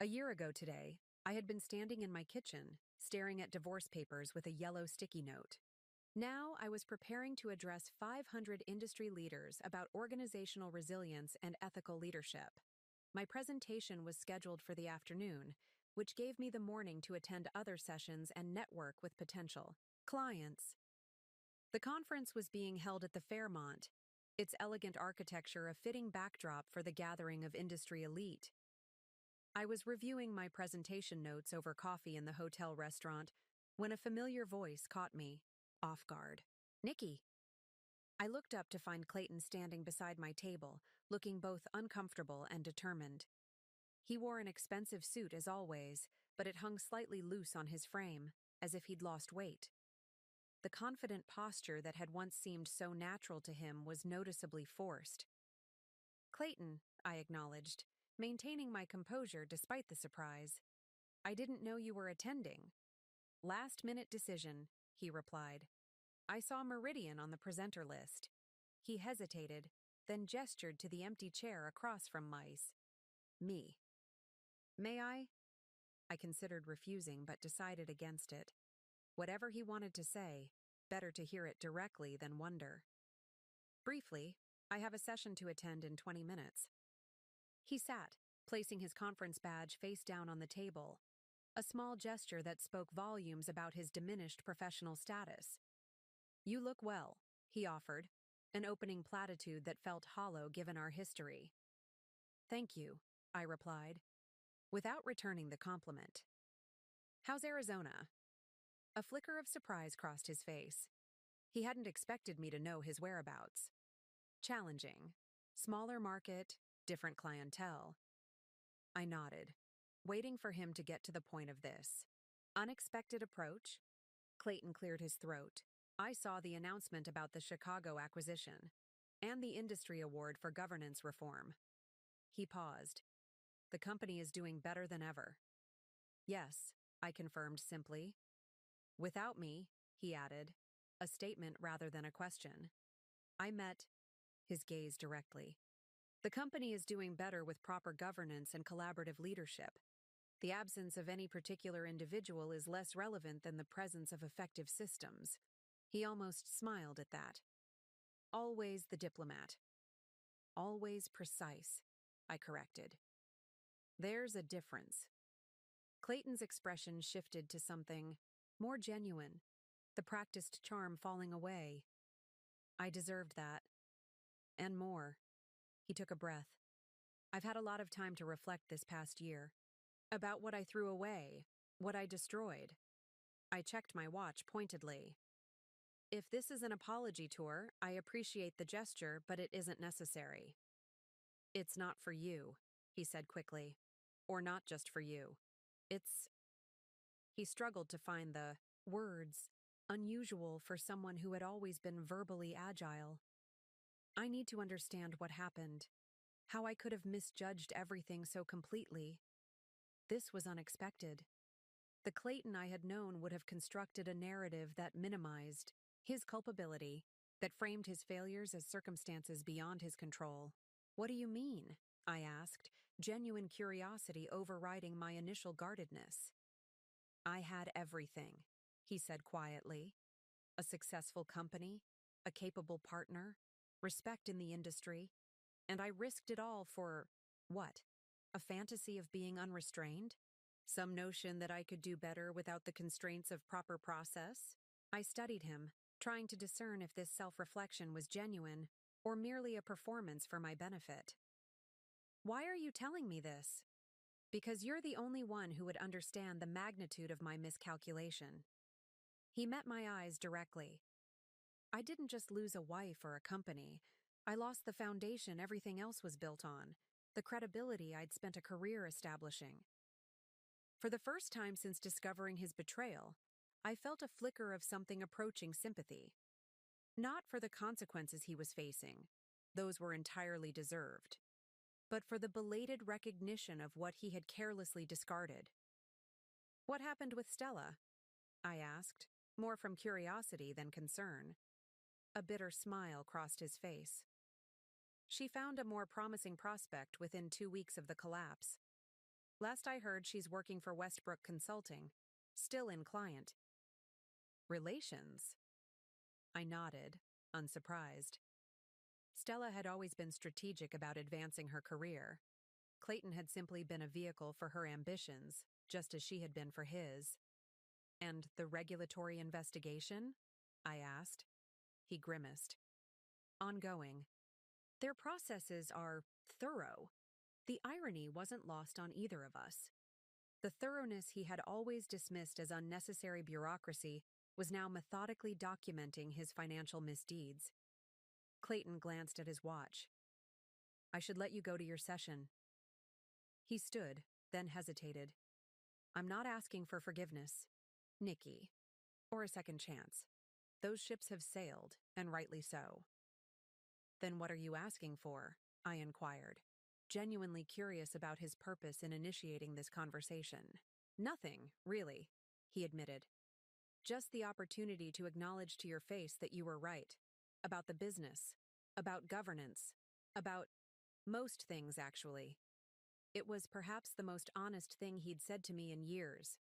A year ago today, I had been standing in my kitchen, staring at divorce papers with a yellow sticky note. Now I was preparing to address 500 industry leaders about organizational resilience and ethical leadership. My presentation was scheduled for the afternoon, which gave me the morning to attend other sessions and network with potential clients. The conference was being held at the Fairmont, its elegant architecture a fitting backdrop for the gathering of industry elite. I was reviewing my presentation notes over coffee in the hotel restaurant when a familiar voice caught me off guard. "Nikki." I looked up to find Clayton standing beside my table, looking both uncomfortable and determined. He wore an expensive suit as always, but it hung slightly loose on his frame, as if he'd lost weight. The confident posture that had once seemed so natural to him was noticeably forced. "Clayton," I acknowledged, maintaining my composure despite the surprise. "I didn't know you were attending." "Last-minute decision," he replied. "I saw Meridian on the presenter list." He hesitated, then gestured to the empty chair across from Mice. "Me." "May I?" I considered refusing but decided against it. Whatever he wanted to say, better to hear it directly than wonder. "Briefly, I have a session to attend in 20 minutes. He sat, placing his conference badge face down on the table, a small gesture that spoke volumes about his diminished professional status. "You look well," he offered, an opening platitude that felt hollow given our history. "Thank you," I replied, without returning the compliment. "How's Arizona?" A flicker of surprise crossed his face. He hadn't expected me to know his whereabouts. "Challenging. Smaller market, different clientele." I nodded, waiting for him to get to the point of this. "Unexpected approach?" Clayton cleared his throat. "I saw the announcement about the Chicago acquisition and the industry award for governance reform." He paused. "The company is doing better than ever." "Yes," I confirmed simply. "Without me," he added, a statement rather than a question. I met his gaze directly. The company is doing better with proper governance and collaborative leadership. The absence of any particular individual is less relevant than the presence of effective systems. He almost smiled at that. Always the diplomat. Always precise, I corrected. There's a difference. Clayton's expression shifted to something more genuine, the practiced charm falling away. I deserved that. And more. He took a breath. I've had a lot of time to reflect this past year. About what I threw away, what I destroyed. I checked my watch pointedly. If this is an apology tour, I appreciate the gesture, but it isn't necessary. It's not for you, he said quickly. Or not just for you. It's... He struggled to find the words, unusual for someone who had always been verbally agile. I need to understand what happened, how I could have misjudged everything so completely. This was unexpected. The Clayton I had known would have constructed a narrative that minimized his culpability, that framed his failures as circumstances beyond his control. What do you mean? I asked, genuine curiosity overriding my initial guardedness. I had everything, he said quietly. A successful company, a capable partner, respect in the industry, and I risked it all for, what? A fantasy of being unrestrained? Some notion that I could do better without the constraints of proper process? I studied him, trying to discern if this self-reflection was genuine or merely a performance for my benefit. Why are you telling me this? Because you're the only one who would understand the magnitude of my miscalculation. He met my eyes directly. I didn't just lose a wife or a company. I lost the foundation everything else was built on, the credibility I'd spent a career establishing. For the first time since discovering his betrayal, I felt a flicker of something approaching sympathy. Not for the consequences he was facing, those were entirely deserved, but for the belated recognition of what he had carelessly discarded. What happened with Stella? I asked, more from curiosity than concern. A bitter smile crossed his face. She found a more promising prospect within 2 weeks of the collapse. Last I heard, she's working for Westbrook Consulting, still in client. Relations? I nodded, unsurprised. Stella had always been strategic about advancing her career. Clayton had simply been a vehicle for her ambitions, just as she had been for his. And the regulatory investigation? I asked. He grimaced. Ongoing. Their processes are thorough. The irony wasn't lost on either of us. The thoroughness he had always dismissed as unnecessary bureaucracy was now methodically documenting his financial misdeeds. Clayton glanced at his watch. I should let you go to your session. He stood, then hesitated. I'm not asking for forgiveness, Nikki, or a second chance. Those ships have sailed, and rightly so. Then what are you asking for? I inquired, genuinely curious about his purpose in initiating this conversation. Nothing, really, he admitted. Just the opportunity to acknowledge to your face that you were right. About the business. About governance. About most things, actually. It was perhaps the most honest thing he'd said to me in years.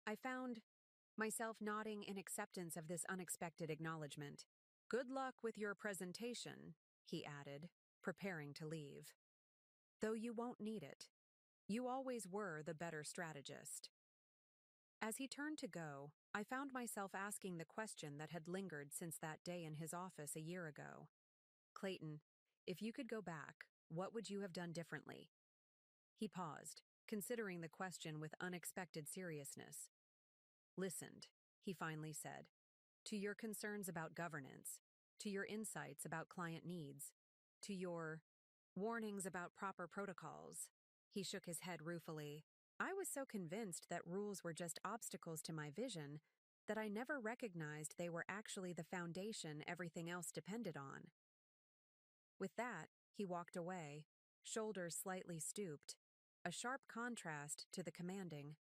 I found myself nodding in acceptance of this unexpected acknowledgement. Good luck with your presentation, he added, preparing to leave. Though you won't need it. You always were the better strategist. As he turned to go, I found myself asking the question that had lingered since that day in his office a year ago. Clayton, if you could go back, what would you have done differently? He paused, considering the question with unexpected seriousness. Listened, he finally said, to your concerns about governance, to your insights about client needs, to your warnings about proper protocols. He shook his head ruefully. I was so convinced that rules were just obstacles to my vision that I never recognized they were actually the foundation everything else depended on. With that, he walked away, shoulders slightly stooped, a sharp contrast to the commanding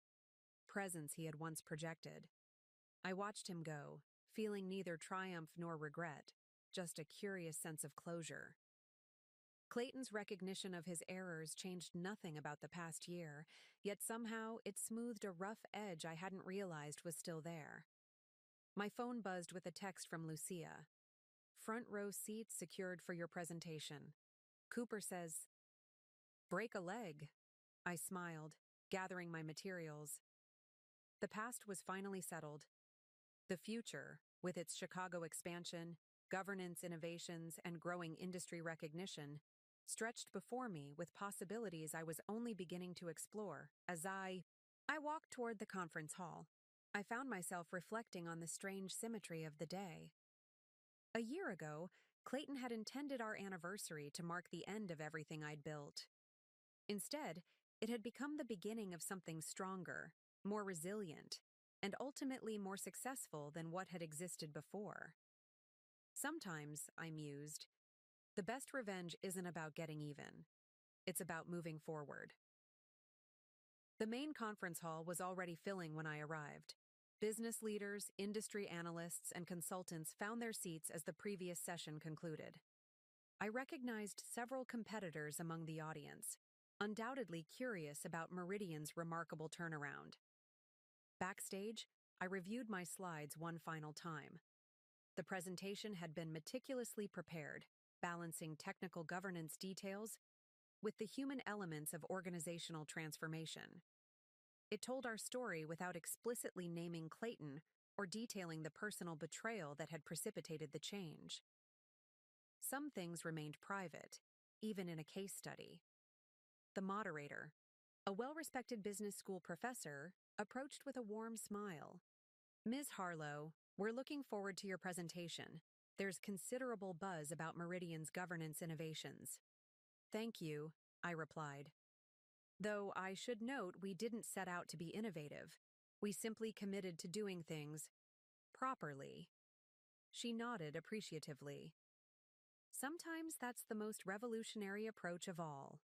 presence he had once projected. I watched him go, feeling neither triumph nor regret, just a curious sense of closure. Clayton's recognition of his errors changed nothing about the past year, yet somehow it smoothed a rough edge I hadn't realized was still there. My phone buzzed with a text from Lucia. "Front row seats secured for your presentation. Cooper says, break a leg." I smiled, gathering my materials. The past was finally settled. The future, with its Chicago expansion, governance innovations, and growing industry recognition, stretched before me with possibilities I was only beginning to explore as I walked toward the conference hall. I found myself reflecting on the strange symmetry of the day. A year ago, Clayton had intended our anniversary to mark the end of everything I'd built. Instead, it had become the beginning of something stronger, more resilient, and ultimately more successful than what had existed before. Sometimes, I mused, the best revenge isn't about getting even. It's about moving forward. The main conference hall was already filling when I arrived. Business leaders, industry analysts, and consultants found their seats as the previous session concluded. I recognized several competitors among the audience, undoubtedly curious about Meridian's remarkable turnaround. Backstage, I reviewed my slides one final time. The presentation had been meticulously prepared, balancing technical governance details with the human elements of organizational transformation. It told our story without explicitly naming Clayton or detailing the personal betrayal that had precipitated the change. Some things remained private, even in a case study. The moderator, a well-respected business school professor, approached with a warm smile. "Ms. Harlow, we're looking forward to your presentation. There's considerable buzz about Meridian's governance innovations." "Thank you," I replied. Though I should note we didn't set out to be innovative. We simply committed to doing things properly. She nodded appreciatively. Sometimes that's the most revolutionary approach of all.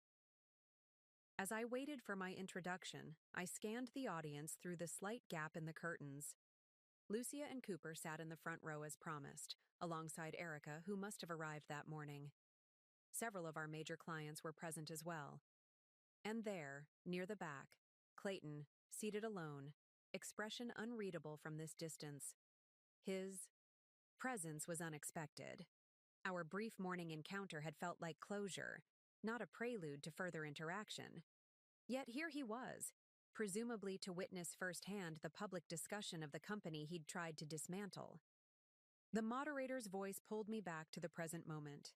As I waited for my introduction, I scanned the audience through the slight gap in the curtains. Lucia and Cooper sat in the front row as promised, alongside Erica, who must have arrived that morning. Several of our major clients were present as well. And there, near the back, Clayton, seated alone, expression unreadable from this distance. His presence was unexpected. Our brief morning encounter had felt like closure, not a prelude to further interaction. Yet here he was, presumably to witness firsthand the public discussion of the company he'd tried to dismantle. The moderator's voice pulled me back to the present moment.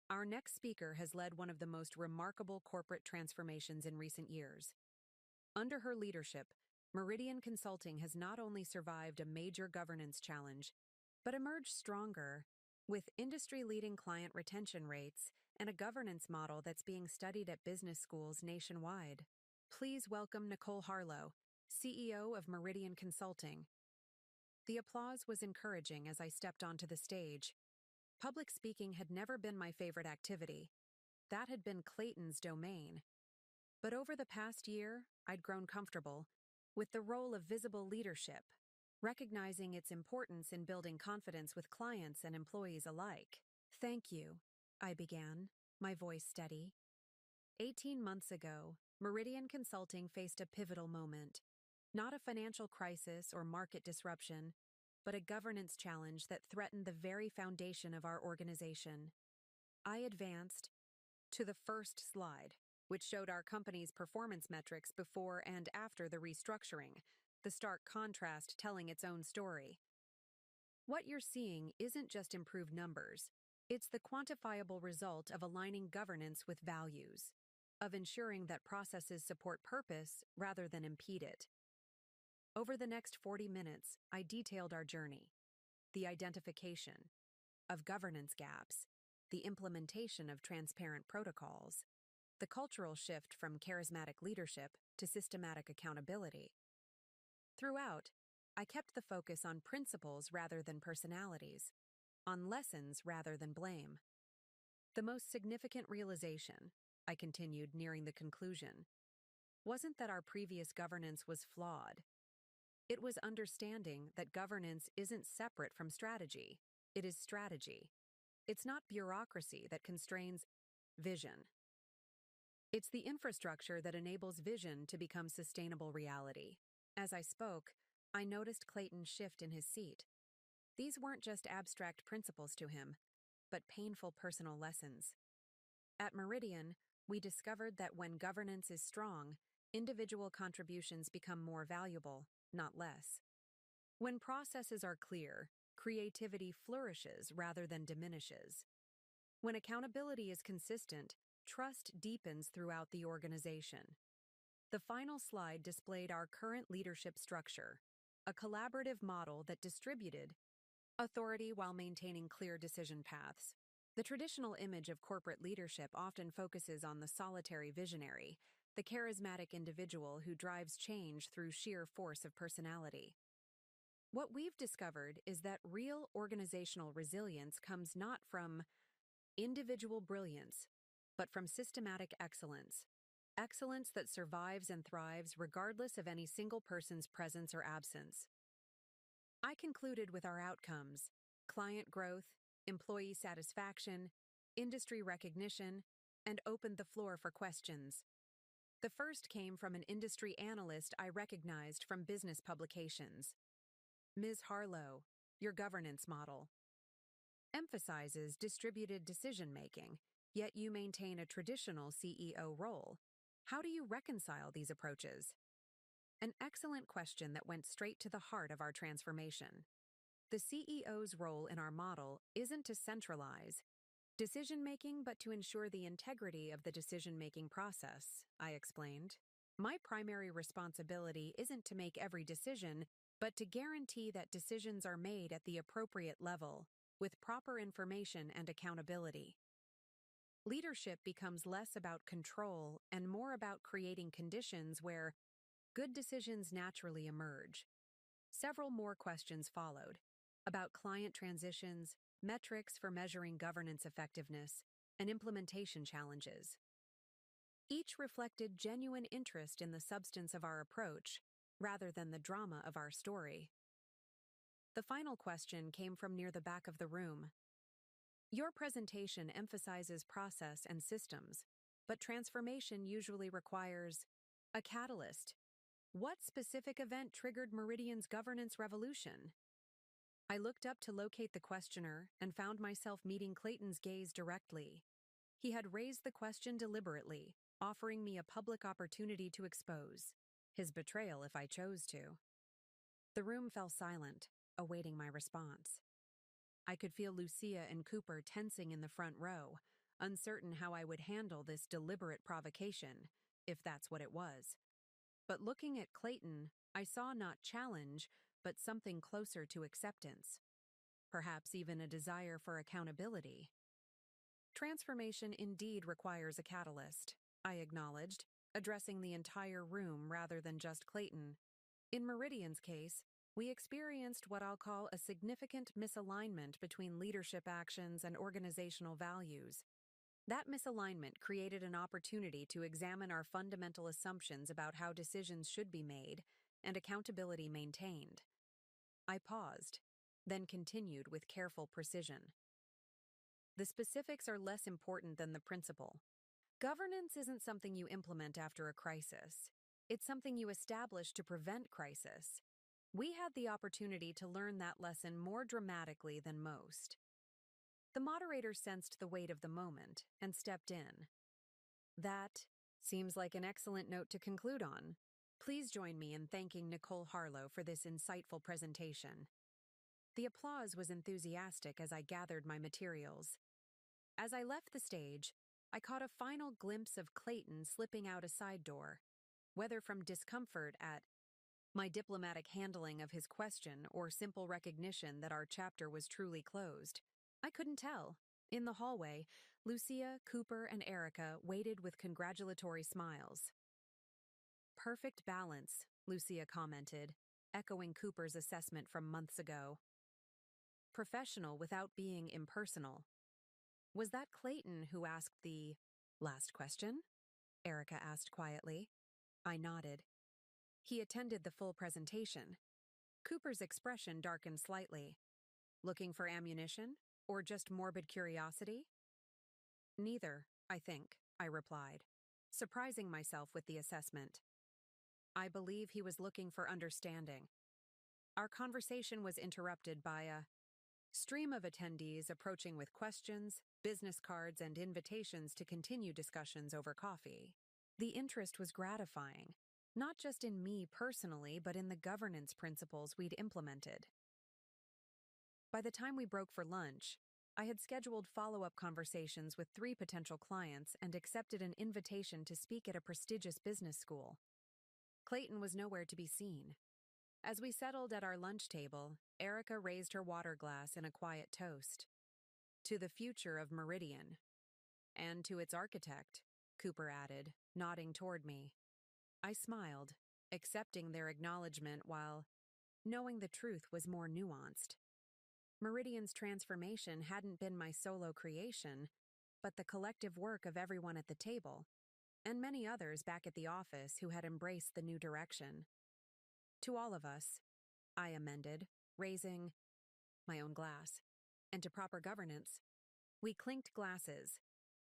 "Our next speaker has led one of the most remarkable corporate transformations in recent years. Under her leadership, Meridian Consulting has not only survived a major governance challenge, but emerged stronger, with industry-leading client retention rates and a governance model that's being studied at business schools nationwide. Please welcome Nicole Harlow, CEO of Meridian Consulting." The applause was encouraging as I stepped onto the stage. Public speaking had never been my favorite activity. That had been Clayton's domain. But over the past year, I'd grown comfortable with the role of visible leadership, recognizing its importance in building confidence with clients and employees alike. "Thank you," I began, my voice steady. 18 months ago, Meridian Consulting faced a pivotal moment. Not a financial crisis or market disruption, but a governance challenge that threatened the very foundation of our organization. I advanced to the first slide, which showed our company's performance metrics before and after the restructuring, the stark contrast telling its own story. What you're seeing isn't just improved numbers. It's the quantifiable result of aligning governance with values, of ensuring that processes support purpose rather than impede it. Over the next 40 minutes, I detailed our journey, the identification of governance gaps, the implementation of transparent protocols, the cultural shift from charismatic leadership to systematic accountability. Throughout, I kept the focus on principles rather than personalities, on lessons rather than blame. The most significant realization, I continued nearing the conclusion, wasn't that our previous governance was flawed. It was understanding that governance isn't separate from strategy. It is strategy. It's not bureaucracy that constrains vision. It's the infrastructure that enables vision to become sustainable reality. As I spoke, I noticed Clayton shift in his seat. These weren't just abstract principles to him, but painful personal lessons. At Meridian, we discovered that when governance is strong, individual contributions become more valuable, not less. When processes are clear, creativity flourishes rather than diminishes. When accountability is consistent, trust deepens throughout the organization. The final slide displayed our current leadership structure, a collaborative model that distributed authority while maintaining clear decision paths. The traditional image of corporate leadership often focuses on the solitary visionary, the charismatic individual who drives change through sheer force of personality. What we've discovered is that real organizational resilience comes not from individual brilliance, but from systematic excellence. Excellence that survives and thrives regardless of any single person's presence or absence. I concluded with our outcomes: client growth, employee satisfaction, industry recognition, and opened the floor for questions. The first came from an industry analyst I recognized from business publications. Ms. Harlow, your governance model emphasizes distributed decision-making, yet you maintain a traditional CEO role. How do you reconcile these approaches? An excellent question that went straight to the heart of our transformation. The CEO's role in our model isn't to centralize decision-making, but to ensure the integrity of the decision-making process, I explained. My primary responsibility isn't to make every decision, but to guarantee that decisions are made at the appropriate level, with proper information and accountability. Leadership becomes less about control and more about creating conditions where good decisions naturally emerge. Several more questions followed, about client transitions, metrics for measuring governance effectiveness, and implementation challenges. Each reflected genuine interest in the substance of our approach, rather than the drama of our story. The final question came from near the back of the room. Your presentation emphasizes process and systems, but transformation usually requires a catalyst. What specific event triggered Meridian's governance revolution? I looked up to locate the questioner and found myself meeting Clayton's gaze directly. He had raised the question deliberately, offering me a public opportunity to expose his betrayal if I chose to. The room fell silent, awaiting my response. I could feel Lucia and Cooper tensing in the front row, uncertain how I would handle this deliberate provocation, if that's what it was. But looking at Clayton, I saw not challenge, but something closer to acceptance. Perhaps even a desire for accountability. Transformation indeed requires a catalyst, I acknowledged, addressing the entire room rather than just Clayton. In Meridian's case, we experienced what I'll call a significant misalignment between leadership actions and organizational values. That misalignment created an opportunity to examine our fundamental assumptions about how decisions should be made and accountability maintained. I paused, then continued with careful precision. The specifics are less important than the principle. Governance isn't something you implement after a crisis. It's something you establish to prevent crisis. We had the opportunity to learn that lesson more dramatically than most. The moderator sensed the weight of the moment and stepped in. That seems like an excellent note to conclude on. Please join me in thanking Nicole Harlow for this insightful presentation. The applause was enthusiastic as I gathered my materials. As I left the stage, I caught a final glimpse of Clayton slipping out a side door. Whether from discomfort at my diplomatic handling of his question or simple recognition that our chapter was truly closed, I couldn't tell. In the hallway, Lucia, Cooper, and Erica waited with congratulatory smiles. Perfect balance, Lucia commented, echoing Cooper's assessment from months ago. Professional without being impersonal. Was that Clayton who asked the last question? Erica asked quietly. I nodded. He attended the full presentation. Cooper's expression darkened slightly. Looking for ammunition? Or just morbid curiosity? Neither, I think, I replied, surprising myself with the assessment. I believe he was looking for understanding. Our conversation was interrupted by a stream of attendees approaching with questions, business cards, and invitations to continue discussions over coffee. The interest was gratifying, not just in me personally, but in the governance principles we'd implemented. By the time we broke for lunch, I had scheduled follow-up conversations with 3 potential clients and accepted an invitation to speak at a prestigious business school. Clayton was nowhere to be seen. As we settled at our lunch table, Erica raised her water glass in a quiet toast. To the future of Meridian. And to its architect, Cooper added, nodding toward me. I smiled, accepting their acknowledgement while knowing the truth was more nuanced. Meridian's transformation hadn't been my solo creation, but the collective work of everyone at the table, and many others back at the office who had embraced the new direction. To all of us, I amended, raising my own glass. And to proper governance, we clinked glasses,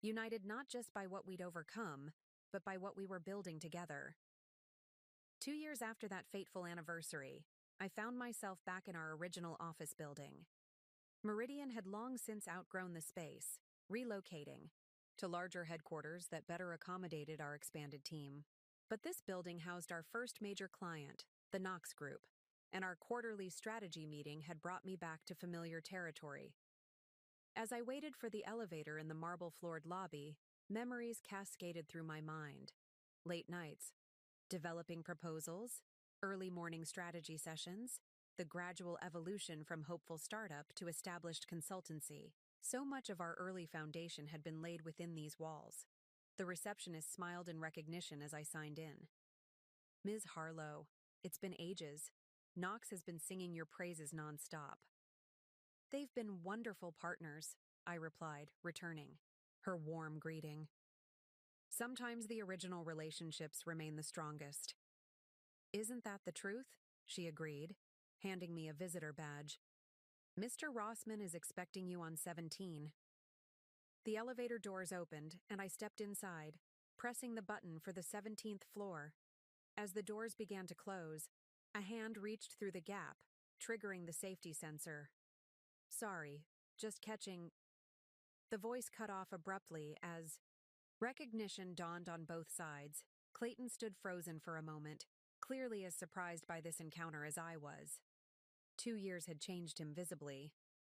united not just by what we'd overcome, but by what we were building together. 2 years after that fateful anniversary, I found myself back in our original office building. Meridian had long since outgrown the space, relocating to larger headquarters that better accommodated our expanded team. But this building housed our first major client, the Knox Group, and our quarterly strategy meeting had brought me back to familiar territory. As I waited for the elevator in the marble-floored lobby, memories cascaded through my mind. Late nights, developing proposals, early morning strategy sessions, the gradual evolution from hopeful startup to established consultancy. So much of our early foundation had been laid within these walls. The receptionist smiled in recognition as I signed in. Ms. Harlow, it's been ages. Knox has been singing your praises nonstop. They've been wonderful partners, I replied, returning her warm greeting. Sometimes the original relationships remain the strongest. Isn't that the truth? She agreed, handing me a visitor badge. Mr. Rossman is expecting you on 17. The elevator doors opened, and I stepped inside, pressing the button for the 17th floor. As the doors began to close, a hand reached through the gap, triggering the safety sensor. Sorry, just catching. The voice cut off abruptly as recognition dawned on both sides. Clayton stood frozen for a moment, clearly as surprised by this encounter as I was. 2 years had changed him visibly.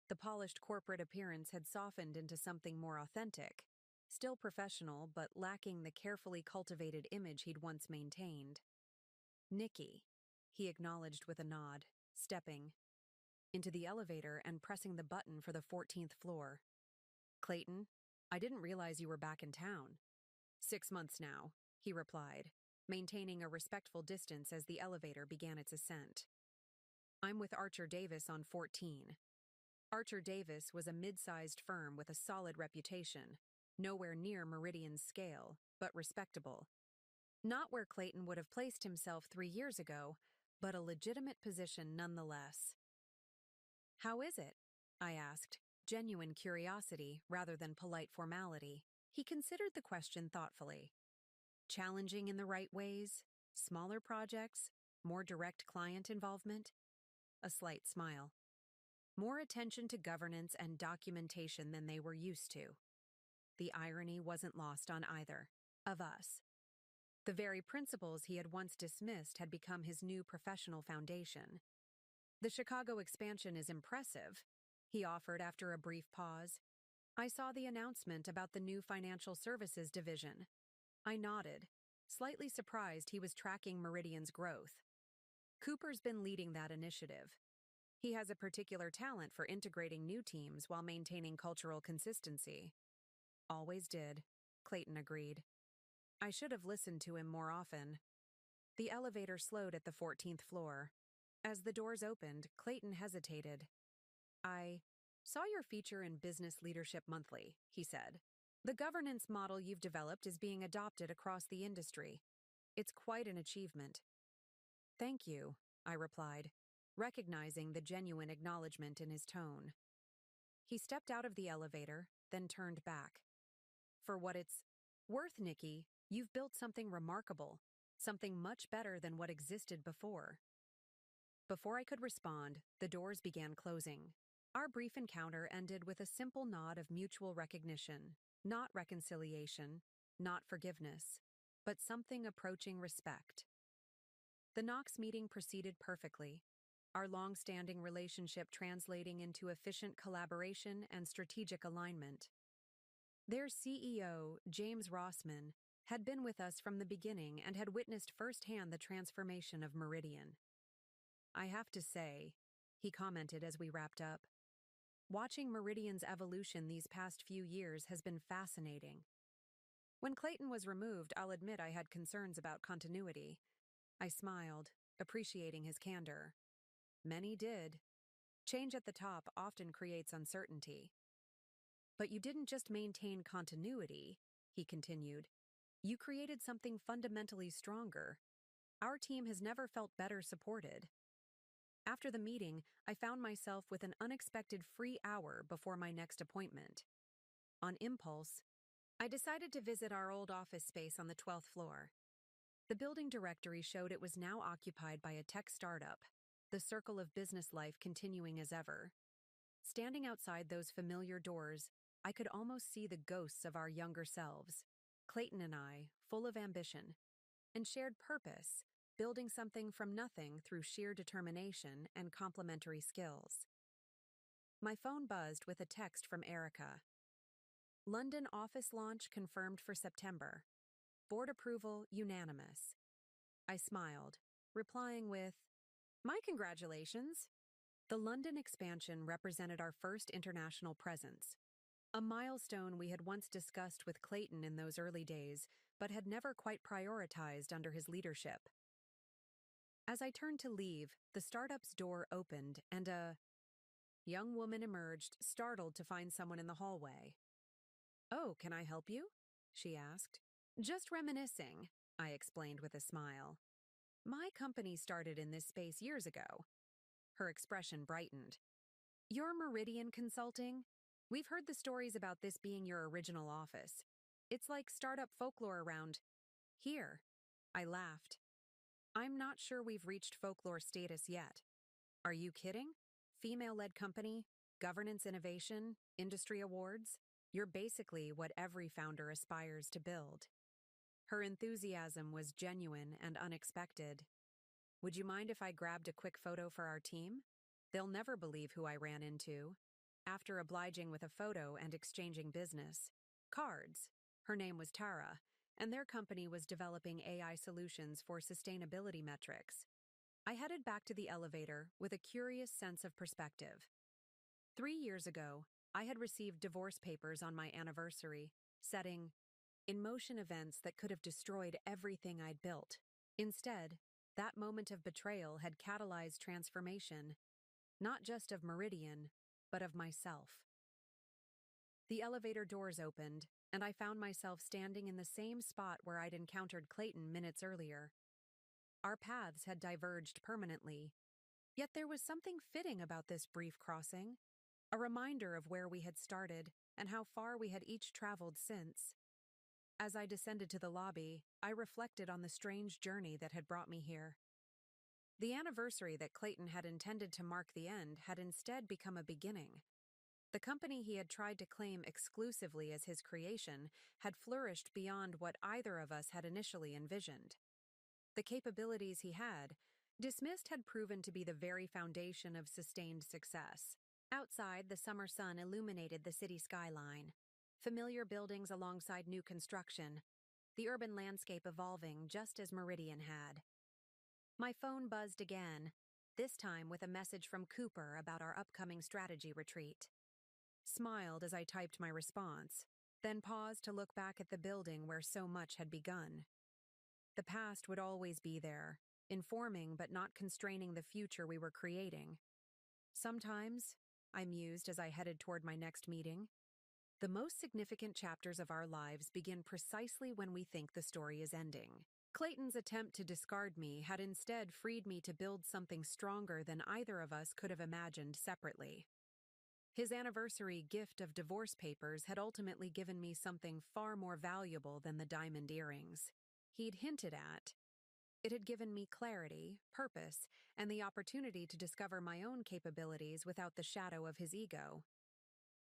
The polished corporate appearance had softened into something more authentic, still professional but lacking the carefully cultivated image he'd once maintained. Nikki, he acknowledged with a nod, stepping into the elevator and pressing the button for the 14th floor. Clayton, I didn't realize you were back in town. 6 months now, he replied, maintaining a respectful distance as the elevator began its ascent. I'm with Archer Davis on 14. Archer Davis was a mid-sized firm with a solid reputation, nowhere near Meridian's scale, but respectable. Not where Clayton would have placed himself 3 years ago, but a legitimate position nonetheless. How is it? I asked, genuine curiosity rather than polite formality. He considered the question thoughtfully. Challenging in the right ways? Smaller projects? More direct client involvement? A slight smile. More attention to governance and documentation than they were used to. The irony wasn't lost on either of us. The very principles he had once dismissed had become his new professional foundation. The Chicago expansion is impressive, he offered after a brief pause. I saw the announcement about the new financial services division. I nodded, slightly surprised he was tracking Meridian's growth. Cooper's been leading that initiative. He has a particular talent for integrating new teams while maintaining cultural consistency. Always did, Clayton agreed. I should have listened to him more often. The elevator slowed at the 14th floor. As the doors opened, Clayton hesitated. I saw your feature in Business Leadership Monthly, he said. The governance model you've developed is being adopted across the industry. It's quite an achievement. Thank you, I replied, recognizing the genuine acknowledgement in his tone. He stepped out of the elevator, then turned back. For what it's worth, Nikki, you've built something remarkable, something much better than what existed before. Before I could respond, the doors began closing. Our brief encounter ended with a simple nod of mutual recognition, not reconciliation, not forgiveness, but something approaching respect. The Knox meeting proceeded perfectly, our long-standing relationship translating into efficient collaboration and strategic alignment. Their CEO, James Rossman, had been with us from the beginning and had witnessed firsthand the transformation of Meridian. I have to say, he commented as we wrapped up, watching Meridian's evolution these past few years has been fascinating. When Clayton was removed, I'll admit I had concerns about continuity. I smiled, appreciating his candor. Many did. Change at the top often creates uncertainty. But you didn't just maintain continuity, he continued. You created something fundamentally stronger. Our team has never felt better supported. After the meeting, I found myself with an unexpected free hour before my next appointment. On impulse, I decided to visit our old office space on the 12th floor. The building directory showed it was now occupied by a tech startup, the circle of business life continuing as ever. Standing outside those familiar doors, I could almost see the ghosts of our younger selves, Clayton and I, full of ambition and shared purpose, building something from nothing through sheer determination and complementary skills. My phone buzzed with a text from Erica. London office launch confirmed for September. Board approval unanimous. I smiled, replying with, "My congratulations." The London expansion represented our first international presence, a milestone we had once discussed with Clayton in those early days, but had never quite prioritized under his leadership. As I turned to leave, the startup's door opened and a young woman emerged, startled to find someone in the hallway. "Oh, can I help you?" she asked. "Just reminiscing," I explained with a smile. "My company started in this space years ago." Her expression brightened. "You're Meridian Consulting? We've heard the stories about this being your original office. It's like startup folklore around here." I laughed. "I'm not sure we've reached folklore status yet." "Are you kidding? Female-led company, governance innovation, industry awards. You're basically what every founder aspires to build." Her enthusiasm was genuine and unexpected. "Would you mind if I grabbed a quick photo for our team? They'll never believe who I ran into." After obliging with a photo and exchanging business cards, her name was Tara, and their company was developing AI solutions for sustainability metrics, I headed back to the elevator with a curious sense of perspective. 3 years ago, I had received divorce papers on my anniversary, setting in motion events that could have destroyed everything I'd built. Instead, that moment of betrayal had catalyzed transformation, not just of Meridian, but of myself. The elevator doors opened, and I found myself standing in the same spot where I'd encountered Clayton minutes earlier. Our paths had diverged permanently, yet there was something fitting about this brief crossing, a reminder of where we had started and how far we had each traveled since. As I descended to the lobby, I reflected on the strange journey that had brought me here. The anniversary that Clayton had intended to mark the end had instead become a beginning. The company he had tried to claim exclusively as his creation had flourished beyond what either of us had initially envisioned. The capabilities he had, dismissed, had proven to be the very foundation of sustained success. Outside, the summer sun illuminated the city skyline. Familiar buildings alongside new construction, the urban landscape evolving just as Meridian had. My phone buzzed again, this time with a message from Cooper about our upcoming strategy retreat. Smiled as I typed my response, then paused to look back at the building where so much had begun. The past would always be there, informing but not constraining the future we were creating. Sometimes, I mused as I headed toward my next meeting, the most significant chapters of our lives begin precisely when we think the story is ending. Clayton's attempt to discard me had instead freed me to build something stronger than either of us could have imagined separately. His anniversary gift of divorce papers had ultimately given me something far more valuable than the diamond earrings. He'd hinted at. It had given me clarity, purpose, and the opportunity to discover my own capabilities without the shadow of his ego.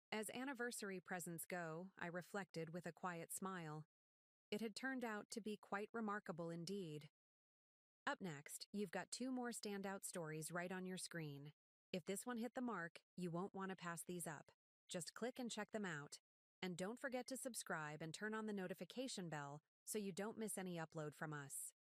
As anniversary presents go, I reflected with a quiet smile. It had turned out to be quite remarkable indeed. Up next, you've got 2 more standout stories right on your screen. If this one hit the mark, you won't want to pass these up. Just click and check them out. And don't forget to subscribe and turn on the notification bell so you don't miss any upload from us.